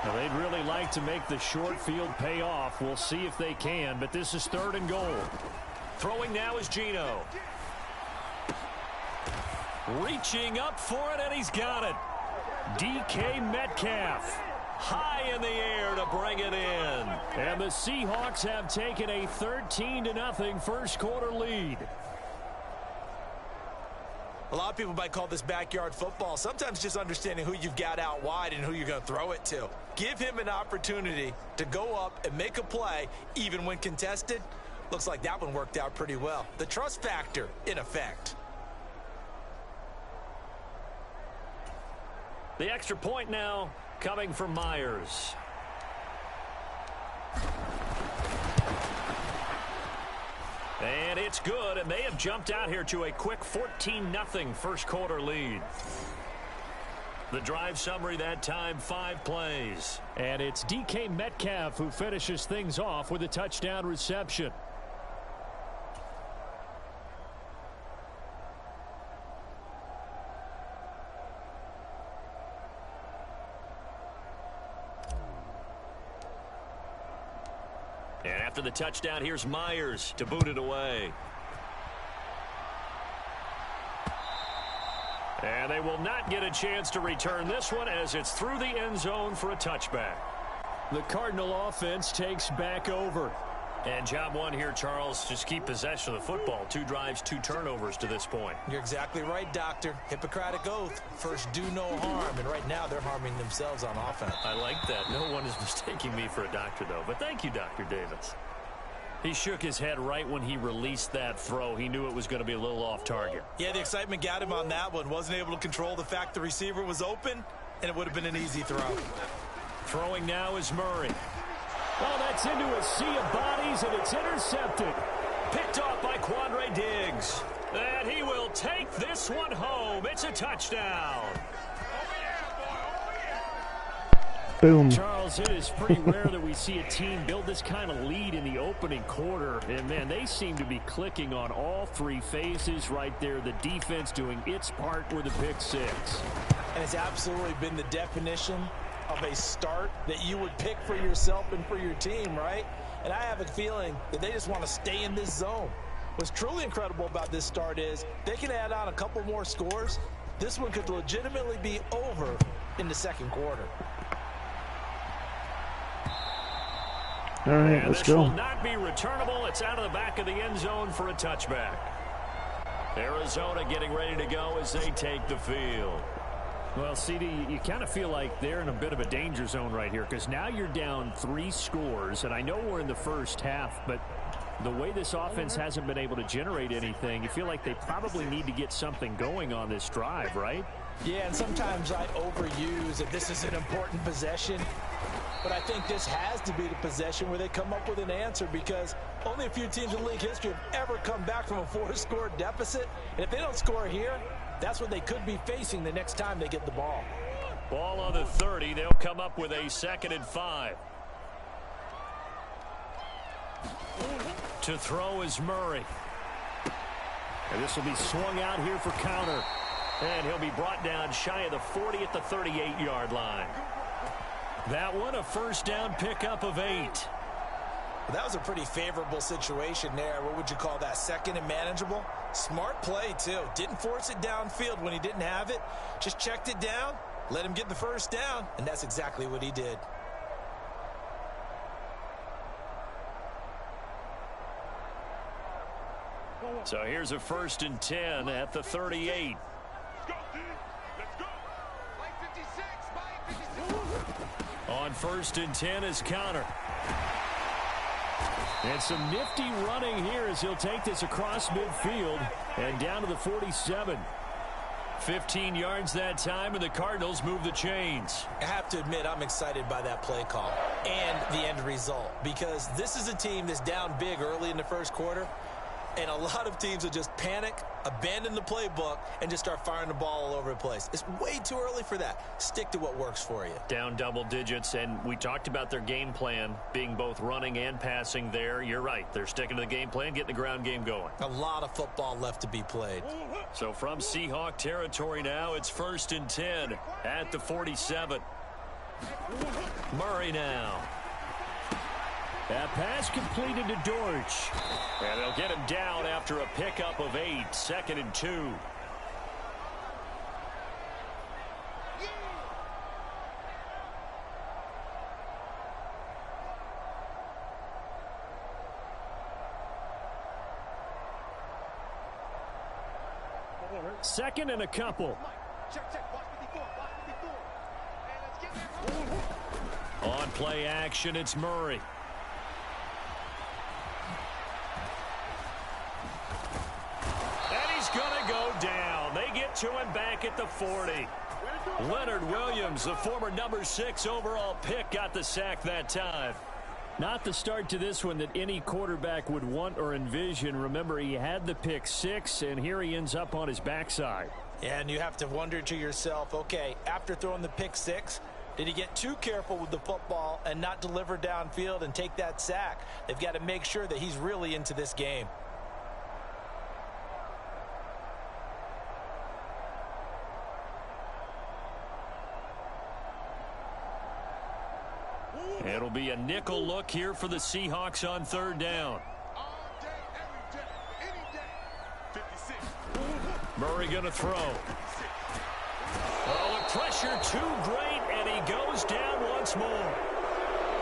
Now, they'd really like to make the short field pay off. We'll see if they can, but this is 3rd and goal. Throwing now is Geno. Reaching up for it, and he's got it. DK Metcalf high in the air to bring it in. And the Seahawks have taken a 13-0 first quarter lead. A lot of people might call this backyard football. Sometimes just understanding who you've got out wide and who you're going to throw it to. Give him an opportunity to go up and make a play, even when contested. Looks like that one worked out pretty well. The trust factor in effect. The extra point now coming from Myers. And it's good, and they have jumped out here to a quick 14-0 first quarter lead. The drive summary that time, 5 plays. And it's DK Metcalf who finishes things off with a touchdown reception. And after the touchdown, here's Myers to boot it away. And they will not get a chance to return this one as it's through the end zone for a touchback. The Cardinal offense takes back over. And job one here, Charles, just keep possession of the football. 2 drives, 2 turnovers to this point. You're exactly right, Doctor. Hippocratic oath. First, do no harm. And right now, they're harming themselves on offense. I like that. No one is mistaking me for a doctor, though. But thank you, Dr. Davis. He shook his head right when he released that throw. He knew it was going to be a little off target. Yeah, the excitement got him on that one. Wasn't able to control the fact the receiver was open, and it would have been an easy throw. Throwing now is Murray. Oh, that's into a sea of bodies, and it's intercepted. Picked off by Quandre Diggs. And he will take this one home. It's a touchdown. Boom. Charles, it is pretty rare that we see a team build this kind of lead in the opening quarter. And, man, they seem to be clicking on all 3 phases right there. The defense doing its part with a pick 6. And it's absolutely been the definition of a start that you would pick for yourself and for your team, right? And I have a feeling that they just want to stay in this zone. What's truly incredible about this start is they can add on a couple more scores. This one could legitimately be over in the second quarter. All right, let's go. This will not be returnable. It's out of the back of the end zone for a touchback. Arizona getting ready to go as they take the field. Well, CD, you kind of feel like they're in a bit of a danger zone right here because now you're down 3 scores, and I know we're in the first half, but the way this offense hasn't been able to generate anything, you feel like they probably need to get something going on this drive, right? Yeah, and sometimes I overuse that this is an important possession, but I think this has to be the possession where they come up with an answer because only a few teams in league history have ever come back from a 4-score deficit, and if they don't score here, that's what they could be facing the next time they get the ball. Ball on the 30. They'll come up with a 2nd and 5. To throw is Murray. And this will be swung out here for counter. And he'll be brought down shy of the 40 at the 38-yard line. That one a first down pickup of 8. Well, that was a pretty favorable situation there. What would you call that? Second and manageable? Smart play, too. Didn't force it downfield when he didn't have it. Just checked it down Let him get the first down, and that's exactly what he did. So here's a 1st and 10 at the 38. On 1st and 10 is Connor. And some nifty running here as he'll take this across midfield and down to the 47. 15 yards that time, and the Cardinals move the chains. I have to admit, I'm excited by that play call and the end result, because this is a team that's down big early in the first quarter, and a lot of teams will just panic, abandon the playbook, and just start firing the ball all over the place. It's way too early for that. Stick to what works for you. Down double digits, and we talked about their game plan being both running and passing there. You're right. They're sticking to the game plan, getting the ground game going. A lot of football left to be played. So from Seahawk territory now, it's 1st and 10 at the 47. Murray now. That pass completed to Dortch. And they'll get him down after a pickup of 8. 2nd and 2. Second and a couple. On play action, it's Murray. Gonna go down. They get to him back at the 40. Leonard Williams, the former number 6 overall pick, got the sack that time. Not the start to this one that any quarterback would want or envision. Remember, he had the pick 6, and here he ends up on his backside. And you have to wonder to yourself, okay, after throwing the pick 6, did he get too careful with the football and not deliver downfield and take that sack? They've got to make sure that he's really into this game. It'll be a nickel look here for the Seahawks on 3rd down. Murray going to throw. Oh, the pressure too great, and he goes down once more.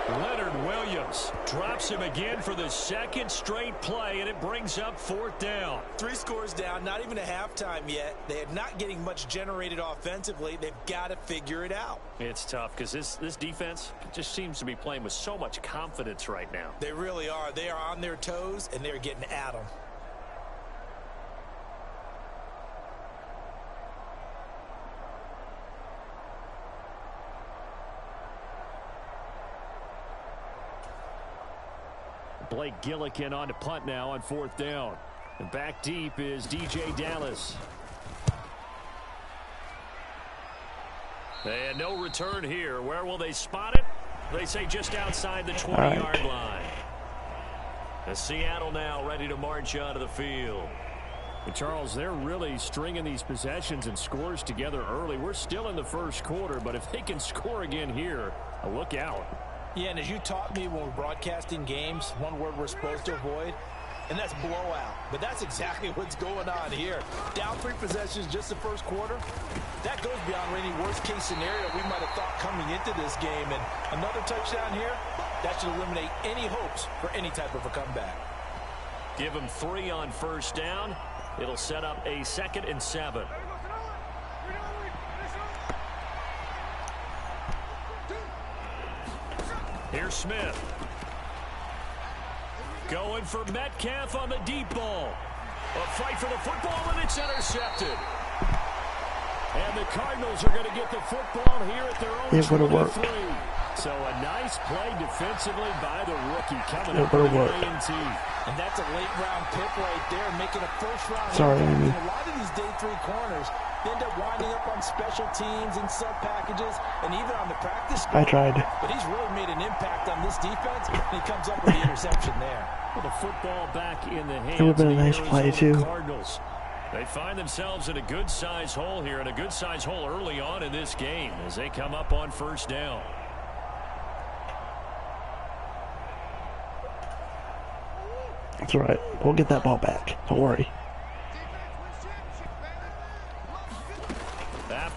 Leonard Williams drops him again for the 2nd straight play, and it brings up 4th down. 3 scores down, not even a halftime yet. They're not getting much generated offensively. They've got to figure it out. It's tough because this defense just seems to be playing with so much confidence right now. They really are. They are on their toes, and they're getting at them. Blake Gillikin on to punt now on 4th down. And back deep is DJ Dallas. And no return here. Where will they spot it? They say just outside the 20-yard line. And Seattle now ready to march onto the field. And Charles, they're really stringing these possessions and scores together early. We're still in the first quarter, but if they can score again here, look out. Yeah, and as you taught me when we're broadcasting games, one word we're supposed to avoid, and that's blowout. But that's exactly what's going on here. Down 3 possessions just the first quarter. That goes beyond any worst-case scenario we might have thought coming into this game. And another touchdown here, that should eliminate any hopes for any type of a comeback. Give them 3 on 1st down. It'll set up a 2nd and 7. Here's Smith. Going for Metcalf on the deep ball. A fight for the football, and it's intercepted. And the Cardinals are going to get the football here at their own 23. So a nice play defensively by the rookie coming up with the A&T. And that's a late-round pick right there, making a first-round. Sorry, Amy. A lot of these day 3 corners end up winding up on special teams and sub-packages and even on the practice squad. I tried. But he's really made an impact on this defense, and he comes up with the interception there. Well, the football back in the hands it would have been of a nice play, too. Cardinals. They find themselves in a good-sized hole here, and a good-sized hole early on in this game as they come up on 1st down. That's all right. We'll get that ball back. Don't worry.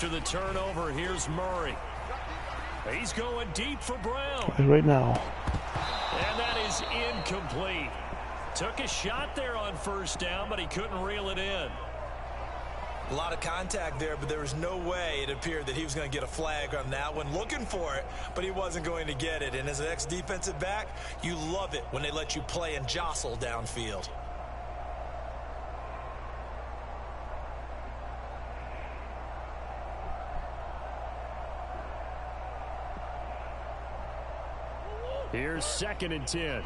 After the turnover, here's Murray. He's going deep for Brown. Right now. And that is incomplete. Took a shot there on first down, but he couldn't reel it in. A lot of contact there, but there was no way it appeared that he was going to get a flag on that one. Looking for it, but he wasn't going to get it. And as an ex-defensive back, you love it when they let you play and jostle downfield. Here's 2nd and 10.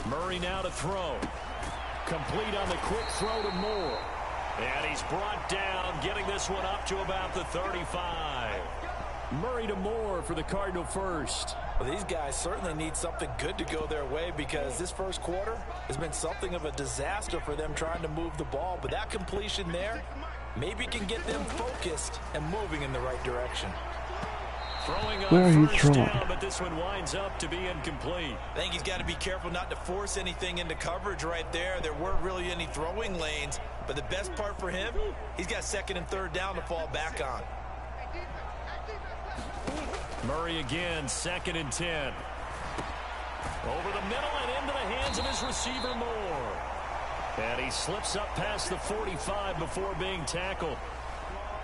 Murray now to throw. Complete on the quick throw to Moore. And he's brought down, getting this one up to about the 35. Murray to Moore for the Cardinal first. Well, these guys certainly need something good to go their way because this first quarter has been something of a disaster for them trying to move the ball. But that completion there maybe can get them focused and moving in the right direction. Where are you throwing? Down, but this one winds up to be incomplete. I think he's got to be careful not to force anything into coverage right there. There weren't really any throwing lanes, but the best part for him, he's got 2nd and 3rd down to fall back on. Murray again, 2nd and 10. Over the middle and into the hands of his receiver Moore. And he slips up past the 45 before being tackled.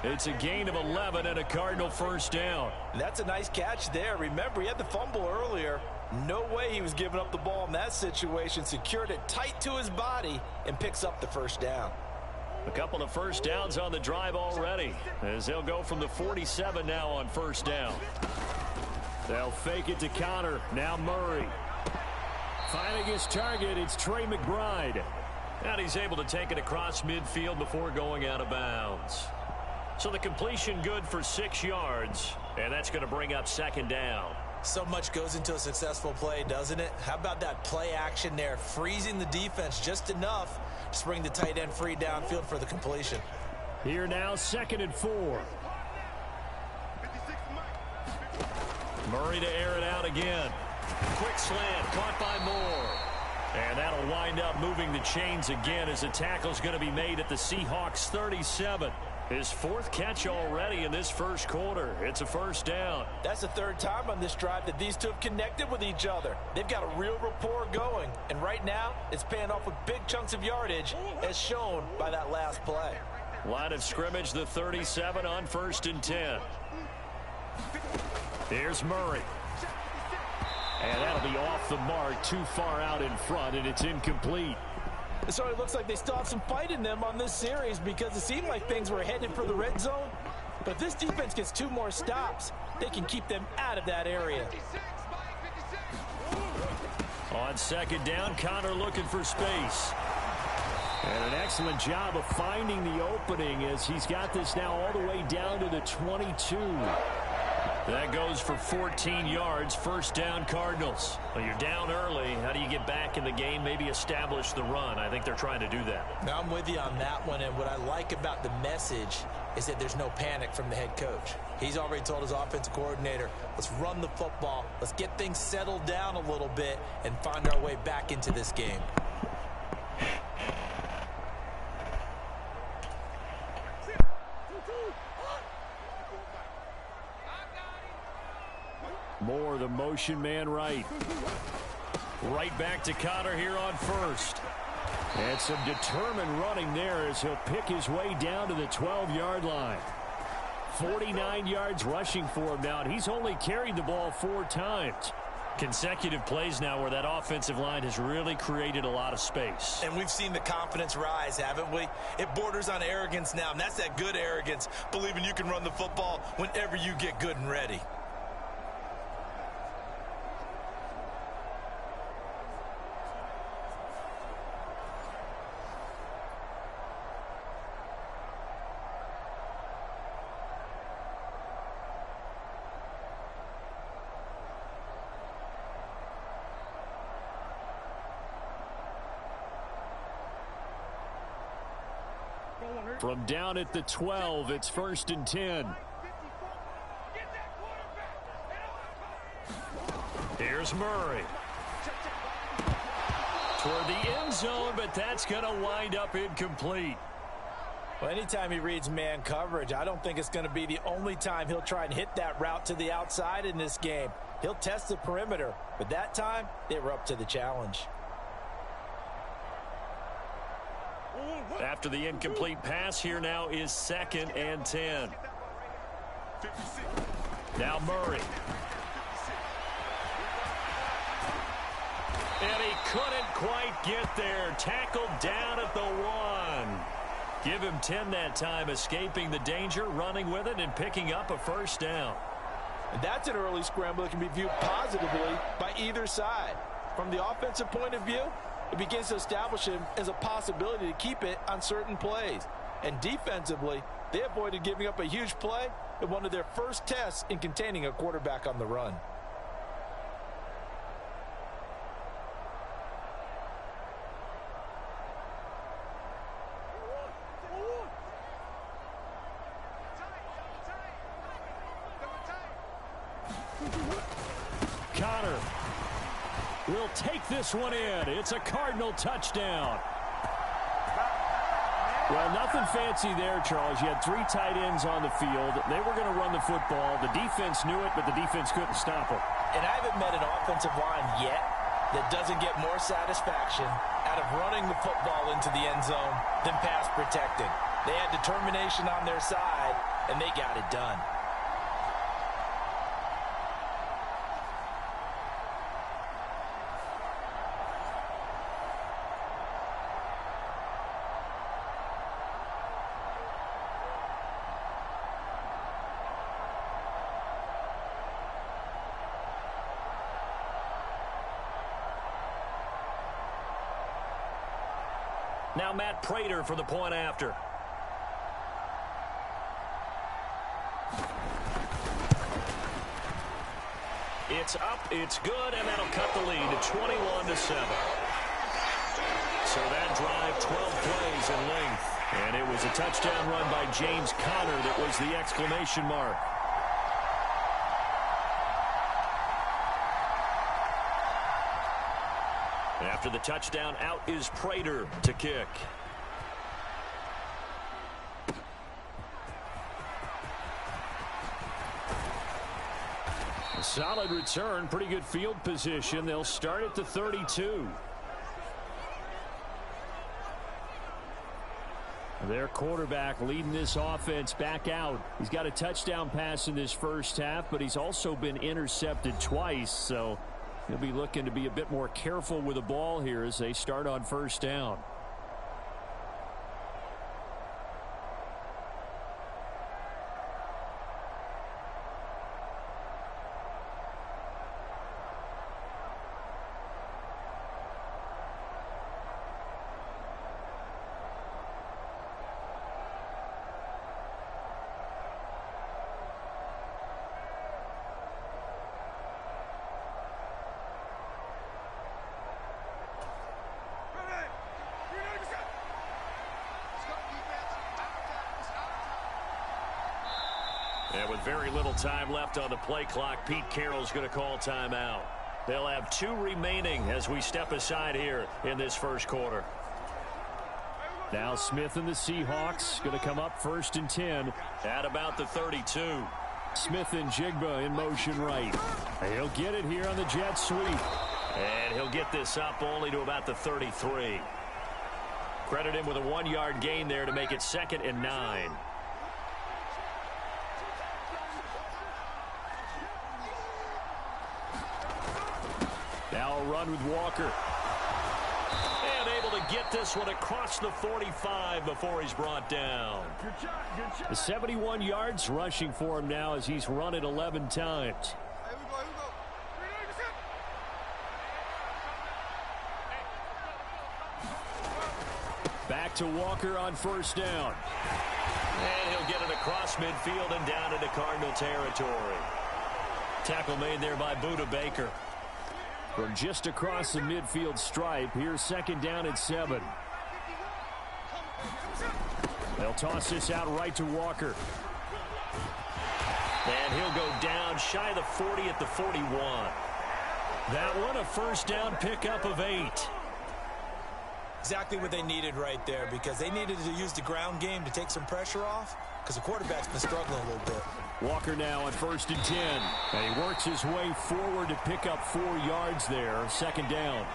It's a gain of 11 and a Cardinal first down. That's a nice catch there. Remember, he had the fumble earlier. No way he was giving up the ball in that situation. Secured it tight to his body and picks up the first down. A couple of first downs on the drive already, as they'll go from the 47 now on first down. They'll fake it to Connor. Now Murray. Finding his target, it's Trey McBride. And he's able to take it across midfield before going out of bounds. So the completion good for 6 yards, and that's going to bring up 2nd down. So much goes into a successful play, doesn't it? How about that play action there, freezing the defense just enough to bring the tight end free downfield for the completion. Here now, 2nd and 4. Murray to air it out again. Quick slant, caught by Moore. And that'll wind up moving the chains again as the tackle's going to be made at the Seahawks 37. His 4th catch already in this first quarter. It's a first down. That's the 3rd time on this drive that these two have connected with each other. They've got a real rapport going. And right now, it's paying off with big chunks of yardage, as shown by that last play. Line of scrimmage, the 37 on 1st and 10. Here's Murray. And that'll be off the mark, too far out in front, and it's incomplete. So it looks like they still have some fight in them on this series because it seemed like things were headed for the red zone. But if this defense gets 2 more stops, they can keep them out of that area. On 2nd down, Connor looking for space. And an excellent job of finding the opening as he's got this now all the way down to the 22. That goes for 14 yards, first down Cardinals. Well, you're down early. How do you get back in the game, maybe establish the run? I think they're trying to do that. Now, I'm with you on that one, and what I like about the message is that there's no panic from the head coach. He's already told his offensive coordinator, let's run the football, let's get things settled down a little bit and find our way back into this game. Moore, the motion man right. Right back to Connor here on 1st. And some determined running there as he'll pick his way down to the 12-yard line. 49 yards rushing for him now, and he's only carried the ball 4 times. Consecutive plays now where that offensive line has really created a lot of space. And we've seen the confidence rise, haven't we? It borders on arrogance now, and that's that good arrogance, believing you can run the football whenever you get good and ready. From down at the 12, it's 1st and 10. Here's Murray. toward the end zone, but that's going to wind up incomplete. Well, anytime he reads man coverage, I don't think it's going to be the only time he'll try and hit that route to the outside in this game. He'll test the perimeter, but that time they were up to the challenge. After the incomplete pass, here now is 2nd and 10. Now Murray. And he couldn't quite get there. Tackled down at the 1. Give him 10 that time, escaping the danger, running with it, and picking up a first down. And that's an early scramble that can be viewed positively by either side. From the offensive point of view, it begins to establish him as a possibility to keep it on certain plays. And defensively, they avoided giving up a huge play in one of their first tests in containing a quarterback on the run. Connor will take this one in. It's a Cardinal touchdown. Well, nothing fancy there, Charles. You had 3 tight ends on the field. They were going to run the football. The defense knew it, but the defense couldn't stop them. And I haven't met an offensive line yet that doesn't get more satisfaction out of running the football into the end zone than pass protecting. They had determination on their side, and they got it done. Now Matt Prater for the point after. It's up, it's good, and that'll cut the lead to 21-7. So that drive, 12 plays in length. And it was a touchdown run by James Conner that was the exclamation mark. After the touchdown, out is Prater to kick. A solid return, pretty good field position. They'll start at the 32. Their quarterback leading this offense back out. He's got a touchdown pass in this first half, but he's also been intercepted twice, so he'll be looking to be a bit more careful with the ball here as they start on first down. And with very little time left on the play clock, Pete Carroll's going to call timeout. They'll have 2 remaining as we step aside here in this first quarter. Now Smith and the Seahawks going to come up 1st and 10 at about the 32. Smith and Jigba in motion right. He'll get it here on the jet sweep. And he'll get this up only to about the 33. Credit him with a 1-yard gain there to make it 2nd and 9. Now a run with Walker. And able to get this one across the 45 before he's brought down. The 71 yards rushing for him now as he's run it 11 times. Back to Walker on first down. And he'll get it across midfield and down into Cardinal territory. Tackle made there by Budda Baker. From just across the midfield stripe, here's 2nd down at 7. They'll toss this out right to Walker. And he'll go down shy of the 40 at the 41. That one a first down pickup of 8. Exactly what they needed right there, because they needed to use the ground game to take some pressure off, because the quarterback's been struggling a little bit. Walker now on 1st and 10. And he works his way forward to pick up 4 yards there. 2nd down.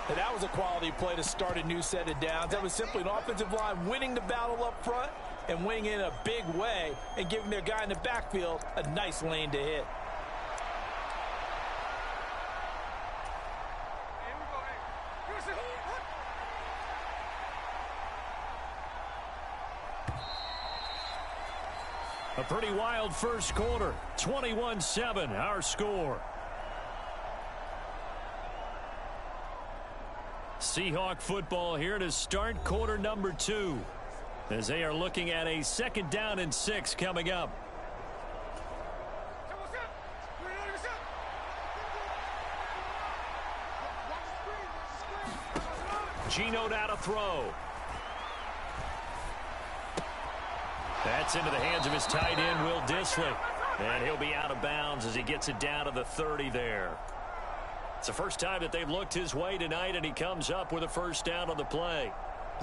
And that was a quality play to start a new set of downs. That was simply an offensive line winning the battle up front and winning in a big way and giving their guy in the backfield a nice lane to hit. A pretty wild first quarter. 21-7, our score. Seahawk football here to start quarter number 2. As they are looking at a 2nd down and 6 coming up. Geno now to throw. That's into the hands of his tight end, Will Dissly. And he'll be out of bounds as he gets it down to the 30 there. It's the first time that they've looked his way tonight, and he comes up with a 1st down on the play.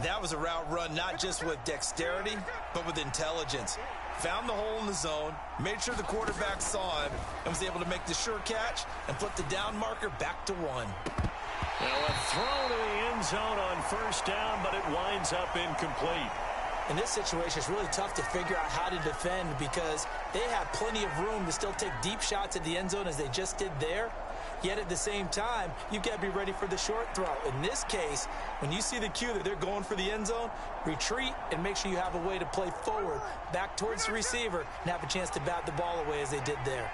That was a route run not just with dexterity, but with intelligence. Found the hole in the zone, made sure the quarterback saw him, and was able to make the sure catch and flip the down marker back to 1. Now a throw to the end zone on 1st down, but it winds up incomplete. In this situation, it's really tough to figure out how to defend because they have plenty of room to still take deep shots at the end zone as they just did there. Yet at the same time, you've got to be ready for the short throw. In this case, when you see the cue that they're going for the end zone, retreat and make sure you have a way to play forward, back towards the receiver, and have a chance to bat the ball away as they did there.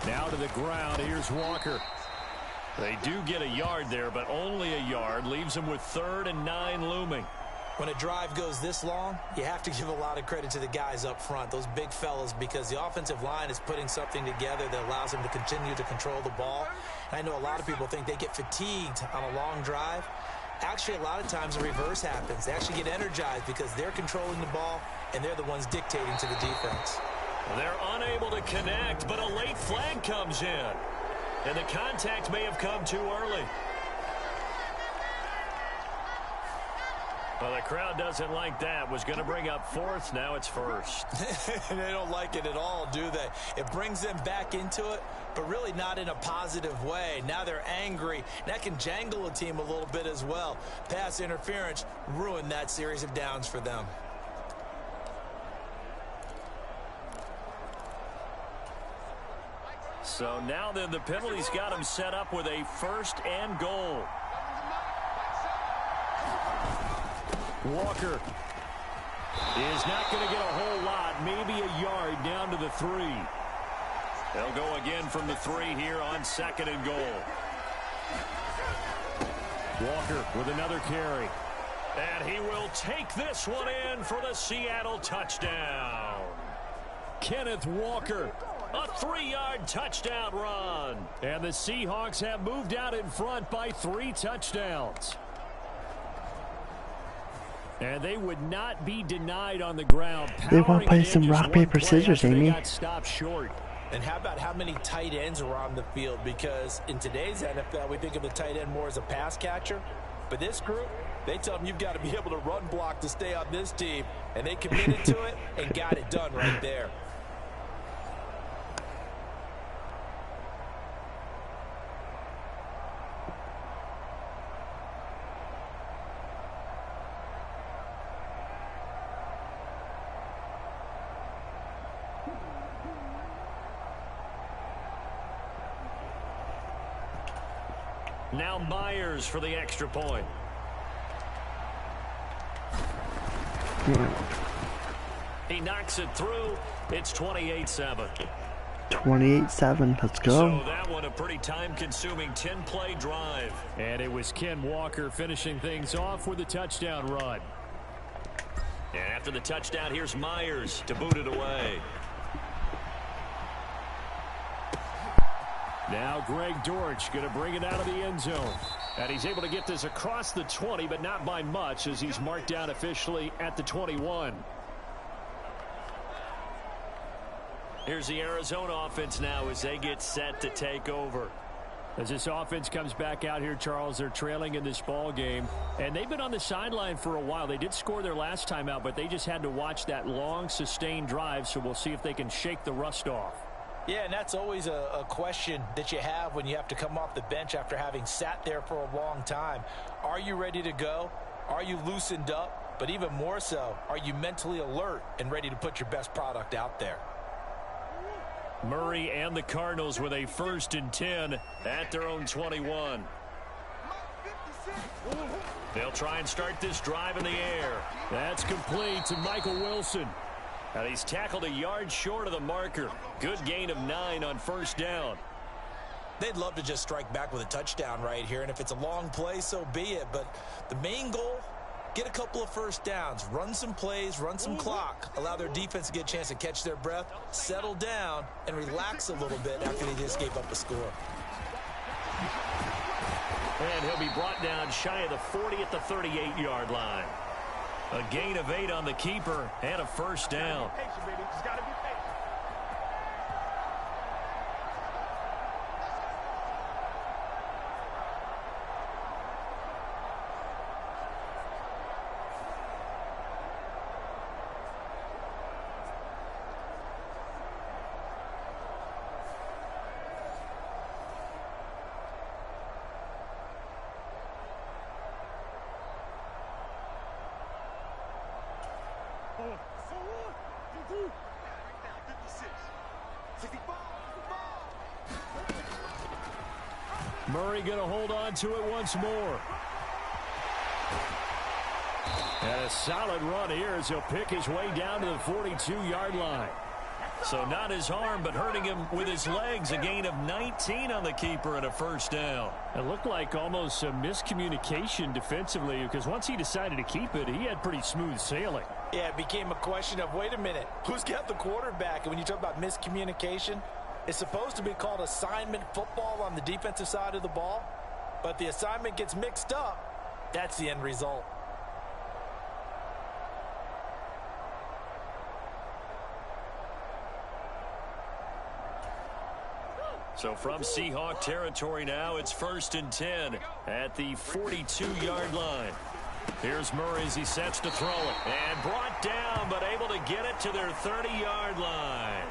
Now to the ground. Here's Walker. They do get a yard there, but only a yard. Leaves them with 3rd and 9 looming. When a drive goes this long, you have to give a lot of credit to the guys up front, those big fellas, because the offensive line is putting something together that allows them to continue to control the ball. And I know a lot of people think they get fatigued on a long drive. Actually, a lot of times the reverse happens. They actually get energized because they're controlling the ball, and they're the ones dictating to the defense. They're unable to connect, but a late flag comes in. And the contact may have come too early. Well, the crowd doesn't like that. Was going to bring up 4th. Now it's 1st. They don't like it at all, do they? It brings them back into it, but really not in a positive way. Now they're angry. That can jangle a team a little bit as well. Pass interference ruined that series of downs for them. So now then the penalty's got him set up with a 1st and goal. Walker is not going to get a whole lot, maybe a yard down to the 3. They'll go again from the 3 here on 2nd and goal. Walker with another carry. And he will take this one in for the Seattle touchdown. Kenneth Walker. A 3-yard touchdown run. And the Seahawks have moved out in front by 3 touchdowns. And they would not be denied on the ground. They want to play some rock, paper, scissors, Amy. Got stopped short. And how about how many tight ends are on the field? Because in today's NFL, we think of the tight end more as a pass catcher. But this group, they tell them you've got to be able to run block to stay on this team. And they committed to it and got it done right there. Now Myers for the extra point. He knocks it through. It's 28-7. 28-7. Let's go. So that one a pretty time-consuming 10-play drive. And it was Ken Walker finishing things off with a touchdown run. And after the touchdown, here's Myers to boot it away. Now Greg Dortch going to bring it out of the end zone. And he's able to get this across the 20, but not by much as he's marked down officially at the 21. Here's the Arizona offense now as they get set to take over. As this offense comes back out here, Charles, they're trailing in this ball game, and they've been on the sideline for a while. They did score their last time out, but they just had to watch that long, sustained drive, so we'll see if they can shake the rust off. Yeah, and that's always a question that you have when you have to come off the bench after having sat there for a long time. Are you ready to go? Are you loosened up? But even more so, are you mentally alert and ready to put your best product out there? Murray and the Cardinals with a 1st and 10 at their own 21. They'll try and start this drive in the air. That's complete to Michael Wilson. And he's tackled a yard short of the marker. Good gain of 9 on 1st down. They'd love to just strike back with a touchdown right here, and if it's a long play, so be it. But the main goal, get a couple of 1st downs, run some plays, run some clock, allow their defense to get a chance to catch their breath, settle down, and relax a little bit after they just gave up a score. And he'll be brought down shy of the 40 at the 38-yard line. A gain of 8 on the keeper and a 1st down. Murray going to hold on to it once more. And a solid run here as he'll pick his way down to the 42-yard line. So not his arm, but hurting him with his legs. A gain of 19 on the keeper and a 1st down. It looked like almost a miscommunication defensively, because once he decided to keep it, he had pretty smooth sailing. Yeah, it became a question of, wait a minute, who's got the quarterback? And when you talk about miscommunication, it's supposed to be called assignment football on the defensive side of the ball. But the assignment gets mixed up. That's the end result. So from Seahawk territory now, it's 1st and 10 at the 42-yard line. Here's Murray as he sets to throw it. And brought down, but able to get it to their 30-yard line.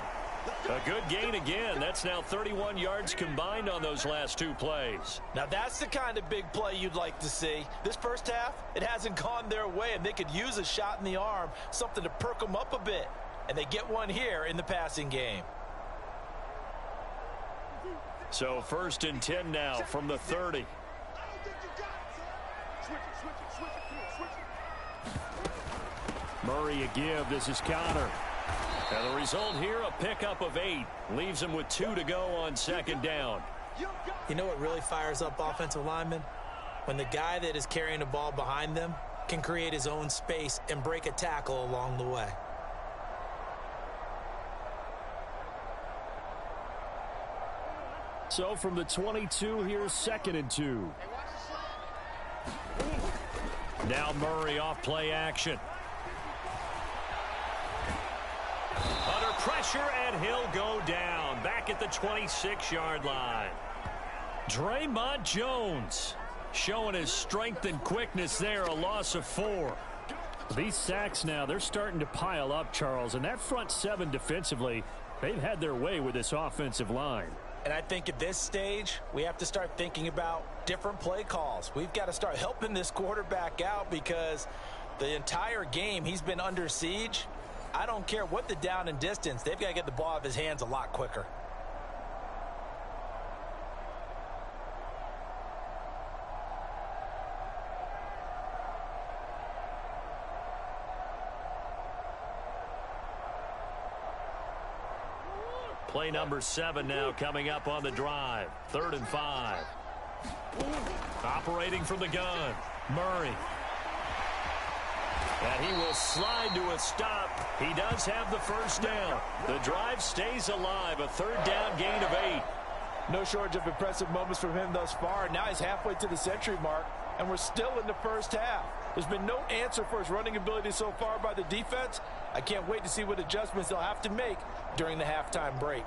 A good gain again. That's now 31 yards combined on those last 2 plays. Now that's the kind of big play you'd like to see. This first half, it hasn't gone their way, and they could use a shot in the arm, something to perk them up a bit. And they get one here in the passing game. So 1st and 10 now from the 30. Murray a give. This is Connor. And the result here, a pickup of 8. Leaves him with 2 to go on 2nd down. You know what really fires up offensive linemen? When the guy that is carrying the ball behind them can create his own space and break a tackle along the way. So from the 22, here's 2nd and 2. Now Murray off play action. Under pressure, and he'll go down. Back at the 26-yard line. Draymond Jones showing his strength and quickness there, a loss of 4. These sacks now, they're starting to pile up, Charles. And that front 7 defensively, they've had their way with this offensive line. And I think at this stage, we have to start thinking about different play calls. We've got to start helping this quarterback out because the entire game he's been under siege. I don't care what the down and distance. They've got to get the ball out of his hands a lot quicker. Play number 7 now coming up on the drive. 3rd and 5. Operating from the gun, Murray. And he will slide to a stop. He does have the 1st down. The drive stays alive. A 3rd down gain of 8. No shortage of impressive moments from him thus far. Now he's halfway to the century mark, and we're still in the first half. There's been no answer for his running ability so far by the defense. I can't wait to see what adjustments they'll have to make during the halftime break.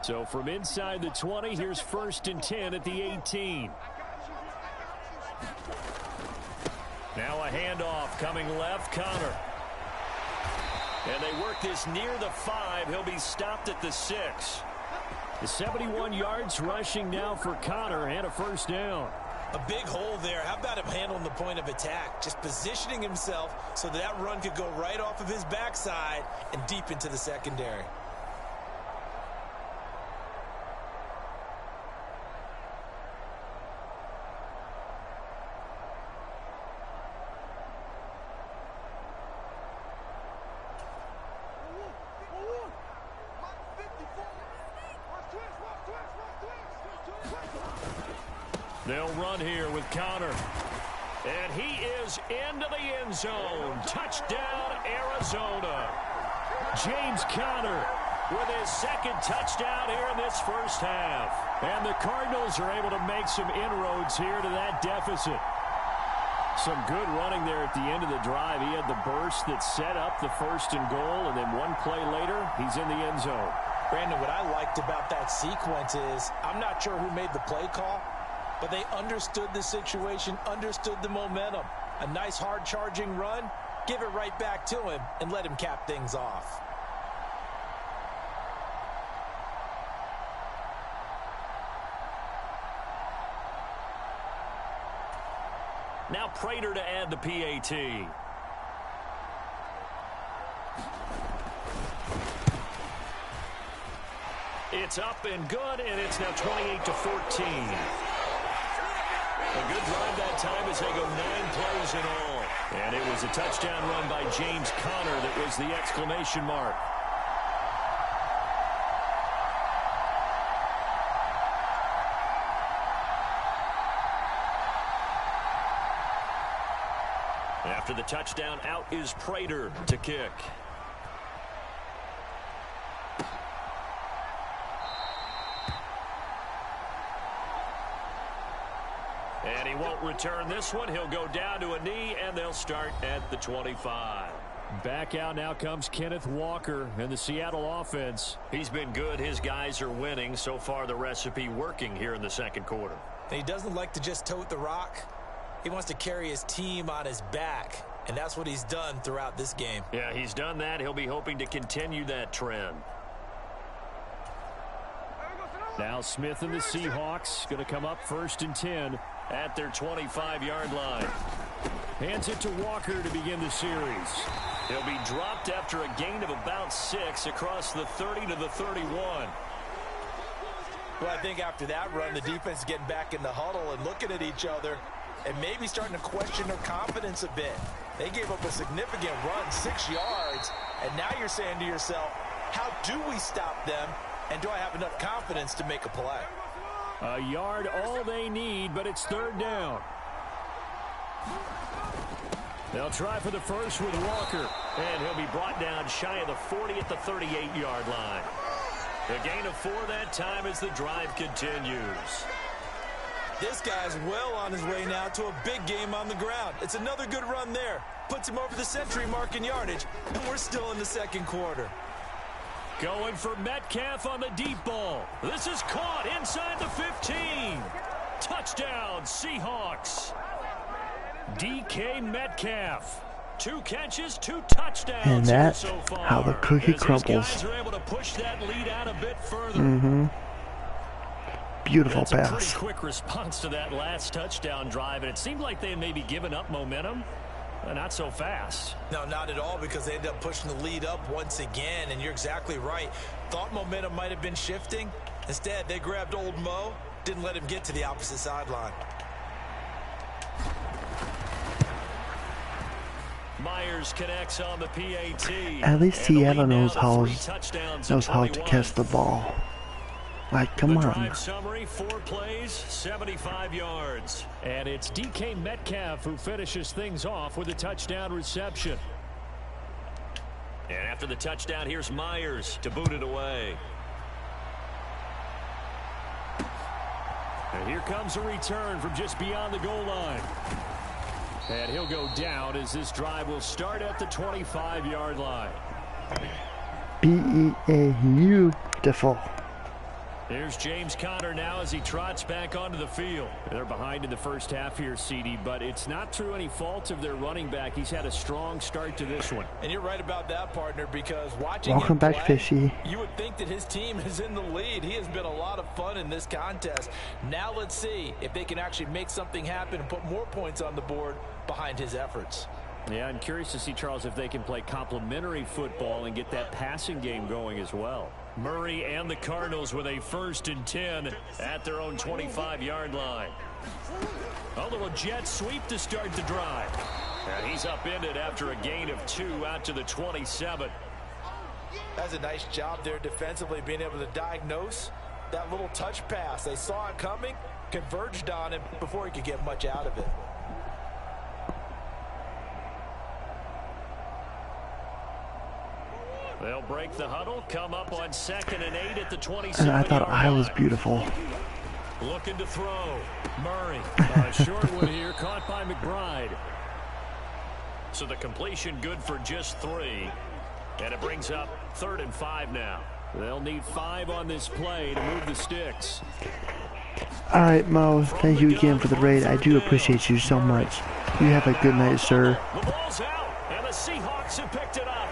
So from inside the 20, here's 1st and 10 at the 18. Now a handoff coming left, Connor. And they work this near the 5. He'll be stopped at the 6. The 71 yards rushing now for Connor and a 1st down. A big hole there. How about him handling the point of attack? Just positioning himself so that run could go right off of his backside and deep into the secondary. They'll run here with Connor. And he is into the end zone. Touchdown, Arizona. James Conner with his 2nd touchdown here in this 1st half. And the Cardinals are able to make some inroads here to that deficit. Some good running there at the end of the drive. He had the burst that set up the 1st and goal, and then one play later, he's in the end zone. Brandon, what I liked about that sequence is I'm not sure who made the play call, but they understood the situation, understood the momentum. A nice hard charging run, give it right back to him and let him cap things off. Now Prater to add the PAT. It's up and good, and it's now 28-14. A good drive that time as they go 9 plays in all. And it was a touchdown run by James Conner that was the exclamation mark. After the touchdown, out is Prater to kick. And he won't return this one. He'll go down to a knee, and they'll start at the 25. Back out now comes Kenneth Walker and the Seattle offense. He's been good. His guys are winning. So far, the recipe working here in the 2nd quarter. And he doesn't like to just tote the rock. He wants to carry his team on his back, and that's what he's done throughout this game. Yeah, he's done that. He'll be hoping to continue that trend. Now Smith and the Seahawks going to come up 1st and 10 at their 25-yard line. Hands it to Walker to begin the series. He'll be dropped after a gain of about 6 across the 30 to the 31. Well, I think after that run, the defense is getting back in the huddle and looking at each other and maybe starting to question their confidence a bit. They gave up a significant run, 6 yards, and now you're saying to yourself, how do we stop them, and do I have enough confidence to make a play? A yard all they need, but it's 3rd down. They'll try for the first with Walker, and he'll be brought down shy of the 40 at the 38-yard line. A gain of 4 that time as the drive continues. This guy's well on his way now to a big game on the ground. It's another good run there. Puts him over the century mark in yardage, and we're still in the 2nd quarter. Going for Metcalf on the deep ball. This is caught inside the 15. Touchdown, Seahawks. DK Metcalf. 2 catches, 2 touchdowns. And that's so far. how the cookie crumbles. Guys are able to push that lead out a bit further. Beautiful That's pass. a pretty quick response to that last touchdown drive, and it seemed like they had maybe given up momentum. Not so fast. No, not at all, because they ended up pushing the lead up once again, and you're exactly right. Thought momentum might have been shifting. Instead, they grabbed old Mo, didn't let him get to the opposite sideline. Myers connects on the PAT. At least Seattle knows how to catch the ball. Like, come on. Drive summary, 4 plays, 75 yards. And it's DK Metcalf who finishes things off with a touchdown reception. And after the touchdown, here's Myers to boot it away. And here comes a return from just beyond the goal line. And he'll go down as this drive will start at the 25-yard line. Beautiful. Here's James Conner now as he trots back onto the field. They're behind in the first half here, CD, but it's not through any fault of their running back. He's had a strong start to this one. And you're right about that, partner, because watching Welcome him back, play, Fishy. you would think that his team is in the lead. He has been a lot of fun in this contest. Now let's see if they can actually make something happen and put more points on the board behind his efforts. Yeah, I'm curious to see, Charles, if they can play complementary football and get that passing game going as well. Murray and the Cardinals with a 1st and 10 at their own 25-yard line. A little jet sweep to start the drive. And he's upended after a gain of 2 out to the 27. That's a nice job there defensively, being able to diagnose that little touch pass. They saw it coming, converged on him before he could get much out of it. They'll break the huddle, come up on 2nd and 8 at the 27-yard And I thought I was beautiful. Looking to throw. Murray. Short one here, caught by McBride. So the completion good for just 3. And it brings up 3rd and 5 now. They'll need 5 on this play to move the sticks. All right, Mo, thank you again for the raid. I do appreciate you so much. You have a good night, sir. The ball's out, and the Seahawks have picked it up.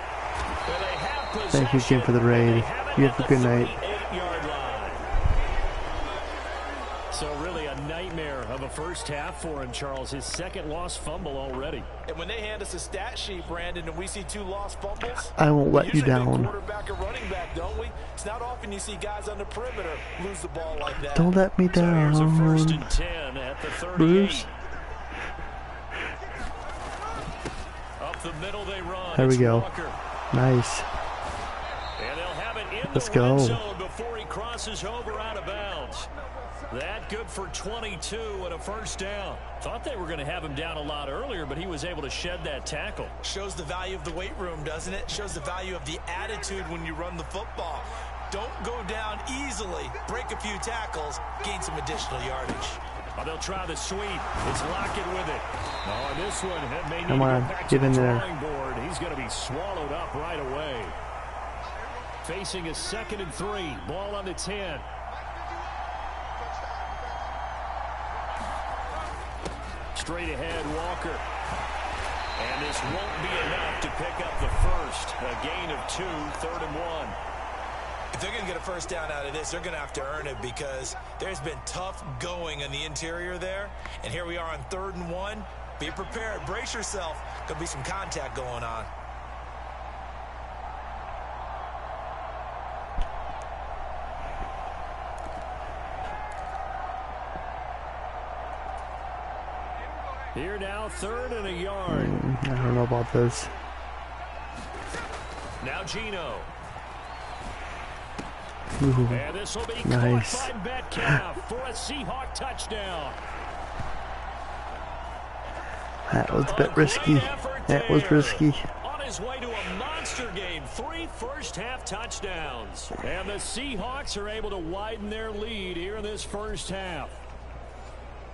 Thank you again for the raid. You have a good night. So really a nightmare of a first half for him, Charles. His 2nd lost fumble already. And when they hand us a stat sheet, Brandon, and we see 2 lost fumbles, I won't let you down. Quarterback or running back, don't we? It's not often you see guys on the perimeter lose the ball like that. Don't let me down. So here's a 1st and 10 at the 38. Bruce. Up the middle they run. There we go. Walker. Nice. And they'll have it in Let's the go. red zone before he crosses over out of bounds. That good for 22 and a 1st down. Thought they were going to have him down a lot earlier, but he was able to shed that tackle. Shows the value of the weight room, doesn't it? Shows the value of the attitude when you run the football. Don't go down easily. Break a few tackles. Gain some additional yardage. Oh, they'll try the sweep. It's Lockett with it. Oh, this one may need Come on, to go back get to in the there. drawing board. He's going to be swallowed up right away. Facing a 2nd and 3. Ball on the 10. Straight ahead, Walker. And this won't be enough to pick up the 1st. A gain of 2, 3rd and 1. If they're going to get a 1st down out of this, they're going to have to earn it because there's been tough going in the interior there. And here we are on 3rd and 1. Be prepared. Brace yourself. Could be some contact going on. Here now, 3rd and a yard. I don't know about this. Now Gino. Ooh, And this will be nice. caught by Metcalf for a Seahawk touchdown. That was a bit risky. That was risky. On his way to a monster game, 3 first-half touchdowns. And the Seahawks are able to widen their lead here in this first half.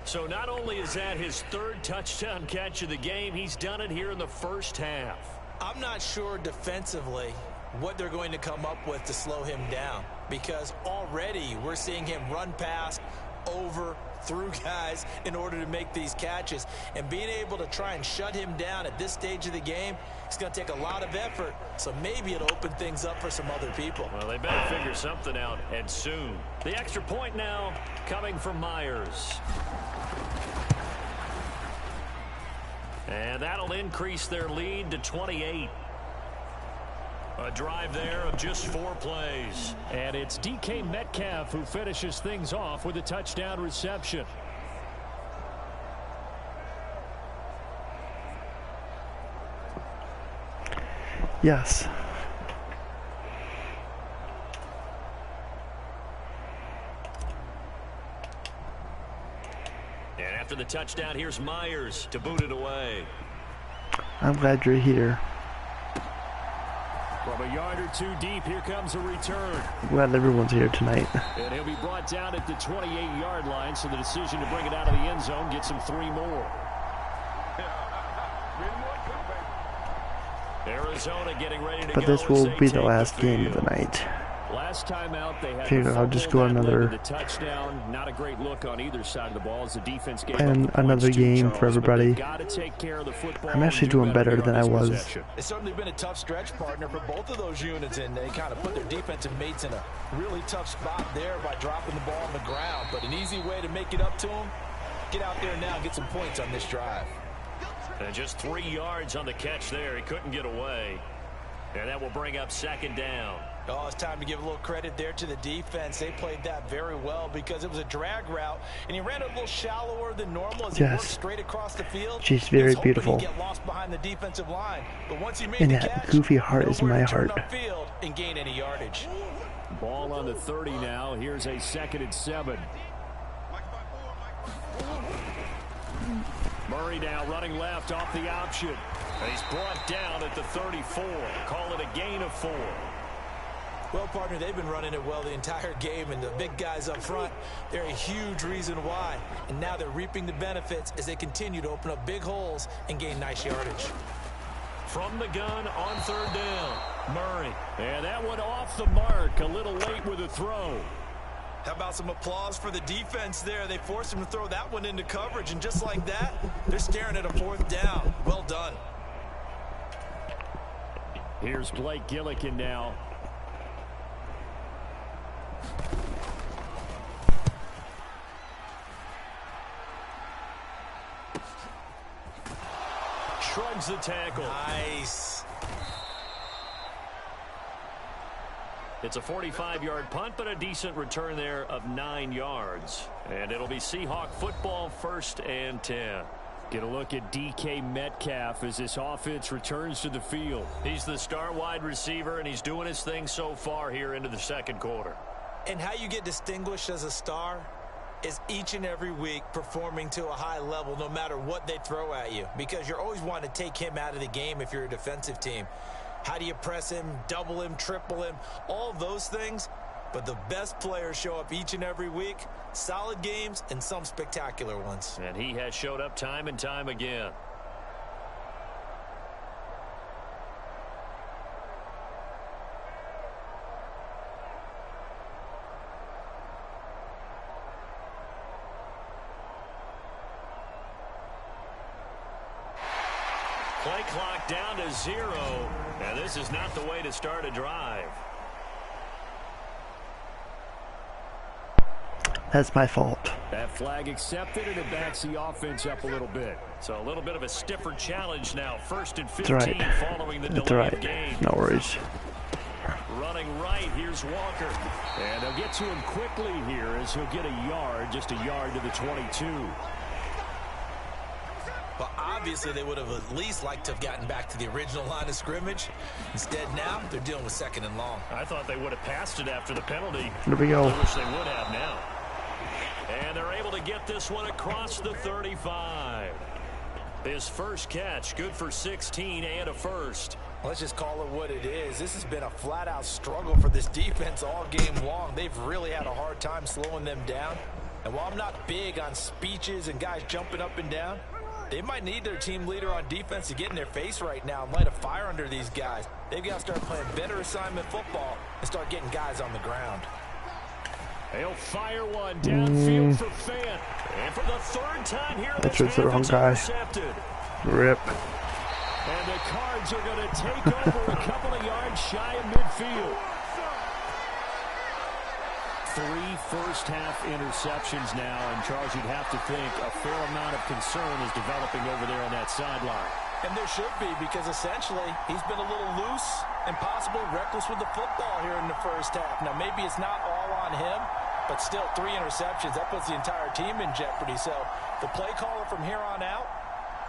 So not only is that his 3rd touchdown catch of the game, he's done it here in the first half. I'm not sure defensively what they're going to come up with to slow him down, because already we're seeing him run past, over, through guys in order to make these catches. And being able to try and shut him down at this stage of the game, it's going to take a lot of effort. So maybe it'll open things up for some other people. Well, they better figure something out, and soon. The extra point now coming from Myers. And that'll increase their lead to 28. A drive there of just 4 plays. And it's DK Metcalf who finishes things off with a touchdown reception. Yes. And after the touchdown, here's Myers to boot it away. I'm glad you're here. From a yard or 2 deep, here comes a return. I'm glad everyone's here tonight. And he'll be brought down at the 28-yard line, so the decision to bring it out of the end zone gets him 3 more. Arizona getting ready to go. But this will be the last game of the night. Last time out, they had Dude, I'll just go another the touchdown. Not a great look on either side of the ball as the defense gave and up another game Charles, for everybody. Gotta take care of the football. I'm actually doing better than I was. It's certainly been a tough stretch, partner, for both of those units, and they kind of put their defensive mates in a really tough spot there by dropping the ball on the ground. But an easy way to make it up to them, get out there now and get some points on this drive. And just 3 yards on the catch there. He couldn't get away. And that will bring up second down. Oh, it's time to give a little credit there to the defense. They played that very well because it was a drag route, and he ran it a little shallower than normal as he worked straight across the field. She's very beautiful. Get lost behind the defensive line, but once he made and the that catch, goofy heart is my heart. Upfield and gain any yardage. Ball on the 30 now. Here's a 2nd and 7. Murray now running left off the option. And he's brought down at the 34. Call it a gain of 4. Well, partner, they've been running it well the entire game, and the big guys up front, they're a huge reason why. And now they're reaping the benefits as they continue to open up big holes and gain nice yardage. From the gun on 3rd down, Murray. And that one off the mark, a little late with a throw. How about some applause for the defense there? They forced him to throw that one into coverage, and just like that, they're staring at a 4th down. Well done. Here's Blake Gillikin now. Shrugs the tackle. Nice. It's a 45-yard punt, but a decent return there of 9 yards. And it'll be Seahawk football, 1st and 10. Get a look at DK Metcalf as this offense returns to the field. He's the star wide receiver, and he's doing his thing so far here into the 2nd quarter. And how you get distinguished as a star is each and every week performing to a high level no matter what they throw at you, because you're always wanting to take him out of the game if you're a defensive team. How do you press him, double him, triple him, all of those things? But the best players show up each and every week, solid games and some spectacular ones. And he has showed up time and time again. Play clock down to 0, and this is not the way to start a drive. That's my fault. That flag accepted, and it backs the offense up a little bit. So a little bit of a stiffer challenge now. 1st and 15 following the That's delay right. of game. No worries. Running right, here's Walker. And they'll get to him quickly here as he'll get a yard, just a yard to the 22. Well, obviously they would have at least liked to have gotten back to the original line of scrimmage. Instead now they're dealing with 2nd and long. I thought they would have passed it after the penalty. Here we go. I wish they would have now. And they're able to get this one across the 35. His first catch, good for 16 and a 1st. Let's just call it what it is. This has been a flat-out struggle for this defense all game long. They've really had a hard time slowing them down. And while I'm not big on speeches and guys jumping up and down, they might need their team leader on defense to get in their face right now and light a fire under these guys. They've got to start playing better assignment football and start getting guys on the ground. They'll fire one downfield for Fant. And for the 3rd time here, that's just the wrong guy. Rip. And the Cards are going to take over a couple of yards shy of midfield. 3 first-half interceptions now, and Charles, you'd have to think a fair amount of concern is developing over there on that sideline. And there should be, because essentially he's been a little loose and possibly reckless with the football here in the first half. Now, maybe it's not all on him, but still 3 interceptions. That puts the entire team in jeopardy. So the play caller from here on out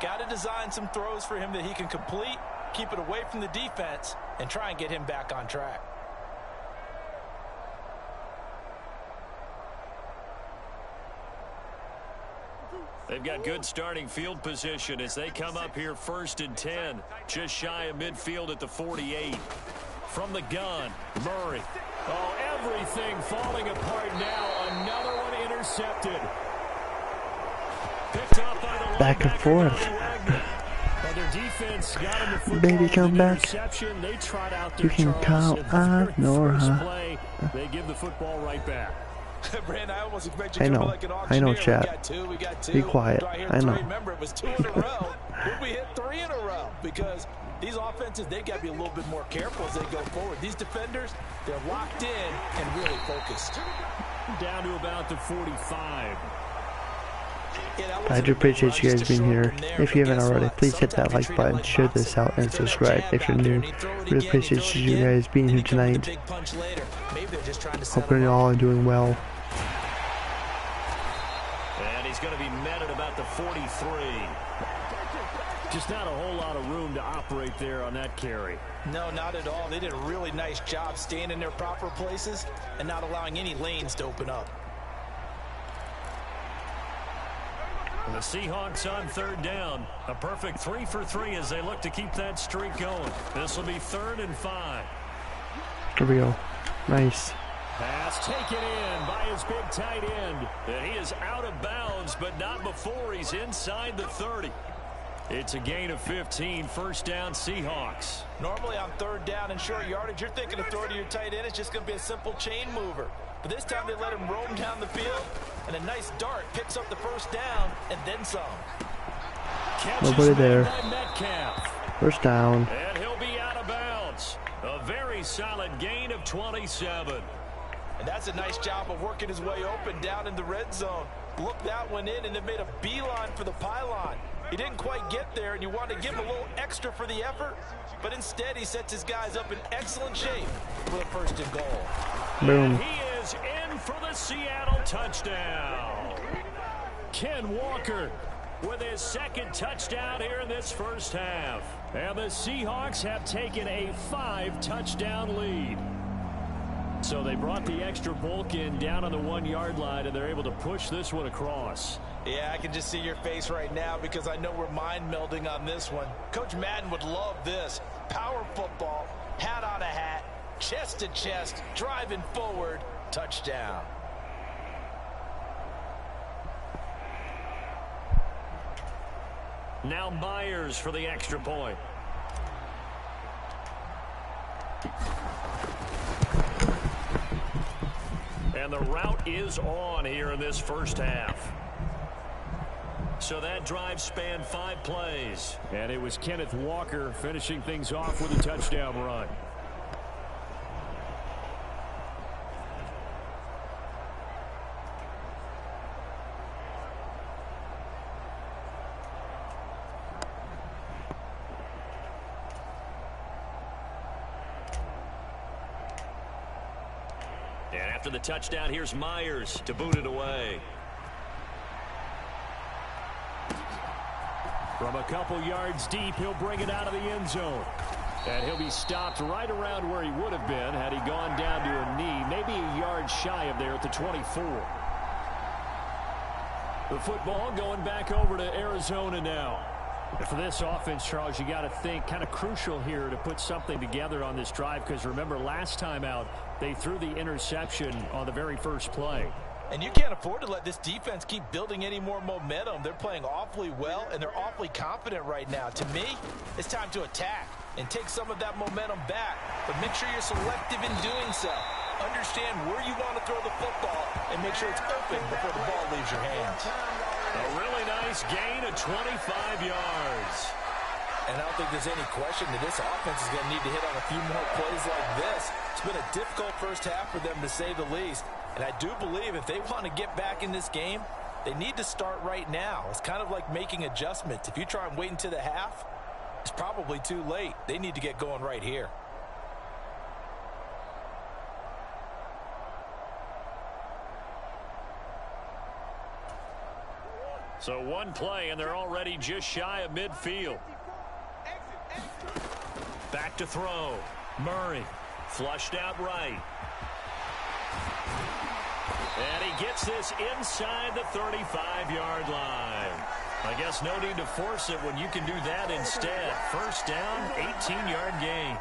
got to design some throws for him that he can complete, keep it away from the defense, and try and get him back on track. They've got good starting field position as they come up here 1st and 10. Just shy of midfield at the 48. From the gun, Murray. Oh, everything falling apart now. Another one intercepted. Picked up by the back and forth. Their defense got him the football. Baby, come back. They trot out You can count on N.O.R.A. They give the football right back. Brand, I almost expect you I to know. come like an I know, auctioneer. chat. We got two. Be quiet. I know. Remember, it was 2 in a row. We hit 3 in a row because these offenses, they got to be a little bit more careful as they go forward. These defenders, they're locked in and really focused. Down to about the 45. I do appreciate you guys being here. If you haven't already, please hit that like button, share this out, and subscribe if you're new. Really appreciate you guys being here tonight. Hoping you all are doing well. And he's going to be met at about the 43. Just not a whole lot of room to operate there on that carry. No, not at all. They did a really nice job staying in their proper places and not allowing any lanes to open up. The Seahawks on 3rd down. A perfect 3 for 3 as they look to keep that streak going. This will be 3rd and 5. Here we go. Nice. Pass taken in by his big tight end. And he is out of bounds, but not before he's inside the 30. It's a gain of 15, 1st down Seahawks. Normally on 3rd down and short yardage, you're thinking of throwing to your tight end. It's just going to be a simple chain mover. But this time they let him roam down the field, and a nice dart picks up the 1st down and then some. Nobody there. Metcalf. 1st down. And he'll be out of bounds. A very solid gain of 27. And that's a nice job of working his way open down in the red zone. Looked that one in and then made a beeline for the pylon. He didn't quite get there, and you want to give him a little extra for the effort, but instead he sets his guys up in excellent shape for the 1st and goal. Boom. And he is in for the Seattle touchdown. Ken Walker with his 2nd touchdown here in this 1st half. And the Seahawks have taken a 5-touchdown lead. So they brought the extra bulk in down on the 1-yard line, and they're able to push this one across. Yeah, I can just see your face right now because I know we're mind melding on this one. Coach Madden would love this. Power football, hat on a hat, chest to chest, driving forward, touchdown. Now Myers for the extra point. And the route is on here in this 1st half. So that drive spanned 5 plays. And it was Kenneth Walker finishing things off with a touchdown run. And after the touchdown, here's Myers to boot it away. From a couple yards deep, he'll bring it out of the end zone. And he'll be stopped right around where he would have been had he gone down to a knee, maybe a yard shy of there at the 24. The football going back over to Arizona now. For this offense, Charles, you got to think kind of crucial here to put something together on this drive, because remember last time out they threw the interception on the very first play. And you can't afford to let this defense keep building any more momentum. They're playing awfully well, and they're awfully confident right now. To me, it's time to attack and take some of that momentum back, but make sure you're selective in doing so. Understand where you want to throw the football and make sure it's open before the ball leaves your hands. A really nice gain of 25 yards. And I don't think there's any question that this offense is going to need to hit on a few more plays like this. It's been a difficult 1st half for them, to say the least. And I do believe if they want to get back in this game, they need to start right now. It's kind of like making adjustments. If you try and wait until the half, it's probably too late. They need to get going right here. So 1 play, and they're already just shy of midfield. Back to throw. Murray flushed out right. And he gets this inside the 35-yard line. I guess no need to force it when you can do that instead. 1st down, 18-yard gain.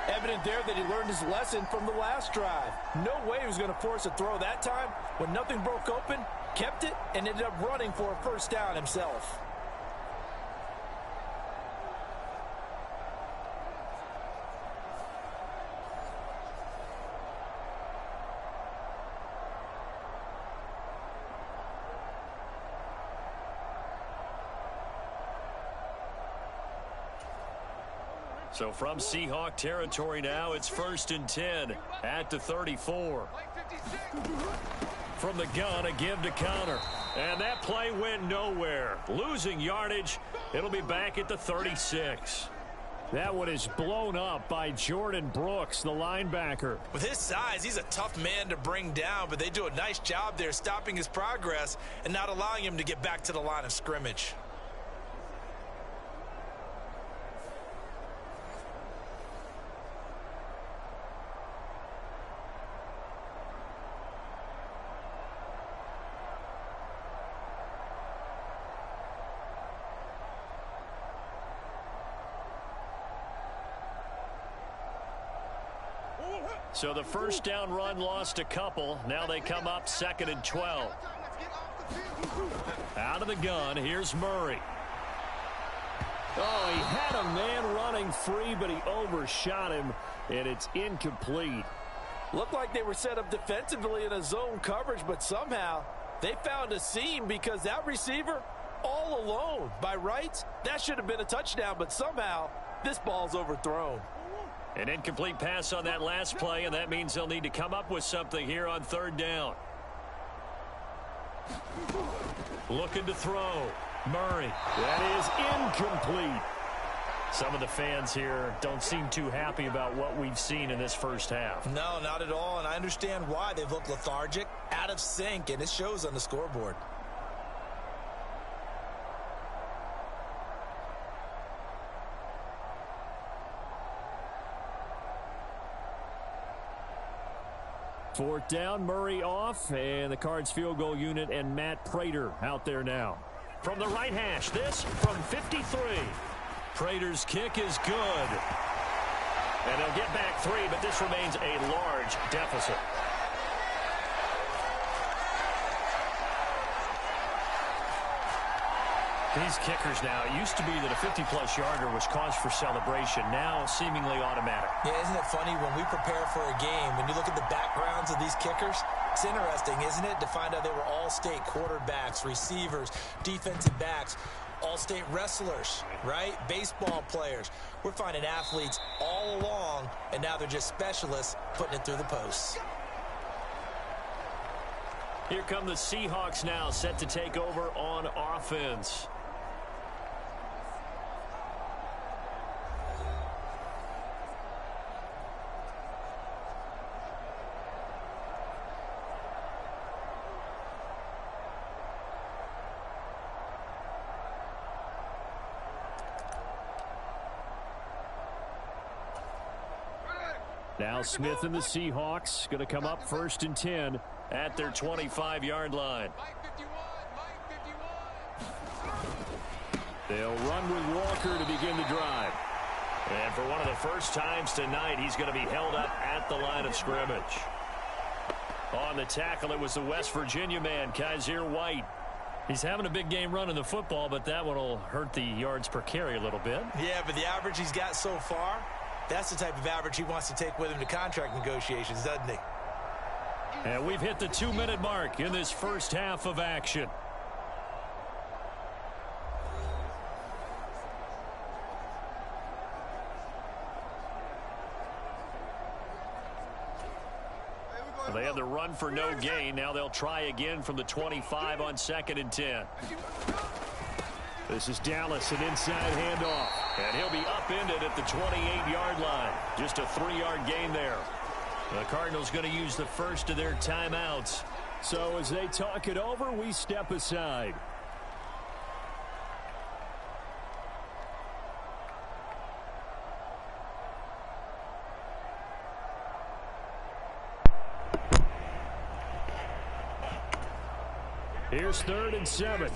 Evident there that he learned his lesson from the last drive. No way he was going to force a throw that time. When nothing broke open, kept it, and ended up running for a 1st down himself. So from Seahawk territory now, it's 1st and 10 at the 34. From the gun, a give to Connor. And that play went nowhere. Losing yardage. It'll be back at the 36. That one is blown up by Jordan Brooks, the linebacker. With his size, he's a tough man to bring down, but they do a nice job there stopping his progress and not allowing him to get back to the line of scrimmage. So the first down run lost a couple. Now they come up 2nd and 12. Out of the gun, here's Murray. Oh, he had a man running free, but he overshot him, and it's incomplete. Looked like they were set up defensively in a zone coverage, but somehow they found a seam because that receiver all alone. By rights, that should have been a touchdown, but somehow this ball's overthrown. An incomplete pass on that last play, and that means they'll need to come up with something here on 3rd down. Looking to throw. Murray. That is incomplete. Some of the fans here don't seem too happy about what we've seen in this first half. No, not at all, and I understand why. They've looked lethargic, out of sync, and it shows on the scoreboard. Fourth down, Murray off, and the Cards field goal unit and Matt Prater out there now. From the right hash, this from 53. Prater's kick is good. And they'll get back 3, but this remains a large deficit. These kickers now, it used to be that a 50-plus yarder was cause for celebration. Now seemingly automatic. Yeah, isn't it funny when we prepare for a game, when you look at the backgrounds of these kickers, it's interesting, isn't it, to find out they were all-state quarterbacks, receivers, defensive backs, all-state wrestlers, right? Baseball players. We're finding athletes all along, and now they're just specialists putting it through the posts. Here come the Seahawks now, set to take over on offense. Now Smith and the Seahawks going to come up 1st and 10 at their 25-yard line. They'll run with Walker to begin the drive. And for one of the first times tonight, he's going to be held up at the line of scrimmage. On the tackle, it was the West Virginia man, Kaiser White. He's having a big game running the football, but that one will hurt the yards per carry a little bit. Yeah, but the average he's got so far, that's the type of average he wants to take with him to contract negotiations, doesn't he? And we've hit the 2-minute mark in this first half of action. They had the run for no gain. Now they'll try again from the 25 on 2nd and 10. This is Dallas, an inside handoff. And he'll be upended at the 28-yard line. Just a 3-yard gain there. The Cardinals going to use the first of their timeouts. So as they talk it over, we step aside. Here's 3rd and 7.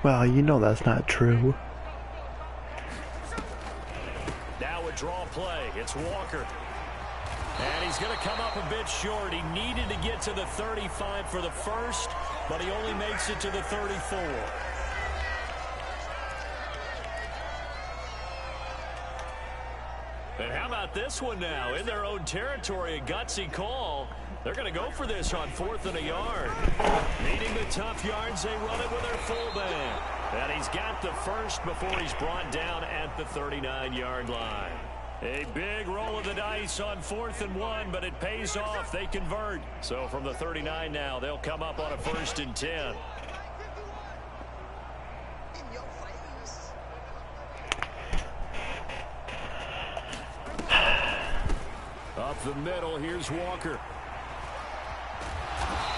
Well, you know that's not true. Now a draw play. It's Walker. And he's going to come up a bit short. He needed to get to the 35 for the first, but he only makes it to the 34. And how about this one now? In their own territory, a gutsy call. They're going to go for this on 4th and a yard. Needing the tough yards, they run it with their fullback. And he's got the first before he's brought down at the 39-yard line. A big roll of the dice on 4th and 1, but it pays off. They convert. So from the 39 now, they'll come up on a 1st and 10. Up the middle, here's Walker.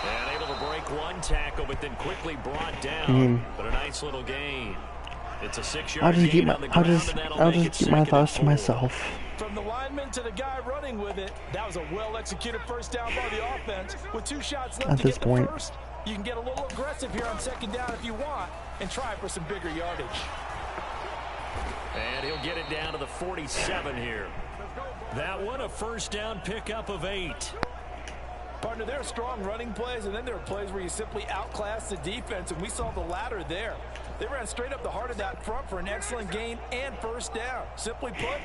And able to break one tackle, but then quickly brought down. But a nice little gain. It's a 6-yard gain on the ground, and that'll make it 2nd and 4. My thoughts to myself. From the lineman to the guy running with it, that was a well-executed first down by the offense. With 2 shots left to get the first, you can get a little aggressive here on 2nd down if you want and try for some bigger yardage. And he'll get it down to the 47 here. That one, a first down pickup of 8. Partner, there are strong running plays, and then there are plays where you simply outclass the defense, and we saw the latter there. They ran straight up the heart of that front for an excellent gain and first down. Simply put,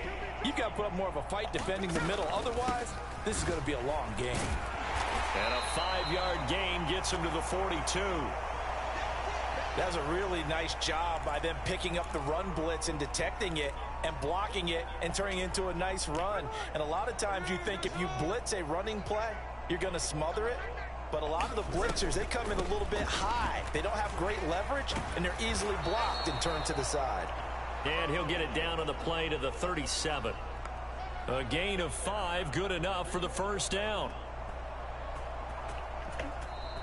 you've got to put up more of a fight defending the middle. Otherwise, this is going to be a long game. And a 5-yard gain gets him to the 42. That's a really nice job by them picking up the run blitz and detecting it and blocking it and turning it into a nice run. And a lot of times you think if you blitz a running play, you're going to smother it. But a lot of the blitzers, they come in a little bit high. They don't have great leverage, and they're easily blocked and turned to the side. And he'll get it down on the play to the 37. A gain of 5, good enough for the first down.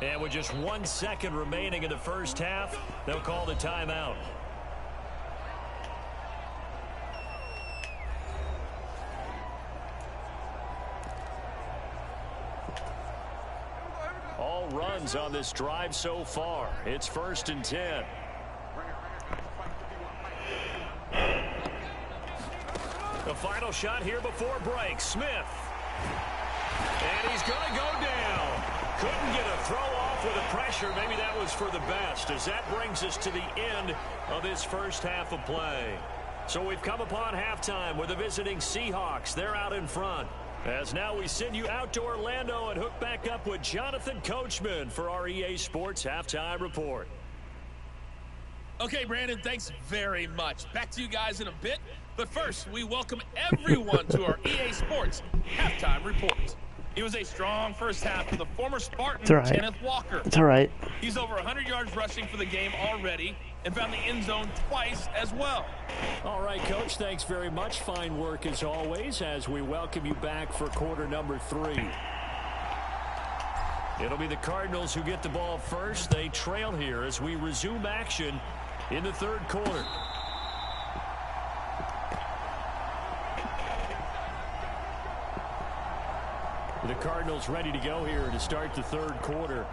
And with just 1 second remaining in the first half, they'll call the timeout. All runs on this drive so far. It's 1st and 10. The final shot here before break. Smith. And he's going to go down. Couldn't get a throw off with the pressure. Maybe that was for the best, as that brings us to the end of this first half of play. So we've come upon halftime with the visiting Seahawks. They're out in front. As now we send you out to Orlando and hook back up with Jonathan Coachman for our EA Sports Halftime Report. Okay, Brandon, thanks very much. Back to you guys in a bit. But first, we welcome everyone to our EA Sports Halftime Report. It was a strong first half for the former Spartan, Kenneth Walker. It's all right. He's over 100 yards rushing for the game already and found the end zone twice as well. All right, Coach, thanks very much. Fine work as always as we welcome you back for quarter number 3. It'll be the Cardinals who get the ball first. They trail here as we resume action in the 3rd quarter. The Cardinals ready to go here to start the 3rd quarter.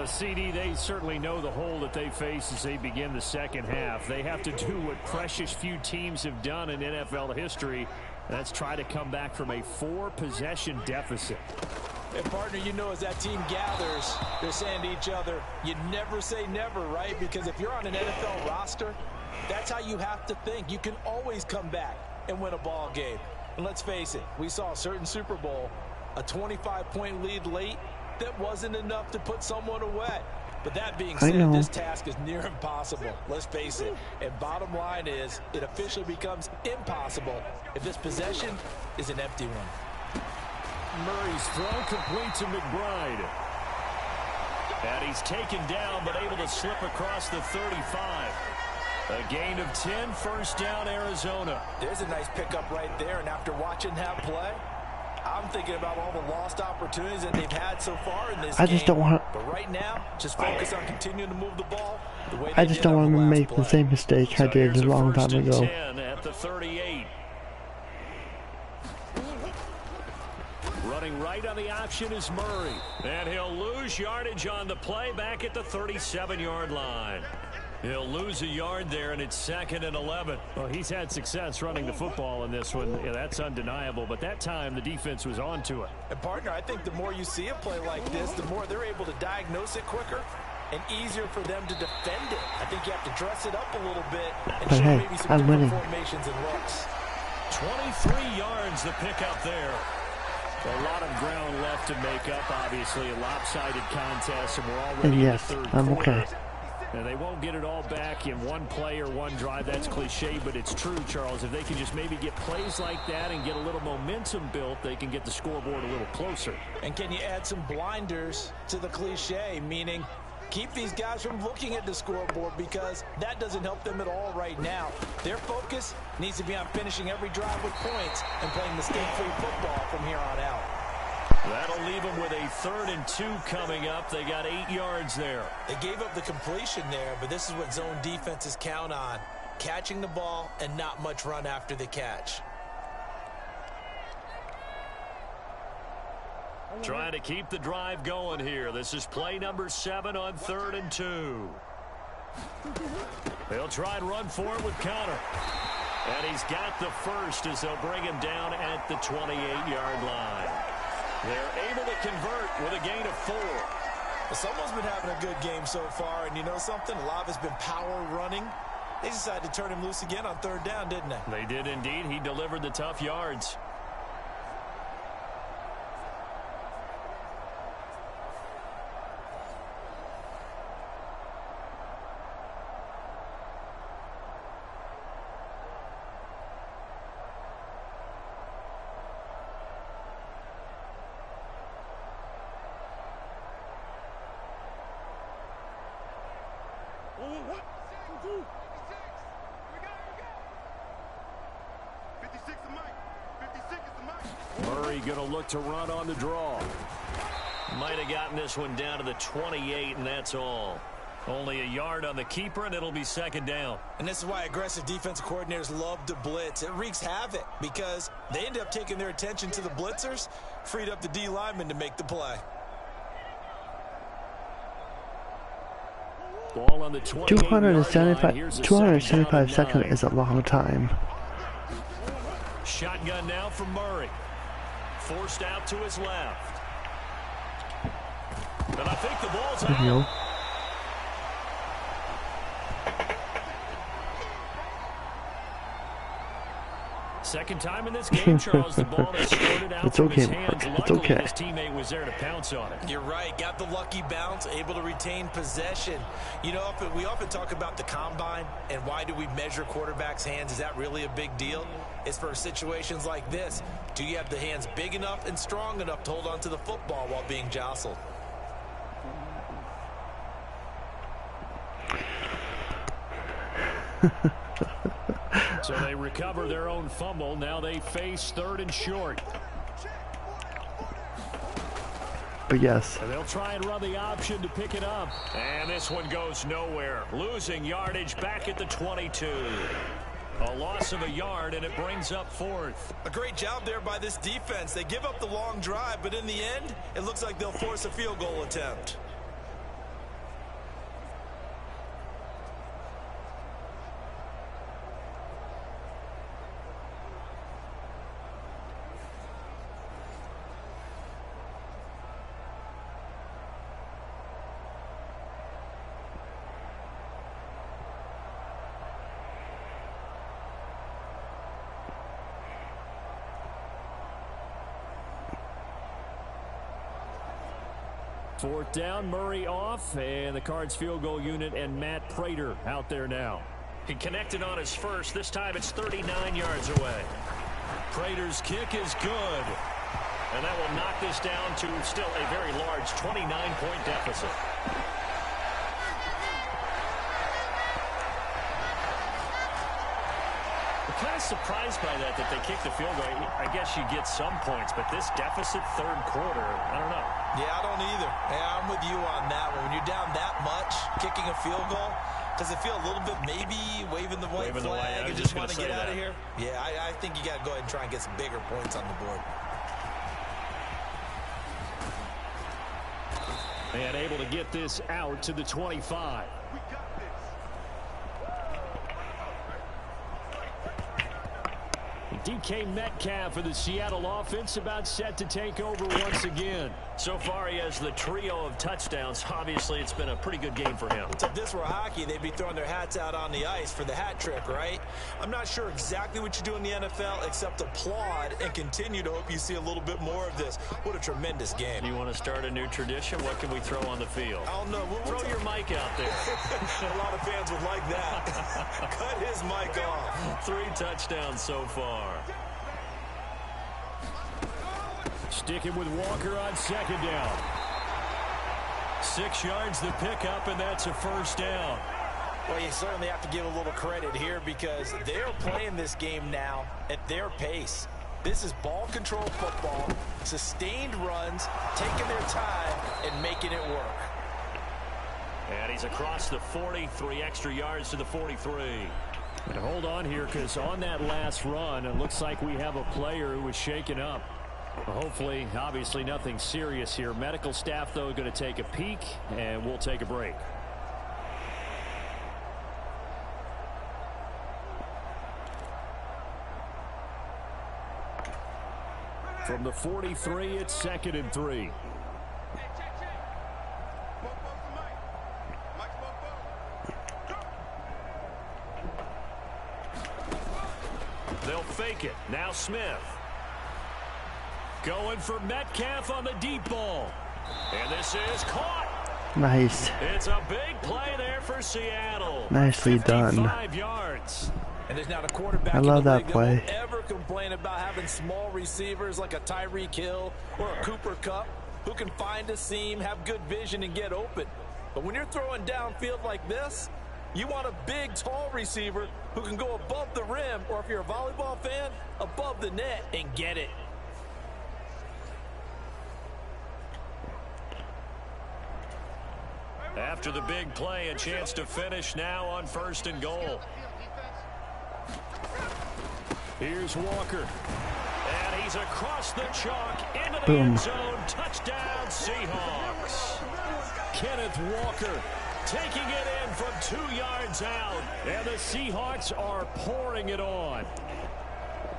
CD, they certainly know the hole that they face as they begin the second half. They have to do what precious few teams have done in NFL history. That's try to come back from a 4-possession deficit. And partner, you know, as that team gathers, they're saying to each other, you never say never, right? Because if you're on an NFL roster, that's how you have to think. You can always come back and win a ball game. And let's face it, we saw a certain Super Bowl, a 25-point lead late, that wasn't enough to put someone away. But that being said, this task is near impossible. Let's face it. And bottom line is, it officially becomes impossible if this possession is an empty one. Murray's throw complete to McBride. And he's taken down, but able to slip across the 35. A gain of 10, first down, Arizona. There's a nice pickup right there, and after watching that play, I'm thinking about all the lost opportunities that they've had so far in this game. Just don't want. But right now, just focus on continuing to move the ball the way I just don't want to make the same mistake I did a long time ago. 10 at the 38. Running right on the option is Murray. And he'll lose yardage on the play back at the 37-yard line. He'll lose a yard there, and it's 2nd and 11. Well, he's had success running the football in this one. Yeah, that's undeniable. But that time, the defense was on to it. And, partner, I think the more you see a play like this, the more they're able to diagnose it quicker and easier for them to defend it. I think you have to dress it up a little bit and show maybe some different formations and looks. 23 yards the pickup there. A lot of ground left to make up, obviously. A lopsided contest, and we're already in the 3rd quarter. I'm okay. And they won't get it all back in one play or one drive. That's cliche, but it's true, Charles. If they can just maybe get plays like that and get a little momentum built, they can get the scoreboard a little closer. And can you add some blinders to the cliche, meaning keep these guys from looking at the scoreboard, because that doesn't help them at all right now. Their focus needs to be on finishing every drive with points and playing mistake-free football from here on out. That'll leave them with a 3rd and 2 coming up. They got 8 yards there. They gave up the completion there, but this is what zone defenses count on: catching the ball and not much run after the catch. Trying to keep the drive going here. This is play number 7 on 3rd and 2. They'll try and run for it with Connor. And he's got the first as they'll bring him down at the 28-yard line. They're able to convert with a gain of 4. Someone's been having a good game so far, and you know something? A lot of it's been power running. They decided to turn him loose again on 3rd down, didn't they? They did indeed. He delivered the tough yards. Murray going to look to run on the draw. Might have gotten this one down to the 28, and that's all. Only a yard on the keeper, and it'll be 2nd down. And this is why aggressive defensive coordinators love to blitz. It wreaks havoc because they end up taking their attention to the blitzers, freed up the D lineman to make the play. Ball on the 275 seconds is a long time. Shotgun now from Murray. Forced out to his left. And I think the ball's out. There you go. Second time in this game, Charles, the ball has started out from his hands. Luckily, his teammate was there to pounce on it. You're right. Got the lucky bounce, able to retain possession. You know, we often talk about the combine and why do we measure quarterbacks' hands. Is that really a big deal? It's for situations like this. Do you have the hands big enough and strong enough to hold on to the football while being jostled? So they recover their own fumble. Now they face 3rd and short. But yes. And they'll try and run the option to pick it up. And this one goes nowhere. Losing yardage back at the 22. A loss of a yard, and it brings up 4th. A great job there by this defense. They give up the long drive, but in the end, it looks like they'll force a field goal attempt. Fourth down, Murray off, and the Cards field goal unit and Matt Prater out there now. He connected on his first. This time it's 39 yards away. Prater's kick is good. And that will knock this down to still a very large 29-point deficit. I'm kind of surprised by that they kicked the field goal. I guess you get some points, but this deficit 3rd quarter, I don't know. Yeah, I don't either. Yeah, I'm with you on that one. When you're down that much, kicking a field goal, does it feel a little bit maybe waving the white flag and just want to get out of here? Yeah, I think you got to go ahead and try and get some bigger points on the board. And able to get this out to the 25. He DK Metcalf of the Seattle offense about set to take over once again. So far, he has the trio of touchdowns. Obviously, it's been a pretty good game for him. If this were hockey, they'd be throwing their hats out on the ice for the hat trick, right? I'm not sure exactly what you do in the NFL except applaud and continue to hope you see a little bit more of this. What a tremendous game. You want to start a new tradition? What can we throw on the field? I don't know. Throw your mic out there. A lot of fans would like that. Cut his mic off. 3 touchdowns so far. Sticking with Walker on second down. 6 yards the pickup, and that's a first down. Well, you certainly have to give a little credit here because they're playing this game now at their pace. This is ball control football, sustained runs, taking their time, and making it work. And he's across the 43 extra yards to the 43. And hold on here, because on that last run, it looks like we have a player who was shaken up. Hopefully, obviously, nothing serious here. Medical staff, though, going to take a peek, and we'll take a break. From the 43, it's 2nd and 3. They'll fake it. Now Smith. Going for Metcalf on the deep ball. And this is caught. Nice. It's a big play there for Seattle. Nicely done. 55 yards. And there's not a quarterback I love in the that league play. that will ever complain about having small receivers like a Tyreek Hill or a Cooper Kupp who can find a seam, have good vision, and get open. But when you're throwing downfield like this, you want a big, tall receiver who can go above the rim, or if you're a volleyball fan, above the net and get it. After the big play, a chance to finish now on 1st and goal. Here's Walker. And he's across the chalk into the Boom. end zone. Touchdown, Seahawks. Kenneth Walker taking it in from 2 yards out. And the Seahawks are pouring it on.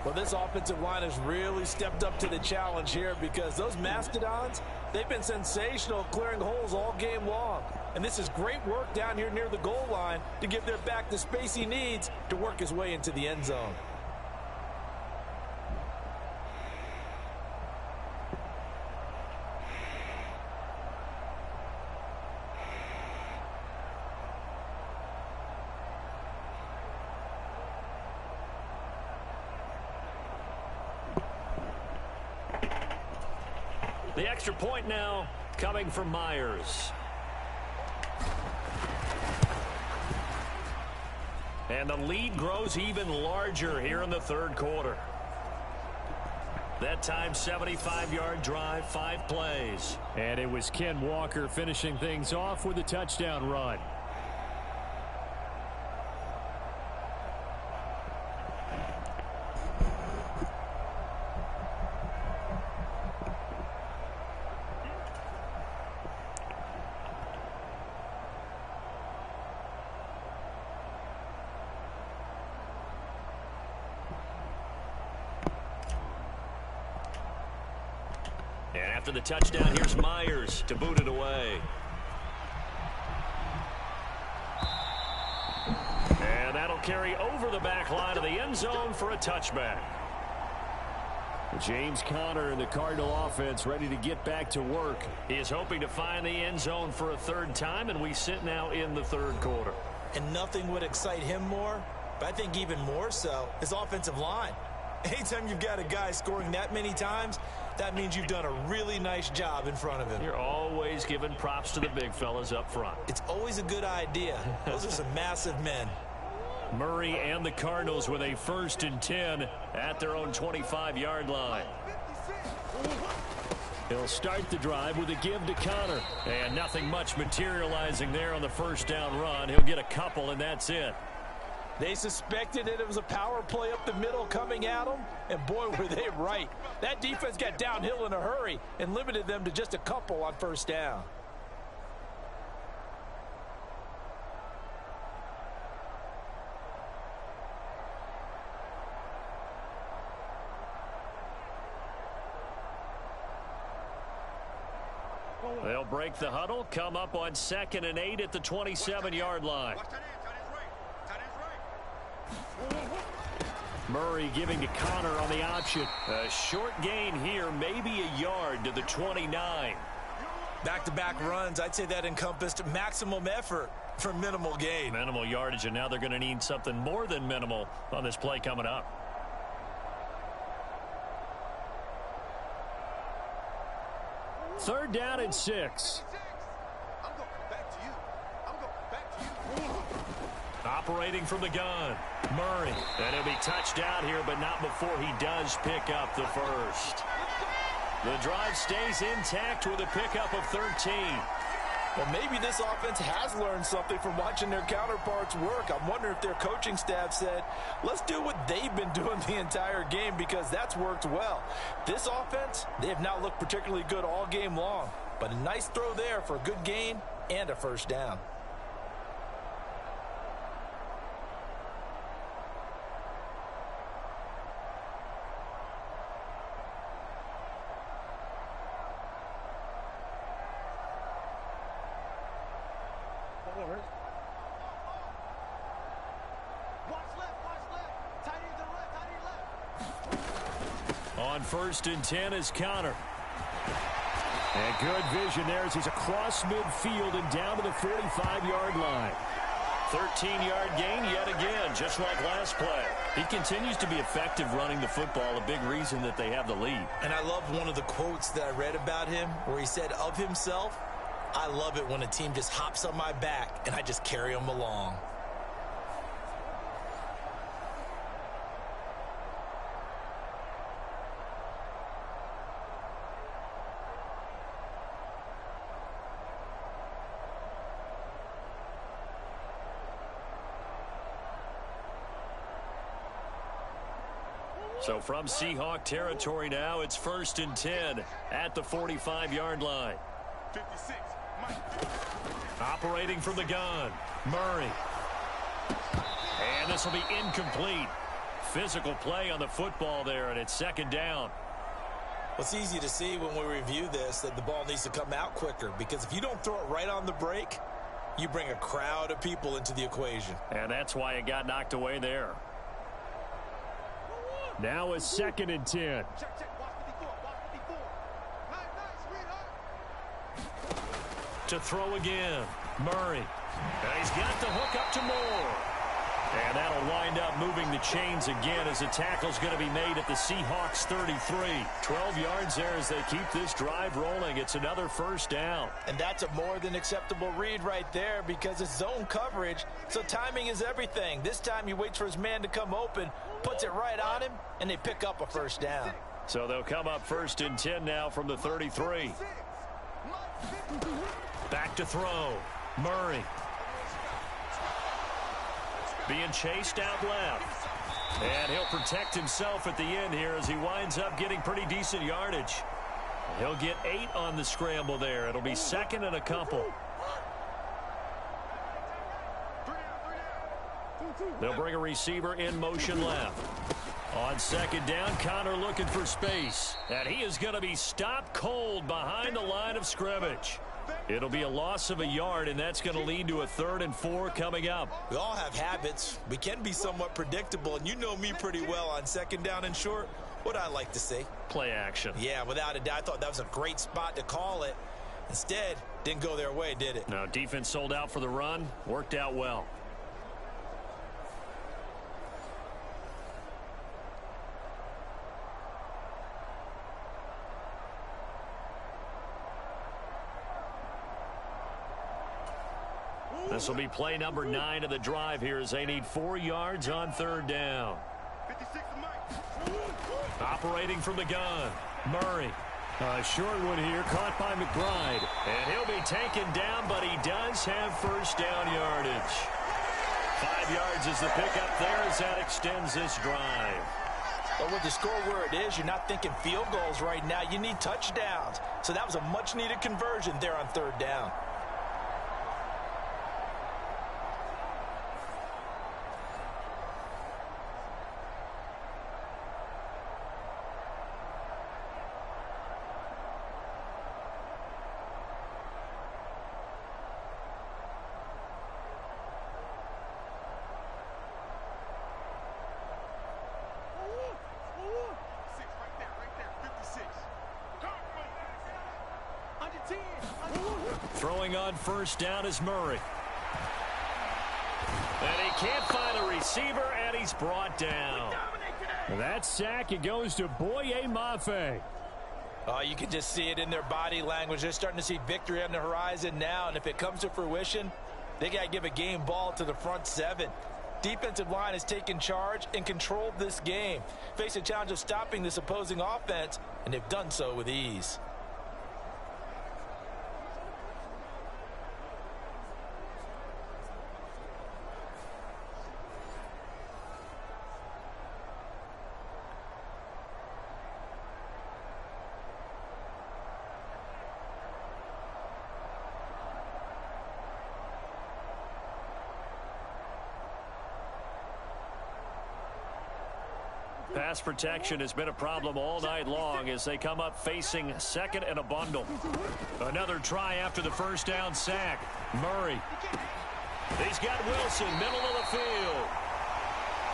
Well, this offensive line has really stepped up to the challenge here because those Mastodons, they've been sensational clearing holes all game long. And this is great work down here near the goal line to give their back the space he needs to work his way into the end zone. The extra point now coming from Myers. And the lead grows even larger here in the 3rd quarter. That time, 75-yard drive, 5 plays. And it was Ken Walker finishing things off with a touchdown run. And after the touchdown, here's Myers to boot it away. And that'll carry over the back line of the end zone for a touchback. James Conner and the Cardinal offense ready to get back to work. He is hoping to find the end zone for a 3rd time, and we sit now in the 3rd quarter. And nothing would excite him more, but I think even more so, his offensive line. Anytime you've got a guy scoring that many times, that means you've done a really nice job in front of him. You're always giving props to the big fellas up front. It's always a good idea. Those are some massive men. Murray and the Cardinals with a 1st and 10 at their own 25-yard line. He'll start the drive with a give to Conner. And nothing much materializing there on the 1st down run. He'll get a couple, and that's it. They suspected that it was a power play up the middle coming at them, and boy, were they right. That defense got downhill in a hurry and limited them to just a couple on 1st down. They'll break the huddle, come up on 2nd and 8 at the 27-yard line. Murray giving to Connor on the option. A short gain here, maybe a yard to the 29. Back-to-back runs, I'd say that encompassed maximum effort for minimal gain. Minimal yardage, and now they're going to need something more than minimal on this play coming up. Third down and 6. Operating from the gun, Murray. And he'll be touchdown here, but not before he does pick up the first. The drive stays intact with a pickup of 13. Well, maybe this offense has learned something from watching their counterparts work. I'm wondering if their coaching staff said, let's do what they've been doing the entire game, because that's worked well. This offense, they have not looked particularly good all game long, but a nice throw there for a good gain and a first down. On 1st and 10 is Connor. And good vision there as he's across midfield and down to the 45-yard line. 13-yard gain yet again, just like last play. He continues to be effective running the football, a big reason that they have the lead. And I love one of the quotes that I read about him where he said of himself, I love it when a team just hops on my back and I just carry them along. So from Seahawk territory now, it's 1st and 10 at the 45-yard line. 56. Operating from the gun, Murray. And this will be incomplete. Physical play on the football there, and it's 2nd down. Well, it's easy to see when we review this that the ball needs to come out quicker, because if you don't throw it right on the break, you bring a crowd of people into the equation. And that's why it got knocked away there. Now a 2nd and 10. To throw again, Murray. And he's got the hook up to Moore. And that'll wind up moving the chains again as the tackle's going to be made at the Seahawks 33. 12 yards there as they keep this drive rolling. It's another first down. And that's a more than acceptable read right there, because it's zone coverage, so timing is everything. This time he waits for his man to come open, puts it right on him, and they pick up a first down. So they'll come up 1st and 10 now from the 33. Back to throw, Murray. Being chased out left. And he'll protect himself at the end here as he winds up getting pretty decent yardage. He'll get 8 on the scramble there. It'll be 2nd and a couple. They'll bring a receiver in motion left. On 2nd down, Connor looking for space. And he is going to be stopped cold behind the line of scrimmage. It'll be a loss of a yard, and that's going to lead to a 3rd and 4 coming up. We all have habits. We can be somewhat predictable, and you know me pretty well on 2nd down and short. What I like to say? Play action. Yeah, without a doubt. I thought that was a great spot to call it. Instead, didn't go their way, did it? No, defense sold out for the run. Worked out well. This will be play number 9 of the drive here as they need 4 yards on 3rd down. Operating from the gun, Murray. A short one here, caught by McBride. And he'll be taken down, but he does have first down yardage. 5 yards is the pickup there as that extends this drive. But with the score where it is, you're not thinking field goals right now. You need touchdowns. So that was a much-needed conversion there on 3rd down. Throwing on first down is Murray. And he can't find a receiver, and he's brought down. That sack, it goes to Boye Mafe. Oh, you can just see it in their body language. They're starting to see victory on the horizon now, and if it comes to fruition, they got to give a game ball to the front seven. Defensive line has taken charge and controlled this game. Face a challenge of stopping this opposing offense, and they've done so with ease. Pass protection has been a problem all night long as they come up facing second and a bundle. Another try after the first down sack. Murray. He's got Wilson, middle of the field.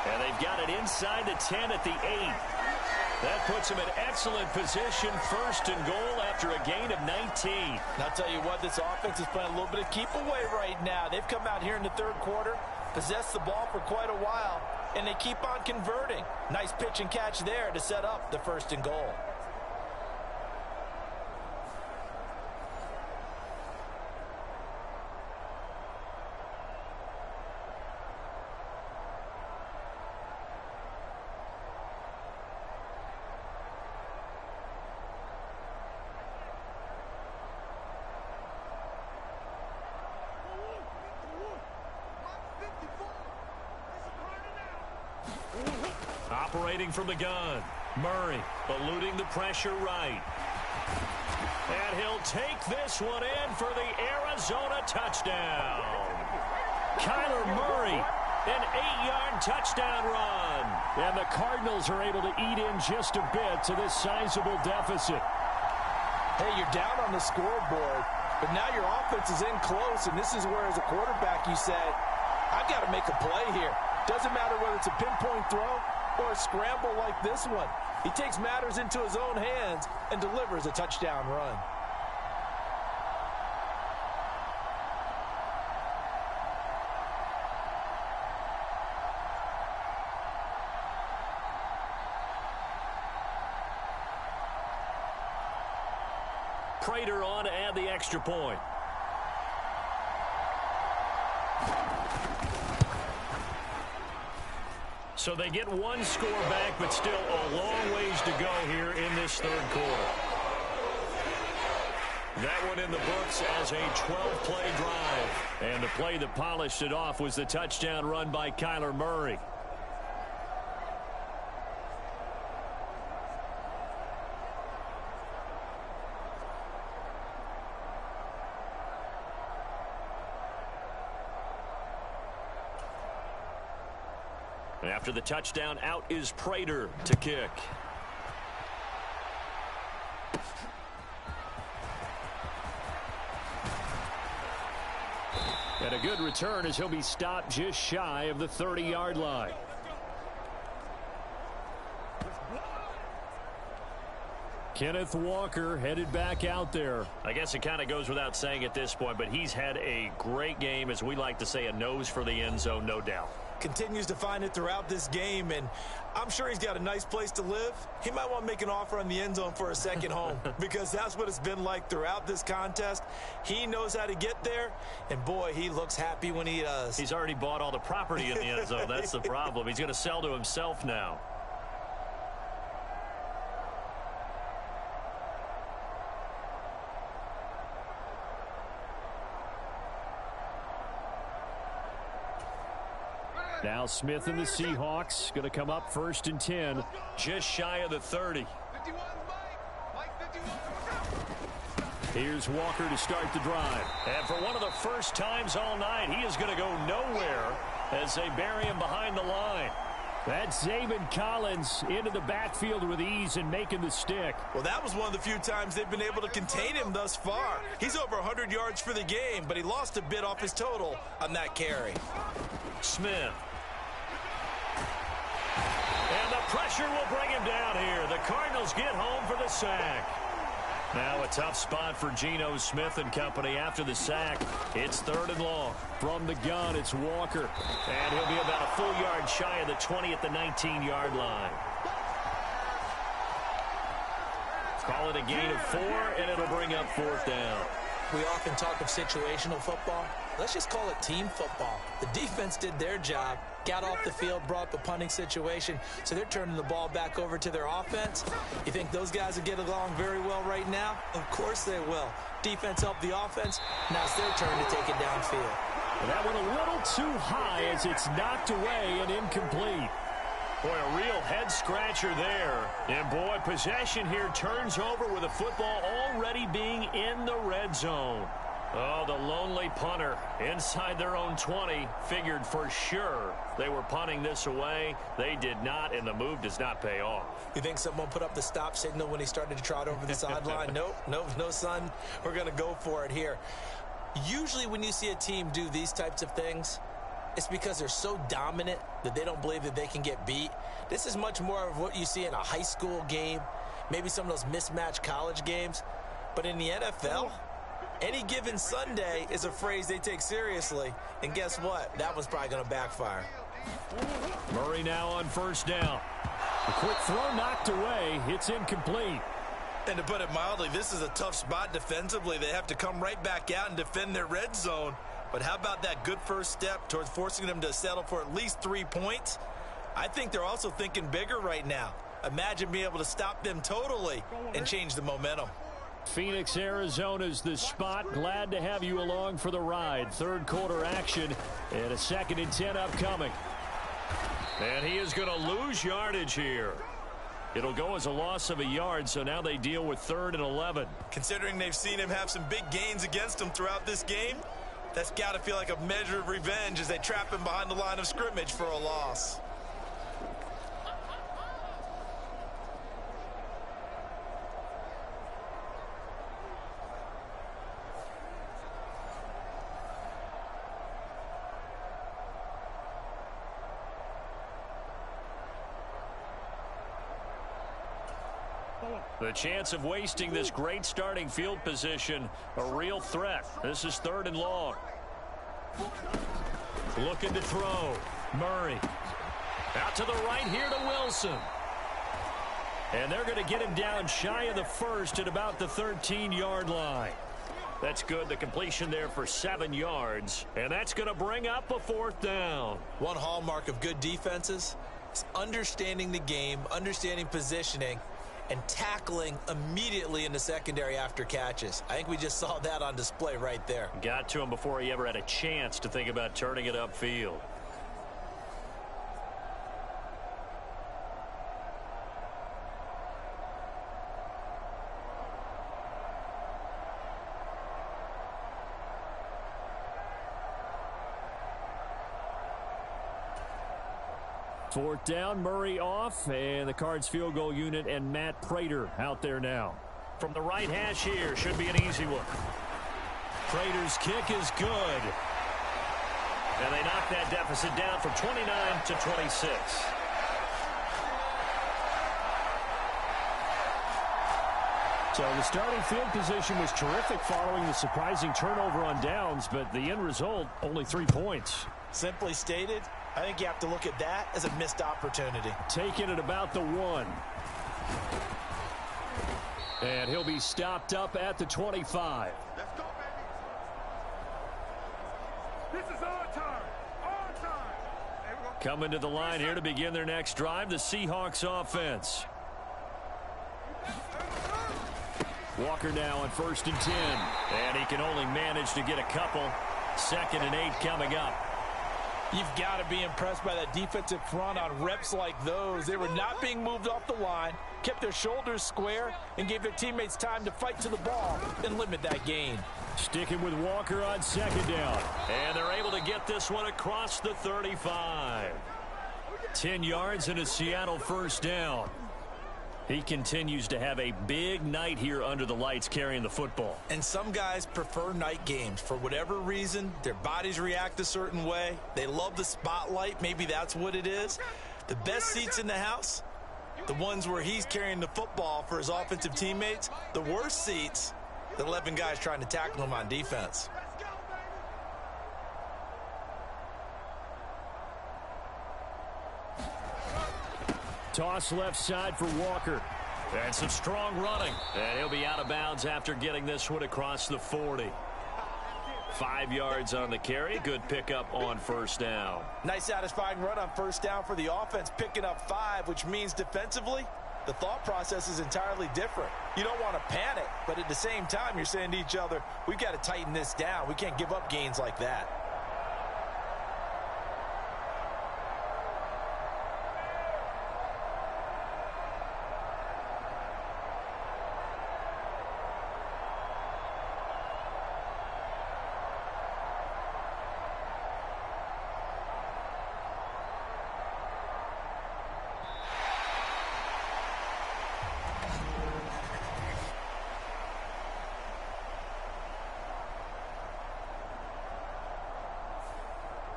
And they've got it inside the 10 at the 8. That puts him in excellent position, first and goal after a gain of 19. And I'll tell you what, this offense is playing a little bit of keep away right now. They've come out here in the third quarter, possessed the ball for quite a while, and they keep on converting. Nice pitch and catch there to set up the first and goal. Operating from the gun. Murray eluding the pressure right. And he'll take this one in for the Arizona touchdown. Kyler Murray, an 8-yard touchdown run. And the Cardinals are able to eat in just a bit to this sizable deficit. Hey, you're down on the scoreboard, but now your offense is in close, and this is where, as a quarterback, you say, I've got to make a play here. Doesn't matter whether it's a pinpoint throw or a scramble like this one. He takes matters into his own hands and delivers a touchdown run. Prater on to add the extra point. So they get one score back, but still a long ways to go here in this third quarter. That one in the books as a 12-play drive. And the play that polished it off was the touchdown run by Kyler Murray. After the touchdown, out is Prater to kick. And a good return as he'll be stopped just shy of the 30-yard line. Kenneth Walker headed back out there. I guess it kind of goes without saying at this point, but he's had a great game, as we like to say, a nose for the end zone, no doubt. Continues to find it throughout this game, and I'm sure he's got a nice place to live. He might want to make an offer on the end zone for a second home because that's what it's been like throughout this contest. He knows how to get there, and boy, he looks happy when he does. He's already bought all the property in the end zone. That's the problem. He's going to sell to himself now. Now Smith and the Seahawks going to come up first and 10. Just shy of the 30. Here's Walker to start the drive. And for one of the first times all night, he is going to go nowhere as they bury him behind the line. That's Zaven Collins into the backfield with ease and making the stick. Well, that was one of the few times they've been able to contain him thus far. He's over 100 yards for the game, but he lost a bit off his total on that carry. Smith. And the pressure will bring him down here. The Cardinals get home for the sack. Now a tough spot for Geno Smith and company after the sack. It's 3rd and long. From the gun, it's Walker. And he'll be about a full yard shy of the 20 at the 19-yard line. Call it a gain of 4, and it'll bring up 4th down. We often talk of situational football. Let's just call it team football. The defense did their job, got off the field, brought up a punting situation, so they're turning the ball back over to their offense. You think those guys will get along very well right now? Of course they will. Defense helped the offense. Now it's their turn to take it downfield. And that went a little too high as it's knocked away and incomplete. Boy, a real head-scratcher there. And, boy, possession here turns over with the football already being in the red zone. Oh, the lonely punter inside their own 20 figured for sure they were punting this away. They did not, and the move does not pay off. You think someone put up the stop signal when he started to trot over the sideline? Nope, no, son. We're going to go for it here. Usually when you see a team do these types of things, it's because they're so dominant that they don't believe that they can get beat. This is much more of what you see in a high school game, maybe some of those mismatched college games. But in the NFL, any given Sunday is a phrase they take seriously. And guess what? That one's probably going to backfire. Murray now on 1st down. A quick throw knocked away. It's incomplete. And to put it mildly, this is a tough spot defensively. They have to come right back out and defend their red zone. But how about that good first step towards forcing them to settle for at least 3 points? I think they're also thinking bigger right now. Imagine being able to stop them totally and change the momentum. Phoenix, Arizona's the spot. Glad to have you along for the ride. 3rd quarter action and a 2nd and 10 upcoming. And he is going to lose yardage here. It'll go as a loss of a yard, so now they deal with 3rd and 11. Considering they've seen him have some big gains against them throughout this game, that's got to feel like a measure of revenge as they trap him behind the line of scrimmage for a loss. The chance of wasting this great starting field position, a real threat. This is 3rd and long. Looking to throw. Murray. Out to the right here to Wilson. And they're going to get him down shy of the 1st at about the 13-yard line. That's good. The completion there for 7 yards. And that's going to bring up a 4th down. One hallmark of good defenses is understanding the game, understanding positioning, and tackling immediately in the secondary after catches. I think we just saw that on display right there. Got to him before he ever had a chance to think about turning it upfield. Fourth down, Murray off, and the Cards field goal unit and Matt Prater out there now. From the right hash here, should be an easy one. Prater's kick is good. And they knock that deficit down from 29 to 26. So the starting field position was terrific following the surprising turnover on downs, but the end result, only 3 points. Simply stated, I think you have to look at that as a missed opportunity. Taken at about the 1. And he'll be stopped up at the 25. Let's go, baby. This is our turn. Our turn. Coming to the line here to begin their next drive, the Seahawks offense. Walker now on 1st and 10. And he can only manage to get a couple. 2nd and 8 coming up. You've got to be impressed by that defensive front on reps like those. They were not being moved off the line, kept their shoulders square, and gave their teammates time to fight to the ball and limit that gain. Sticking with Walker on 2nd down. And they're able to get this one across the 35. 10 yards and a Seattle 1st down. He continues to have a big night here under the lights carrying the football. And some guys prefer night games. For whatever reason, their bodies react a certain way. They love the spotlight. Maybe that's what it is. The best seats in the house The ones where he's carrying the football for his offensive teammates, the worst seats, the 11 guys trying to tackle him on defense. Toss left side for Walker. And some strong running. And he'll be out of bounds after getting this one across the 40. 5 yards on the carry. Good pickup on first down. Nice satisfying run on first down for the offense, picking up 5, which means defensively, the thought process is entirely different. You don't want to panic, but at the same time, you're saying to each other, we've got to tighten this down. We can't give up gains like that.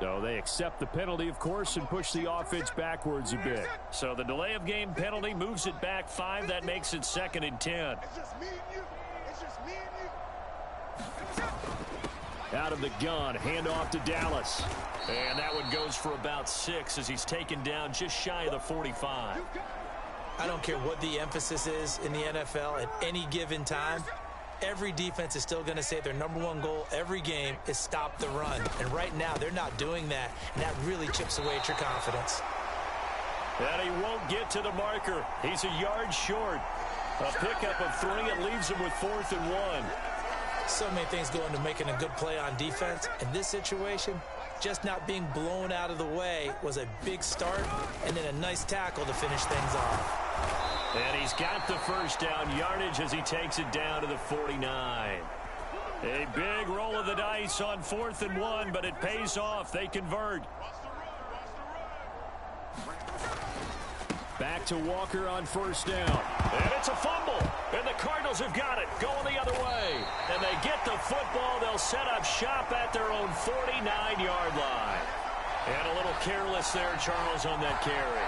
So they accept the penalty, of course, and push the offense backwards a bit. So the delay of game penalty moves it back 5. That makes it 2nd and 10. Out of the gun, handoff to Dallas. And that one goes for about 6 as he's taken down just shy of the 45. I don't care what the emphasis is in the NFL at any given time. Every defense is still going to say their #1 goal every game is stop the run. And right now, they're not doing that, and that really chips away at your confidence. And he won't get to the marker. He's a yard short. A pickup of 3. It leaves him with 4th and 1. So many things go into making a good play on defense. In this situation, just not being blown out of the way was a big start, and then a nice tackle to finish things off. And he's got the first down yardage as he takes it down to the 49. A big roll of the dice on 4th and 1, but it pays off. They convert. Back to Walker on first down. And it's a fumble. And the Cardinals have got it. Going the other way. And they get the football. They'll set up shop at their own 49-yard line. And a little careless there, Charles, on that carry.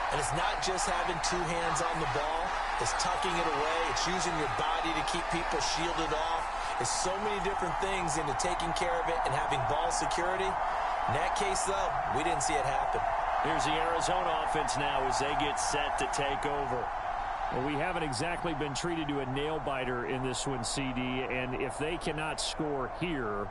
And it's not just having 2 hands on the ball. It's tucking it away. It's using your body to keep people shielded off. It's so many different things into taking care of it and having ball security. In that case, though, we didn't see it happen. Here's the Arizona offense now as they get set to take over. Well, we haven't exactly been treated to a nail-biter in this one, CD. And if they cannot score here,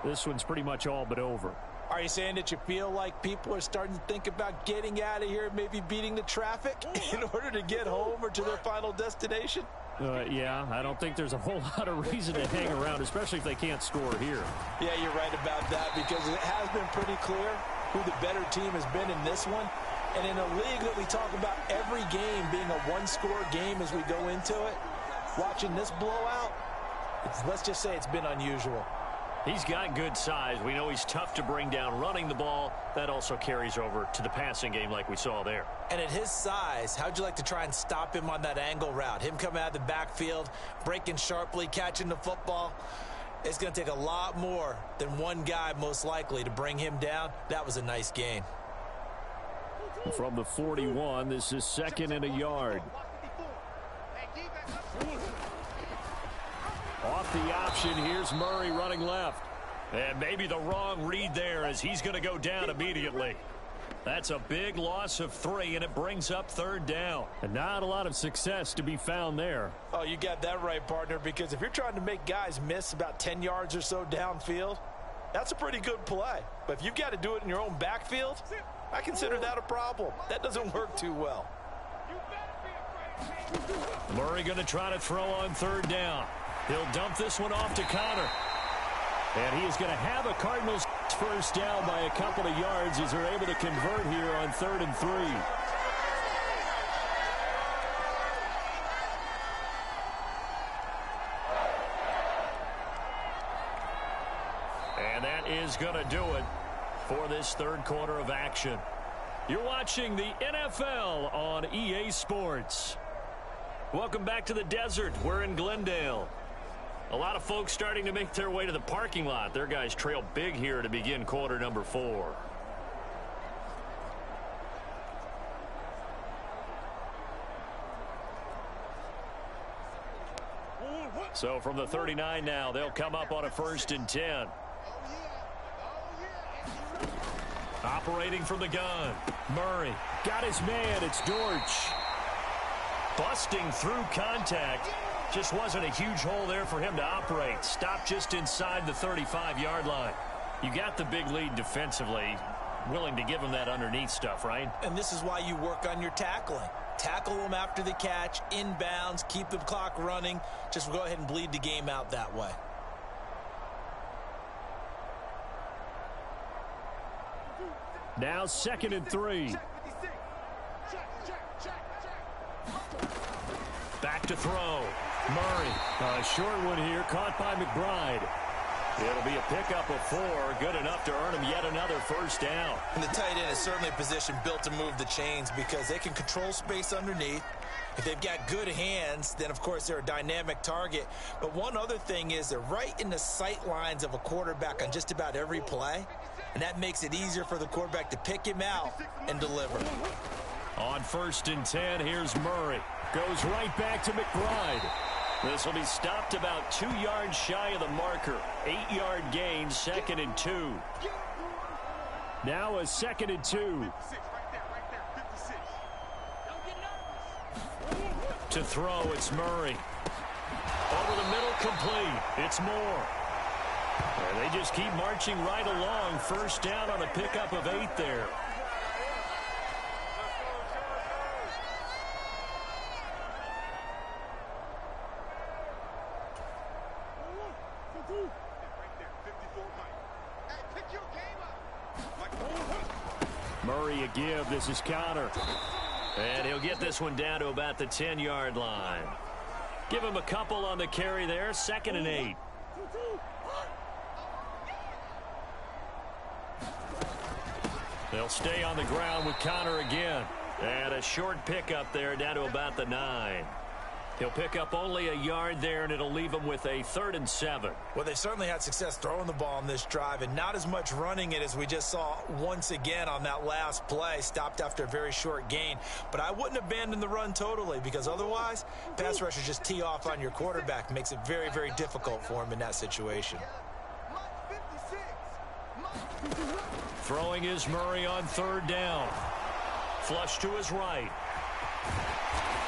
this one's pretty much all but over. Are you saying that you feel like people are starting to think about getting out of here, maybe beating the traffic in order to get home or to their final destination? Yeah, I don't think there's a whole lot of reason to hang around, especially if they can't score here. Yeah, you're right about that because it has been pretty clear who the better team has been in this one. And in a league that we talk about every game being a one-score game as we go into it, watching this blowout, let's just say it's been unusual. He's got good size. We know he's tough to bring down running the ball. That also carries over to the passing game like we saw there. And at his size, how'd you like to try and stop him on that angle route? Him coming out of the backfield, breaking sharply, catching the football. It's going to take a lot more than one guy most likely to bring him down. That was a nice gain. From the 41, this is 2nd and a yard. Off the option, here's Murray running left. And maybe the wrong read there as he's going to go down immediately. That's a big loss of 3, and it brings up 3rd down. And not a lot of success to be found there. Oh, you got that right, partner, because if you're trying to make guys miss about 10 yards or so downfield, that's a pretty good play. But if you've got to do it in your own backfield, I consider that a problem. That doesn't work too well. Murray going to try to throw on 3rd down. He'll dump this one off to Connor. And he is going to have a Cardinals first down by a couple of yards as they're able to convert here on 3rd and 3. And that is going to do it for this 3rd quarter of action. You're watching the NFL on EA Sports. Welcome back to the desert. We're in Glendale. A lot of folks starting to make their way to the parking lot. Their guys trail big here to begin quarter number 4. So from the 39 now, they'll come up on a 1st and 10. Operating from the gun. Murray got his man. It's Dortch. Busting through contact. Just wasn't a huge hole there for him to operate. Stopped just inside the 35-yard line. You got the big lead defensively. Willing to give him that underneath stuff, right? And this is why you work on your tackling. Tackle them after the catch, inbounds, keep the clock running. Just go ahead and bleed the game out that way. Now 2nd and 3. Back to throw. Murray. A short one here, caught by McBride. It'll be a pickup of 4, good enough to earn him yet another 1st down. And the tight end is certainly a position built to move the chains because they can control space underneath. If they've got good hands, then of course they're a dynamic target. But one other thing is they're right in the sight lines of a quarterback on just about every play. And that makes it easier for the quarterback to pick him out and deliver. On 1st and 10, here's Murray. Goes right back to McBride. This will be stopped about 2 yards shy of the marker. 8-yard gain, 2nd and 2. Now a 2nd and 2. To throw, it's Murray. Over the middle, complete. It's Moore. And they just keep marching right along. 1st down on a pickup of 8 there. Murray a give. This is Connor. And he'll get this one down to about the 10-yard line. Give him a couple on the carry there. 2nd and 8. They'll stay on the ground with Connor again. And a short pickup there down to about the 9. He'll pick up only a yard there, and it'll leave him with a 3rd and 7. Well, they certainly had success throwing the ball on this drive, and not as much running it as we just saw once again on that last play. Stopped after a very short gain. But I wouldn't abandon the run totally, because otherwise, pass rushers just tee off on your quarterback. Makes it very, very difficult for him in that situation. Throwing is Murray on 3rd down. Flush to his right.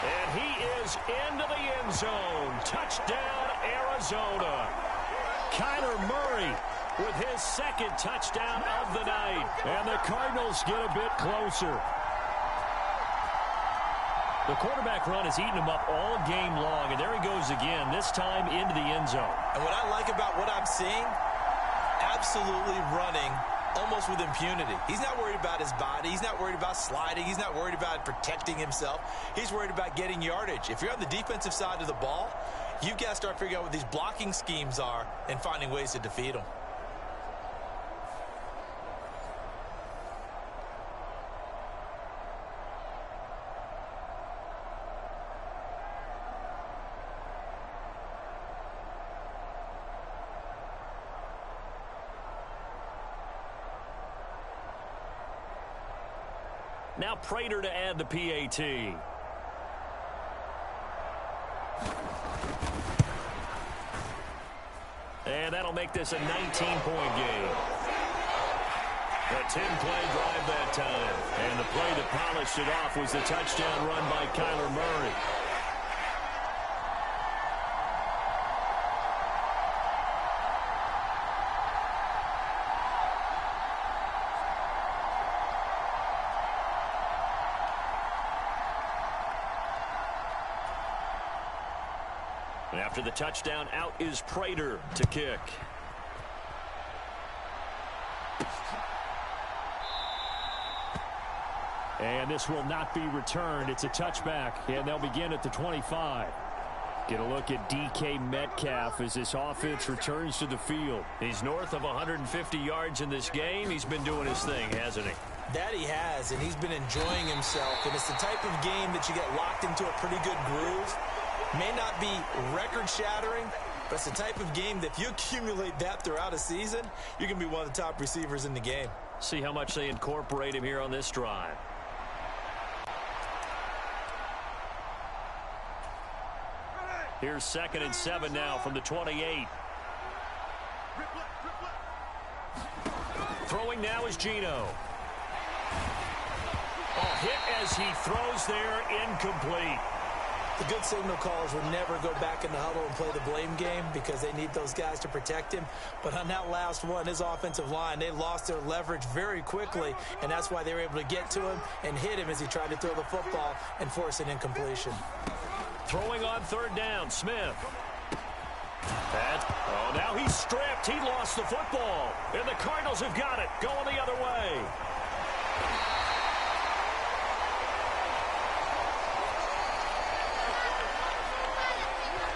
And he is into the end zone. Touchdown, Arizona. Kyler Murray with his 2nd touchdown of the night. And the Cardinals get a bit closer. The quarterback run has eaten him up all game long. And there he goes again, this time into the end zone. And what I like about what I'm seeing, absolutely running almost with impunity. He's not worried about his body. He's not worried about sliding. He's not worried about protecting himself. He's worried about getting yardage. If you're on the defensive side of the ball, you've got to start figuring out what these blocking schemes are and finding ways to defeat them. Now Prater to add the PAT. And that'll make this a 19-point game. A 10-play drive that time. And the play that polished it off was the touchdown run by Kyler Murray. After the touchdown, out is Prater to kick. And this will not be returned. It's a touchback, and they'll begin at the 25. Get a look at DK Metcalf as this offense returns to the field. He's north of 150 yards in this game. He's been doing his thing, hasn't he? That he has, and he's been enjoying himself. And it's the type of game that you get locked into a pretty good groove. May not be record-shattering, but it's the type of game that if you accumulate that throughout a season, you're going to be one of the top receivers in the game. See how much they incorporate him here on this drive. Here's 2nd and 7 now from the 28. Throwing now is Geno. Oh, hit as he throws there, incomplete. The good signal callers would never go back in the huddle and play the blame game because they need those guys to protect him. But on that last one, his offensive line, they lost their leverage very quickly, and that's why they were able to get to him and hit him as he tried to throw the football and force an incompletion. Throwing on 3rd down, Smith. Oh, now he's stripped. He lost the football. And the Cardinals have got it. Going the other way.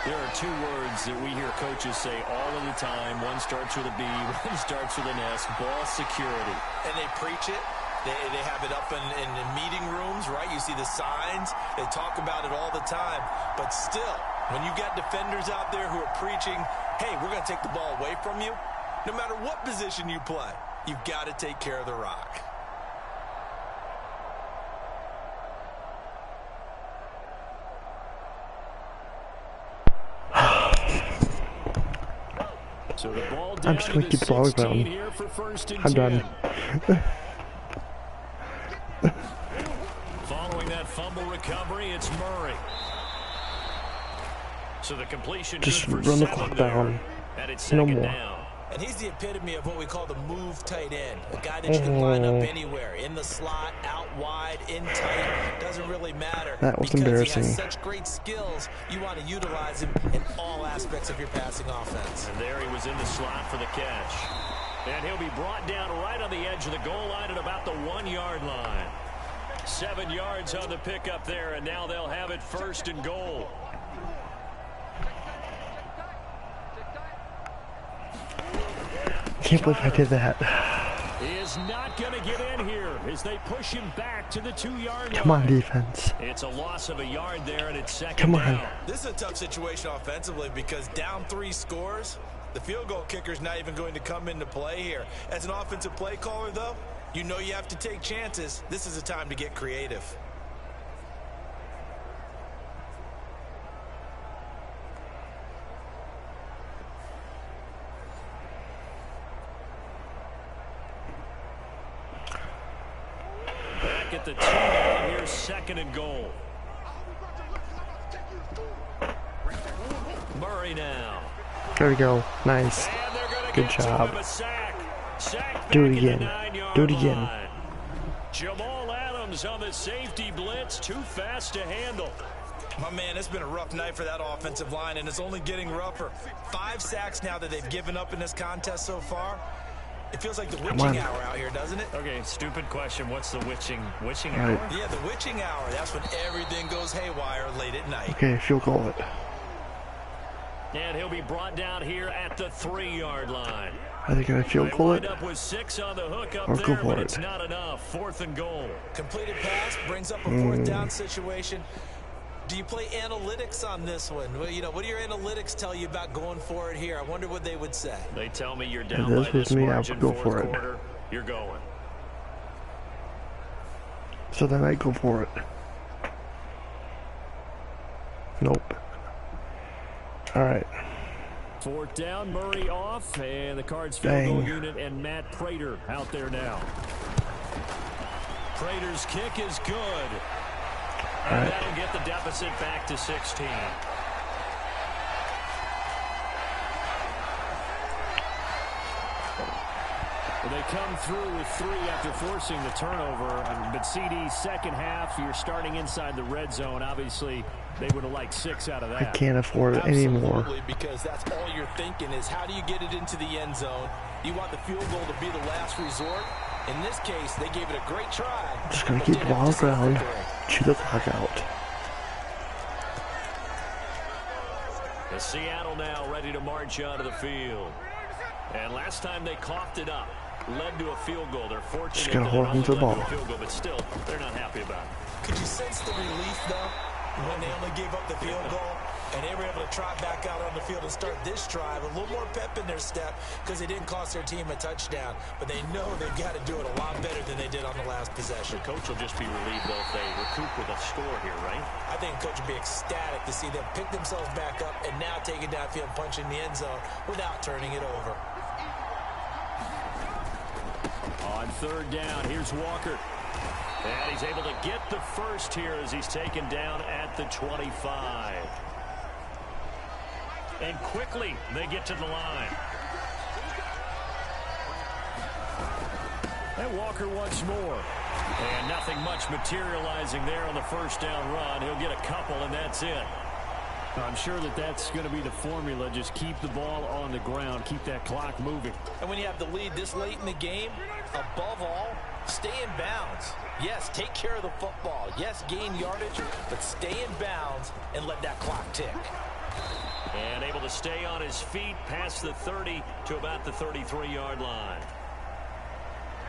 There are 2 words that we hear coaches say all of the time. One starts with a B, one starts with an S. Ball security. And they preach it. They have it up in meeting rooms, right? You see the signs. They talk about it all the time. But still, when you got defenders out there who are preaching, hey, we're going to take the ball away from you, no matter what position you play, you've got to take care of the rock. So the ball I'm just going to keep the ball around. I'm done. Following that fumble recovery, it's Murray. So the completion just good for run the 7 clock there. down. And it's No 2nd more. down. And he's the epitome of what we call the move tight end. A guy that you can line up anywhere. In the slot, out wide, in tight. Doesn't really matter. That was because embarrassing. he has such great skills, you want to utilize him in all aspects of your passing offense. And there he was in the slot for the catch. And he'll be brought down right on the edge of the goal line at about the 1-yard line. 7 yards on the pickup there, and now they'll have it 1st and goal. I can't believe I did that. He is not going to get in here as they push him back to the 2-yard line. Come on, defense. It's a loss of a yard there, and it's 2nd Come on. down. This is a tough situation offensively because down 3 scores, the field goal kicker's not even going to come into play here. As an offensive play caller, though, you know you have to take chances. This is a time to get creative. Back at the 2 now, here's 2nd and goal. Murray now. There we go. Nice. And they're gonna Good get to job. him a sack. Sack Do it back at the again. 9-yard Do it again. line. Jamal Adams on the safety blitz. Too fast to handle. My man, it's been a rough night for that offensive line, and it's only getting rougher. 5 sacks now that they've given up in this contest so far. It feels like the witching hour out here, doesn't it? Okay, stupid question. What's the witching Right. hour? Yeah, the witching hour. That's when everything goes haywire late at night. Okay, field goal it. And he'll be brought down here at the 3-yard line. Are they going to field goal Wind it? up with 6 on the hook up Or there, go for but it. it's not enough. 4th and goal. Completed pass brings up a 4th down situation. Do you play analytics on this one? Well, you know, what do your analytics tell you about going for it here? I wonder what they would say. They tell me you're down this by was this me, I margin, would go 4th for it. quarter. You're going. So they might go for it. Nope. Alright. 4th down, Murray off, and the Cards field goal unit and Matt Prater out there now. Prater's kick is good. And that'll get the deficit back to 16. They come through with 3 after forcing the turnover. But CD's second half, you're starting inside the red zone. Obviously, they would have liked 6 out of that. I can't afford it anymore. Absolutely, because that's all you're thinking is how do you get it into the end zone? You want the field goal to be the last resort. In this case, they gave it a great try. Just going to keep the ball around, chew the clock out. The Seattle now ready to march onto the field. And last time they coughed it up, led to a field goal. They're fortunate Just gotta that hold it on only to the led ball. a field goal, but still, they're not happy about it. Could you sense the relief, though, when they only gave up the field goal? And they were able to trot back out on the field and start this drive. A little more pep in their step because they didn't cost their team a touchdown. But they know they've got to do it a lot better than they did on the last possession. The coach will just be relieved, though, if they recoup with a score here, right? I think the coach would be ecstatic to see them pick themselves back up and now take it downfield and punch in the end zone without turning it over. On third down, here's Walker. And he's able to get the first here as he's taken down at the 25. And quickly, they get to the line. And Walker once more. And nothing much materializing there on the first down run. He'll get a couple, and that's it. I'm sure that that's going to be the formula. Just keep the ball on the ground. Keep that clock moving. And when you have the lead this late in the game, above all, stay in bounds. Yes, take care of the football. Yes, gain yardage, but stay in bounds and let that clock tick. And able to stay on his feet past the 30 to about the 33-yard line.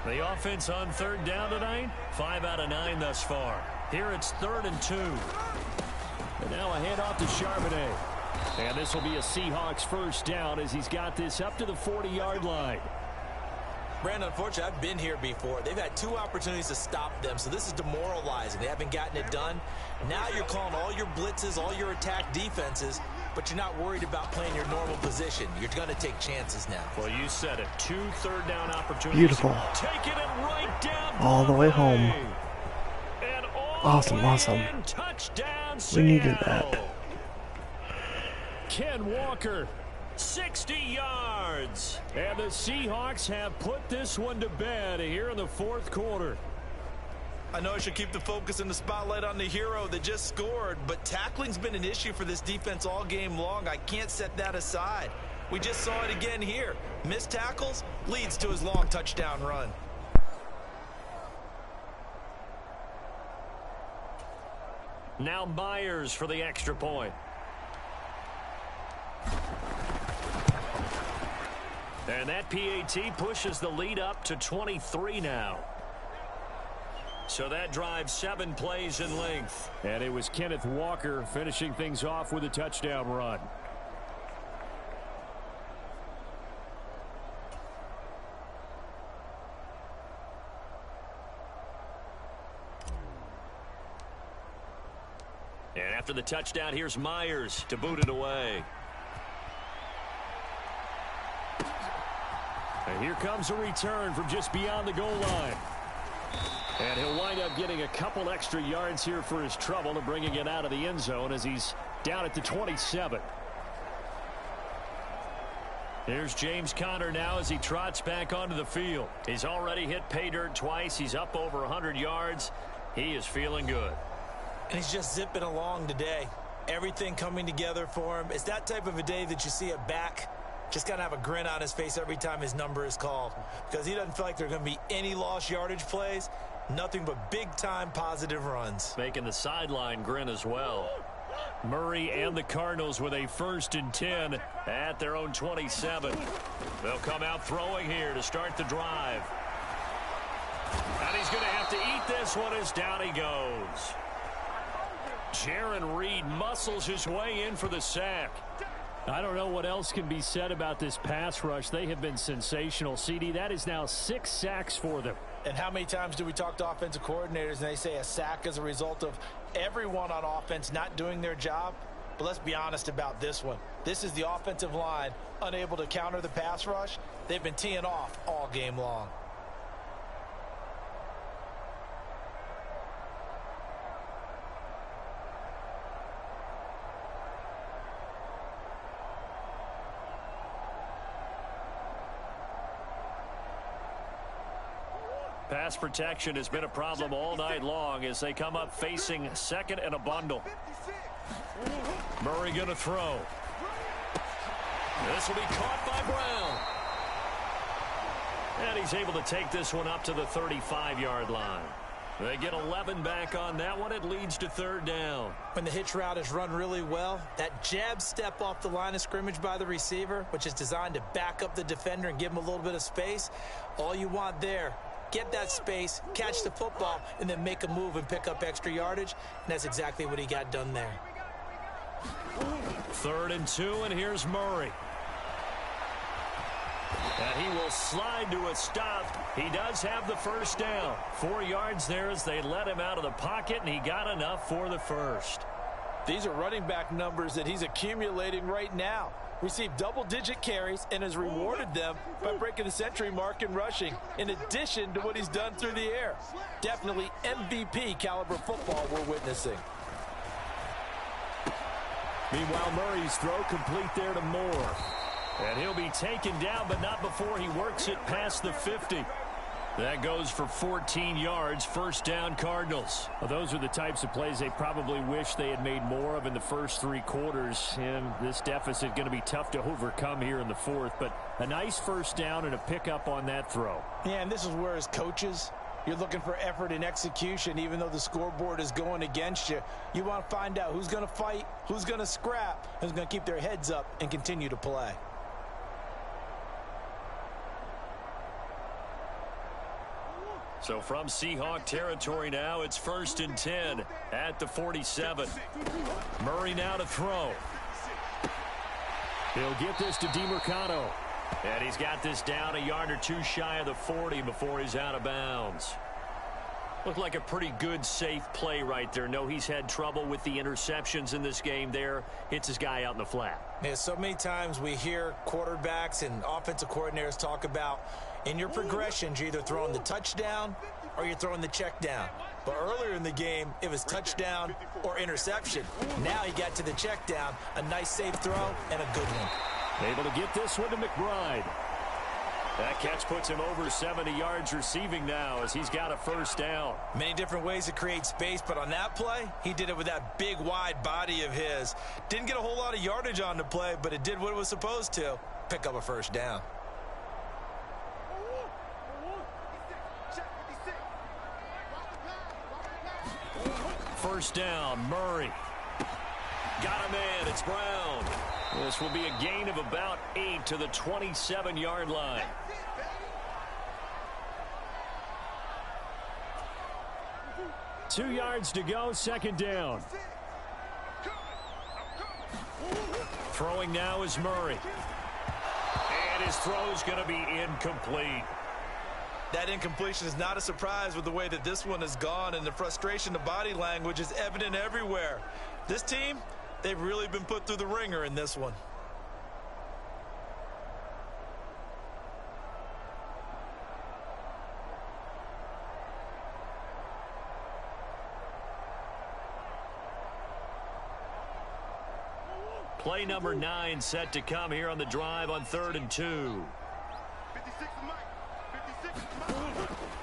The offense on third down tonight, 5 out of 9 thus far. Here it's 3rd and 2. And now a handoff to Charbonnet. And this will be a Seahawks first down as he's got this up to the 40-yard line. Brandon, unfortunately, I've been here before. They've had 2 opportunities to stop them, so this is demoralizing. They haven't gotten it done. Now you're calling all your blitzes, all your attack defenses, but you're not worried about playing your normal position. You're going to take chances now. Well, you said it. 2 third-down opportunities. Beautiful. Taking it right down all the way home. Awesome. Touchdown, we needed that. Ken Walker, 60 yards. And the Seahawks have put this one to bed here in the 4th quarter. I know I should keep the focus and the spotlight on the hero that just scored, but tackling's been an issue for this defense all game long. I can't set that aside. We just saw it again here. Missed tackles leads to his long touchdown run. Now Myers for the extra point. And that PAT pushes the lead up to 23 now. So that drives 7 plays in length. And it was Kenneth Walker finishing things off with a touchdown run. And after the touchdown, here's Myers to boot it away. And here comes a return from just beyond the goal line. And he'll wind up getting a couple extra yards here for his trouble and bringing it out of the end zone as he's down at the 27. Here's James Conner now as he trots back onto the field. He's already hit pay dirt twice. He's up over 100 yards. He is feeling good. And he's just zipping along today. Everything coming together for him. It's that type of a day that you see a back just got to have a grin on his face every time his number is called, because he doesn't feel like there are going to be any lost yardage plays. Nothing but big-time positive runs. Making the sideline grin as well. Murray and the Cardinals with a 1st and 10 at their own 27. They'll come out throwing here to start the drive. And he's going to have to eat this one as down he goes. Jaron Reed muscles his way in for the sack. I don't know what else can be said about this pass rush. They have been sensational. CD, that is now 6 sacks for them. And how many times do we talk to offensive coordinators and they say a sack is a result of everyone on offense not doing their job? But let's be honest about this one. This is the offensive line unable to counter the pass rush. They've been teeing off all game long. Pass protection has been a problem all night long as they come up facing 2nd and a bundle. Murray going to throw. This will be caught by Brown. And he's able to take this one up to the 35-yard line. They get 11 back on that one. It leads to 3rd down. When the hitch route is run really well, that jab step off the line of scrimmage by the receiver, which is designed to back up the defender and give him a little bit of space, all you want there, get that space, catch the football, and then make a move and pick up extra yardage. And that's exactly what he got done there. 3rd and 2, and here's Murray. And he will slide to a stop. He does have the first down. 4 yards there as they let him out of the pocket, and he got enough for the first. These are running back numbers that he's accumulating right now. Received double-digit carries and has rewarded them by breaking the century mark in rushing, in addition to what he's done through the air. Definitely MVP caliber football we're witnessing. Meanwhile, Murray's throw complete there to Moore. And he'll be taken down, but not before he works it past the 50. That goes for 14 yards, first down Cardinals. Well, those are the types of plays they probably wish they had made more of in the first 3 quarters. And this deficit going to be tough to overcome here in the 4th. But a nice first down and a pickup on that throw. Yeah, and this is where as coaches, you're looking for effort and execution. Even though the scoreboard is going against you, you want to find out who's going to fight, who's going to scrap, who's going to keep their heads up and continue to play. So from Seahawk territory now, it's 1st and 10 at the 47. Murray now to throw. He'll get this to DeMercado. And he's got this down a yard or 2 shy of the 40 before he's out of bounds. Looked like a pretty good, safe play right there. No, he's had trouble with the interceptions in this game there. Hits his guy out in the flat. Yeah, so many times we hear quarterbacks and offensive coordinators talk about in your progressions, you're either throwing the touchdown or you're throwing the check down. But earlier in the game, it was touchdown or interception. Now he got to the check down, a nice safe throw and a good one. Able to get this one to McBride. That catch puts him over 70 yards receiving now as he's got a first down. Many different ways to create space, but on that play, he did it with that big, wide body of his. Didn't get a whole lot of yardage on the play, but it did what it was supposed to, pick up a first down. First down, Murray. Got him in, it's Brown. This will be a gain of about 8 to the 27-yard line. Two yards to go, second down. Throwing now is Murray. And his throw's going to be incomplete. That incompletion is not a surprise with the way that this one has gone, and the frustration, the body language is evident everywhere. This team, they've really been put through the ringer in this one. Play number 9 set to come here on the drive on 3rd and 2.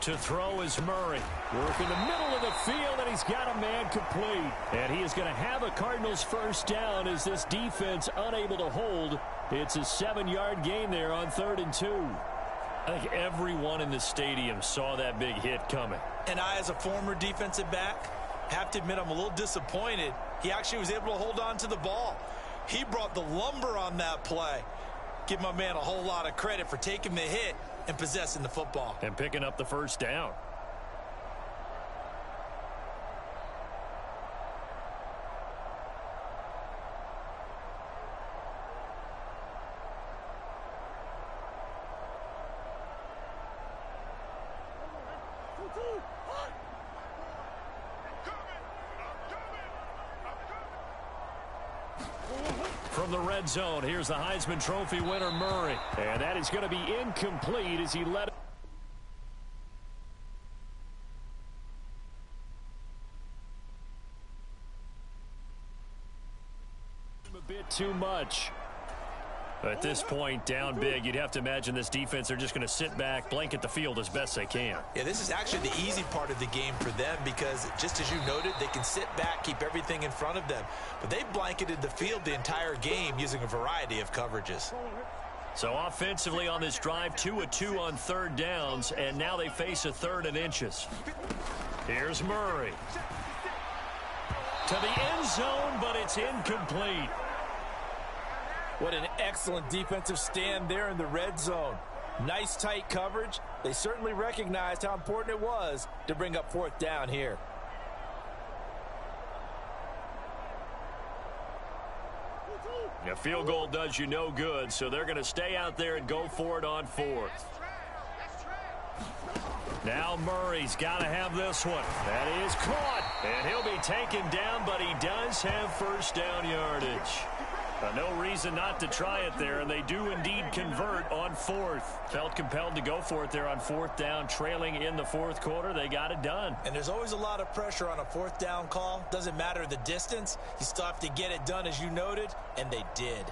To throw is Murray. Work in the middle of the field, and he's got a man complete. And he is going to have a Cardinals first down as this defense unable to hold. It's a 7-yard gain there on 3rd and 2. I think everyone in the stadium saw that big hit coming. And I, as a former defensive back, have to admit I'm a little disappointed. He actually was able to hold on to the ball. He brought the lumber on that play. Give my man a whole lot of credit for taking the hit and possessing the football. And picking up the first down. From the red zone, here's the Heisman Trophy winner, Murray. And that is going to be incomplete as he led him a bit too much. At this point, down big, you'd have to imagine this defense are just going to sit back, blanket the field as best they can. Yeah, this is actually the easy part of the game for them because, just as you noted, they can sit back, keep everything in front of them. But they blanketed the field the entire game using a variety of coverages. So offensively on this drive, 2 of 2 on 3rd downs, and now they face a 3rd and inches. Here's Murray. To the end zone, but it's incomplete. What an excellent defensive stand there in the red zone. Nice tight coverage. They certainly recognized how important it was to bring up 4th down here. A field goal does you no good, so they're going to stay out there and go for it on 4th. Now Murray's got to have this one. That is caught, and he'll be taken down, but he does have first down yardage. No reason not to try it there, and they do indeed convert on 4th. Felt compelled to go for it there on 4th down, trailing in the 4th quarter. They got it done. And there's always a lot of pressure on a 4th down call. Doesn't matter the distance. You still have to get it done, as you noted, and they did.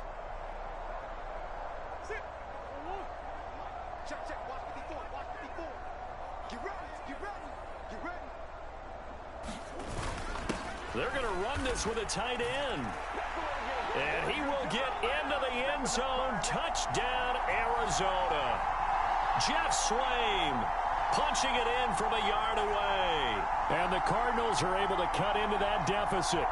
They're going to run this with a tight end. And he will get into the end zone. Touchdown, Arizona. Jeff Swaim punching it in from a yard away. And the Cardinals are able to cut into that deficit.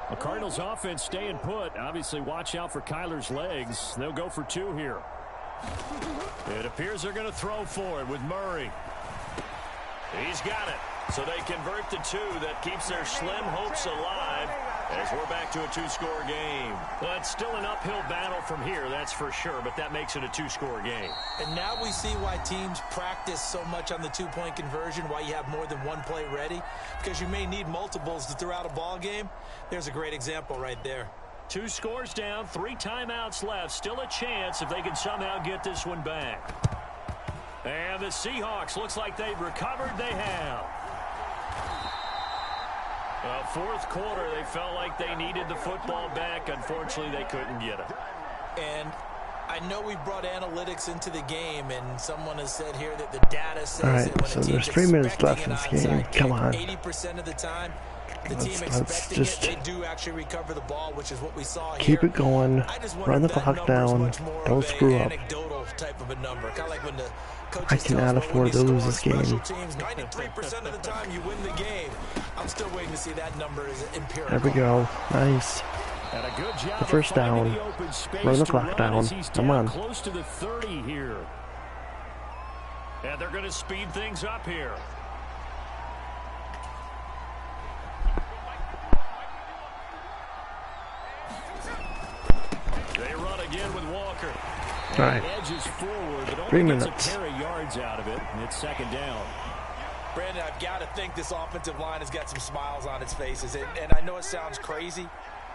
The Cardinals offense staying put. Obviously, watch out for Kyler's legs. They'll go for 2 here. It appears they're going to throw for it with Murray. He's got it. So they convert the 2. That keeps their slim hopes alive as we're back to a 2-score game. Well, it's still an uphill battle from here, that's for sure, but that makes it a 2-score game. And now we see why teams practice so much on the 2-point conversion, why you have more than one play ready, because you may need multiples to throw out a ball game. There's a great example right there. 2 scores down, 3 timeouts left. Still a chance if they can somehow get this one back. And the Seahawks, looks like they've recovered. They have. 4th quarter, they felt like they needed the football back. Unfortunately, they couldn't get it. And I know we brought analytics into the game, and someone has said here that the data says that when so a team's there's 3 minutes left in this game. Come on. 80% of the time, the team expecting just it, they do actually recover the ball, which is what we saw here. Keep it going. Run the clock down. Don't screw up. Type of a number. Kind of like when the I cannot afford to lose this game. 93% of the time you win the game. I'm still waiting to see that number is empirical. There we go. Nice. And a good job the first down. Run the clock down. Come on. Close to the 30 here. And they're going to speed things up here. They run again with Walker. All right. Edges forward, but 3 only minutes. gets a carry yards out of it, and it's 2nd down. Brandon, I've got to think this offensive line has got some smiles on its faces. And I know it sounds crazy,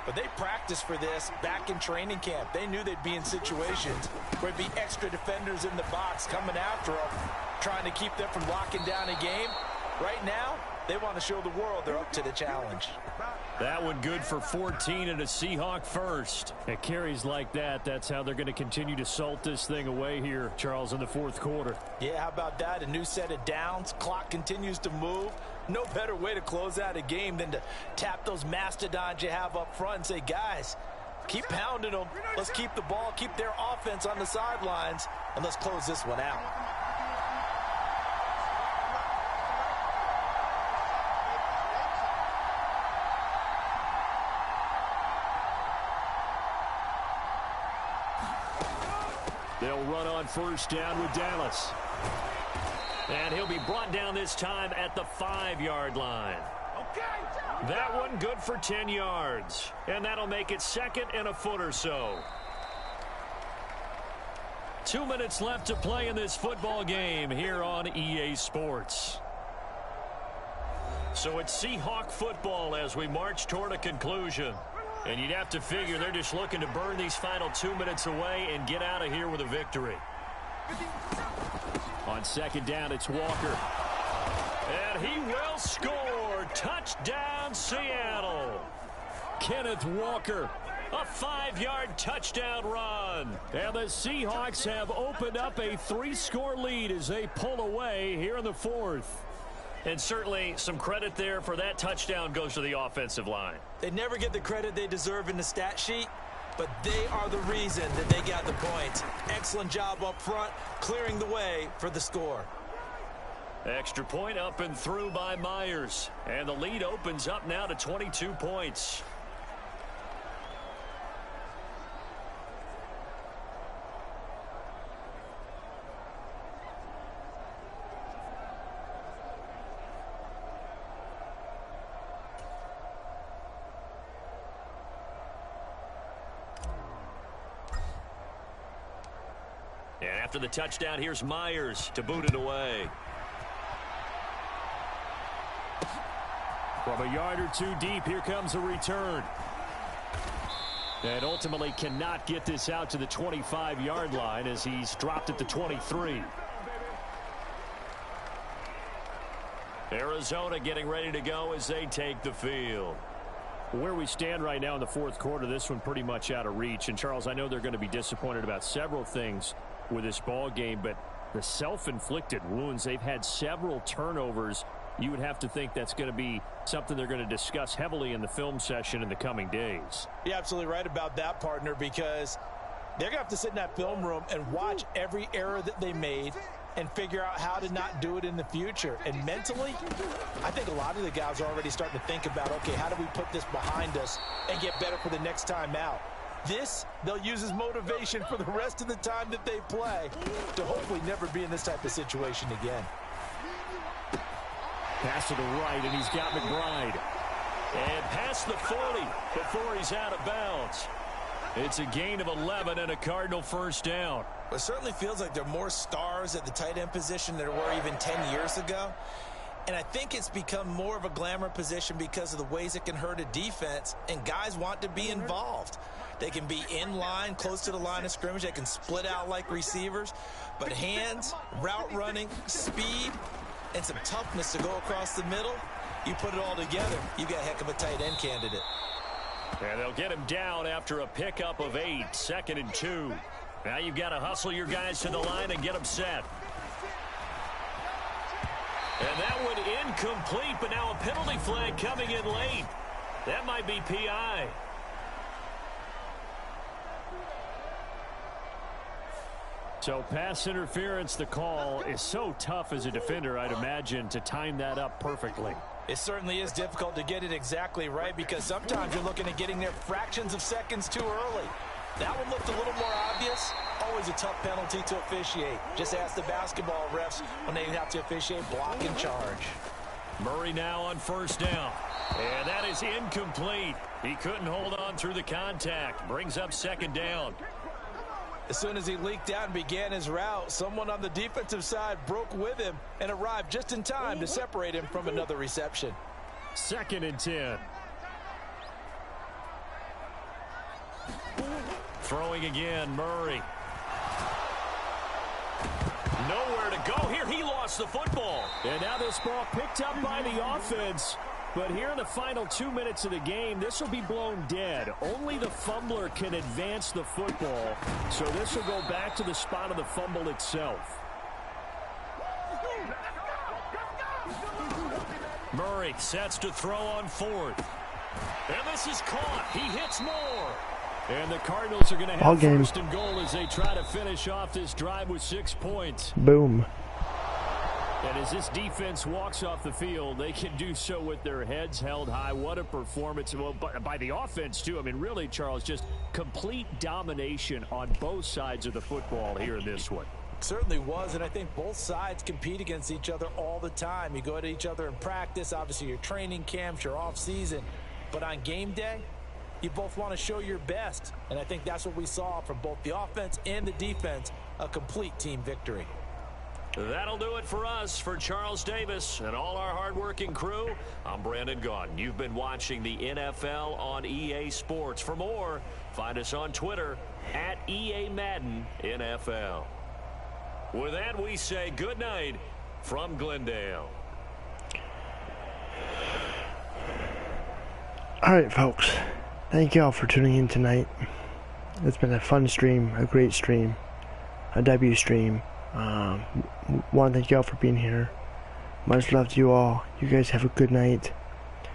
but they practiced for this back in training camp. They knew they'd be in situations where there'd be extra defenders in the box coming after them, trying to keep them from locking down a game. Right now, they want to show the world they're up to the challenge. That one good for 14 and a Seahawk first. At carries like that, that's how they're going to continue to salt this thing away here, Charles, in the 4th quarter. Yeah, how about that? A new set of downs. Clock continues to move. No better way to close out a game than to tap those mastodons you have up front and say, guys, keep pounding them. Let's keep the ball, keep their offense on the sidelines, and let's close this one out. They'll run on 1st down with Dallas. And he'll be brought down this time at the 5-yard line. That one good for 10 yards. And that'll make it 2nd and a foot or so. 2 minutes left to play in this football game here on EA Sports. So it's Seahawk football as we march toward a conclusion. And you'd have to figure they're just looking to burn these final 2 minutes away and get out of here with a victory. On 2nd down, it's Walker. And he will score. Touchdown, Seattle. Kenneth Walker. A 5-yard touchdown run. And the Seahawks have opened up a 3-score lead as they pull away here in the 4th. And certainly some credit there for that touchdown goes to the offensive line. They never get the credit they deserve in the stat sheet, but they are the reason that they got the points. Excellent job up front, clearing the way for the score. Extra point up and through by Myers. And the lead opens up now to 22 points. And after the touchdown, here's Myers to boot it away. From a yard or two deep, here comes a return. And ultimately cannot get this out to the 25-yard line as he's dropped at the 23. Arizona getting ready to go as they take the field. Where we stand right now in the fourth quarter, this one pretty much out of reach. And, Charles, I know they're going to be disappointed about several things with this ball game, but the self-inflicted wounds, they've had several turnovers. You would have to think that's going to be something they're going to discuss heavily in the film session in the coming days. You're absolutely right about that, partner, because they're going to have to sit in that film room and watch every error that they made and figure out how to not do it in the future. And mentally, I think a lot of the guys are already starting to think about, okay, how do we put this behind us and get better for the next time out? This, they'll use as motivation for the rest of the time that they play to hopefully never be in this type of situation again. Pass to the right, and he's got McBride. And past the 40 before he's out of bounds. It's a gain of 11 and a Cardinal first down. It certainly feels like there are more stars at the tight end position than there were even 10 years ago. And I think it's become more of a glamour position because of the ways it can hurt a defense, and guys want to be involved. They can be in line, close to the line of scrimmage. They can split out like receivers. But hands, route running, speed, and some toughness to go across the middle, you put it all together, you got a heck of a tight end candidate. And they'll get him down after a pickup of 8, 2nd and 2. Now you've got to hustle your guys to the line and get them set. And that one incomplete, but now a penalty flag coming in late. That might be PI. So pass interference, the call is so tough as a defender, I'd imagine, to time that up perfectly. It certainly is difficult to get it exactly right because sometimes you're looking at getting there fractions of seconds too early. That one looked a little more obvious. Always a tough penalty to officiate. Just ask the basketball refs when they have to officiate block and charge. Murray now on first down. And that is incomplete. He couldn't hold on through the contact. Brings up 2nd down. As soon as he leaked out and began his route, someone on the defensive side broke with him and arrived just in time to separate him from another reception. 2nd and 10. Throwing again, Murray. Nowhere to go here. He lost the football. And now this ball picked up by the offense. But here in the final 2 minutes of the game, this will be blown dead. Only the fumbler can advance the football. So this will go back to the spot of the fumble itself. Murray sets to throw on 4th. And this is caught. He hits more. And the Cardinals are going to have first and goal as they try to finish off this drive with 6 points. Boom. And as this defense walks off the field, they can do so with their heads held high. What a performance by the offense, too. I mean, really, Charles, just complete domination on both sides of the football here in this one. Certainly was, and I think both sides compete against each other all the time. You go at each other in practice, obviously your training camps, your off-season. But on game day, you both want to show your best. And I think that's what we saw from both the offense and the defense, a complete team victory. That'll do it for us. For Charles Davis and all our hardworking crew, I'm Brandon Gaudin. You've been watching the NFL on EA Sports. For more, find us on Twitter at EA Madden NFL. With that, we say good night from Glendale. All right, folks. Thank you all for tuning in tonight. It's been a fun stream, a great stream, a W stream. Want to thank you all for being here. Much love to you all. You guys have a good night.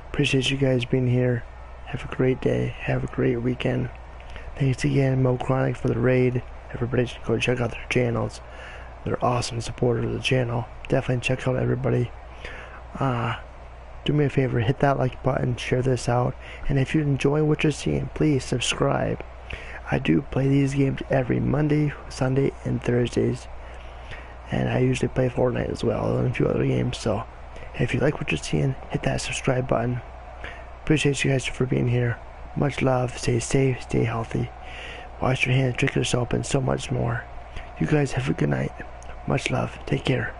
Appreciate you guys being here. Have a great day. Have a great weekend. Thanks again, Mo Chronic, for the raid. Everybody should go check out their channels. They're awesome supporters of the channel. Definitely check out everybody. Do me a favor, hit that like button, share this out, and if you enjoy what you're seeing, please subscribe. I do play these games every Monday, Sunday, and Thursdays, and I usually play Fortnite as well, and a few other games. So if you like what you're seeing, hit that subscribe button. Appreciate you guys for being here. Much love. Stay safe, stay healthy, wash your hands, drink your soap, and so much more. You guys have a good night. Much love. Take care.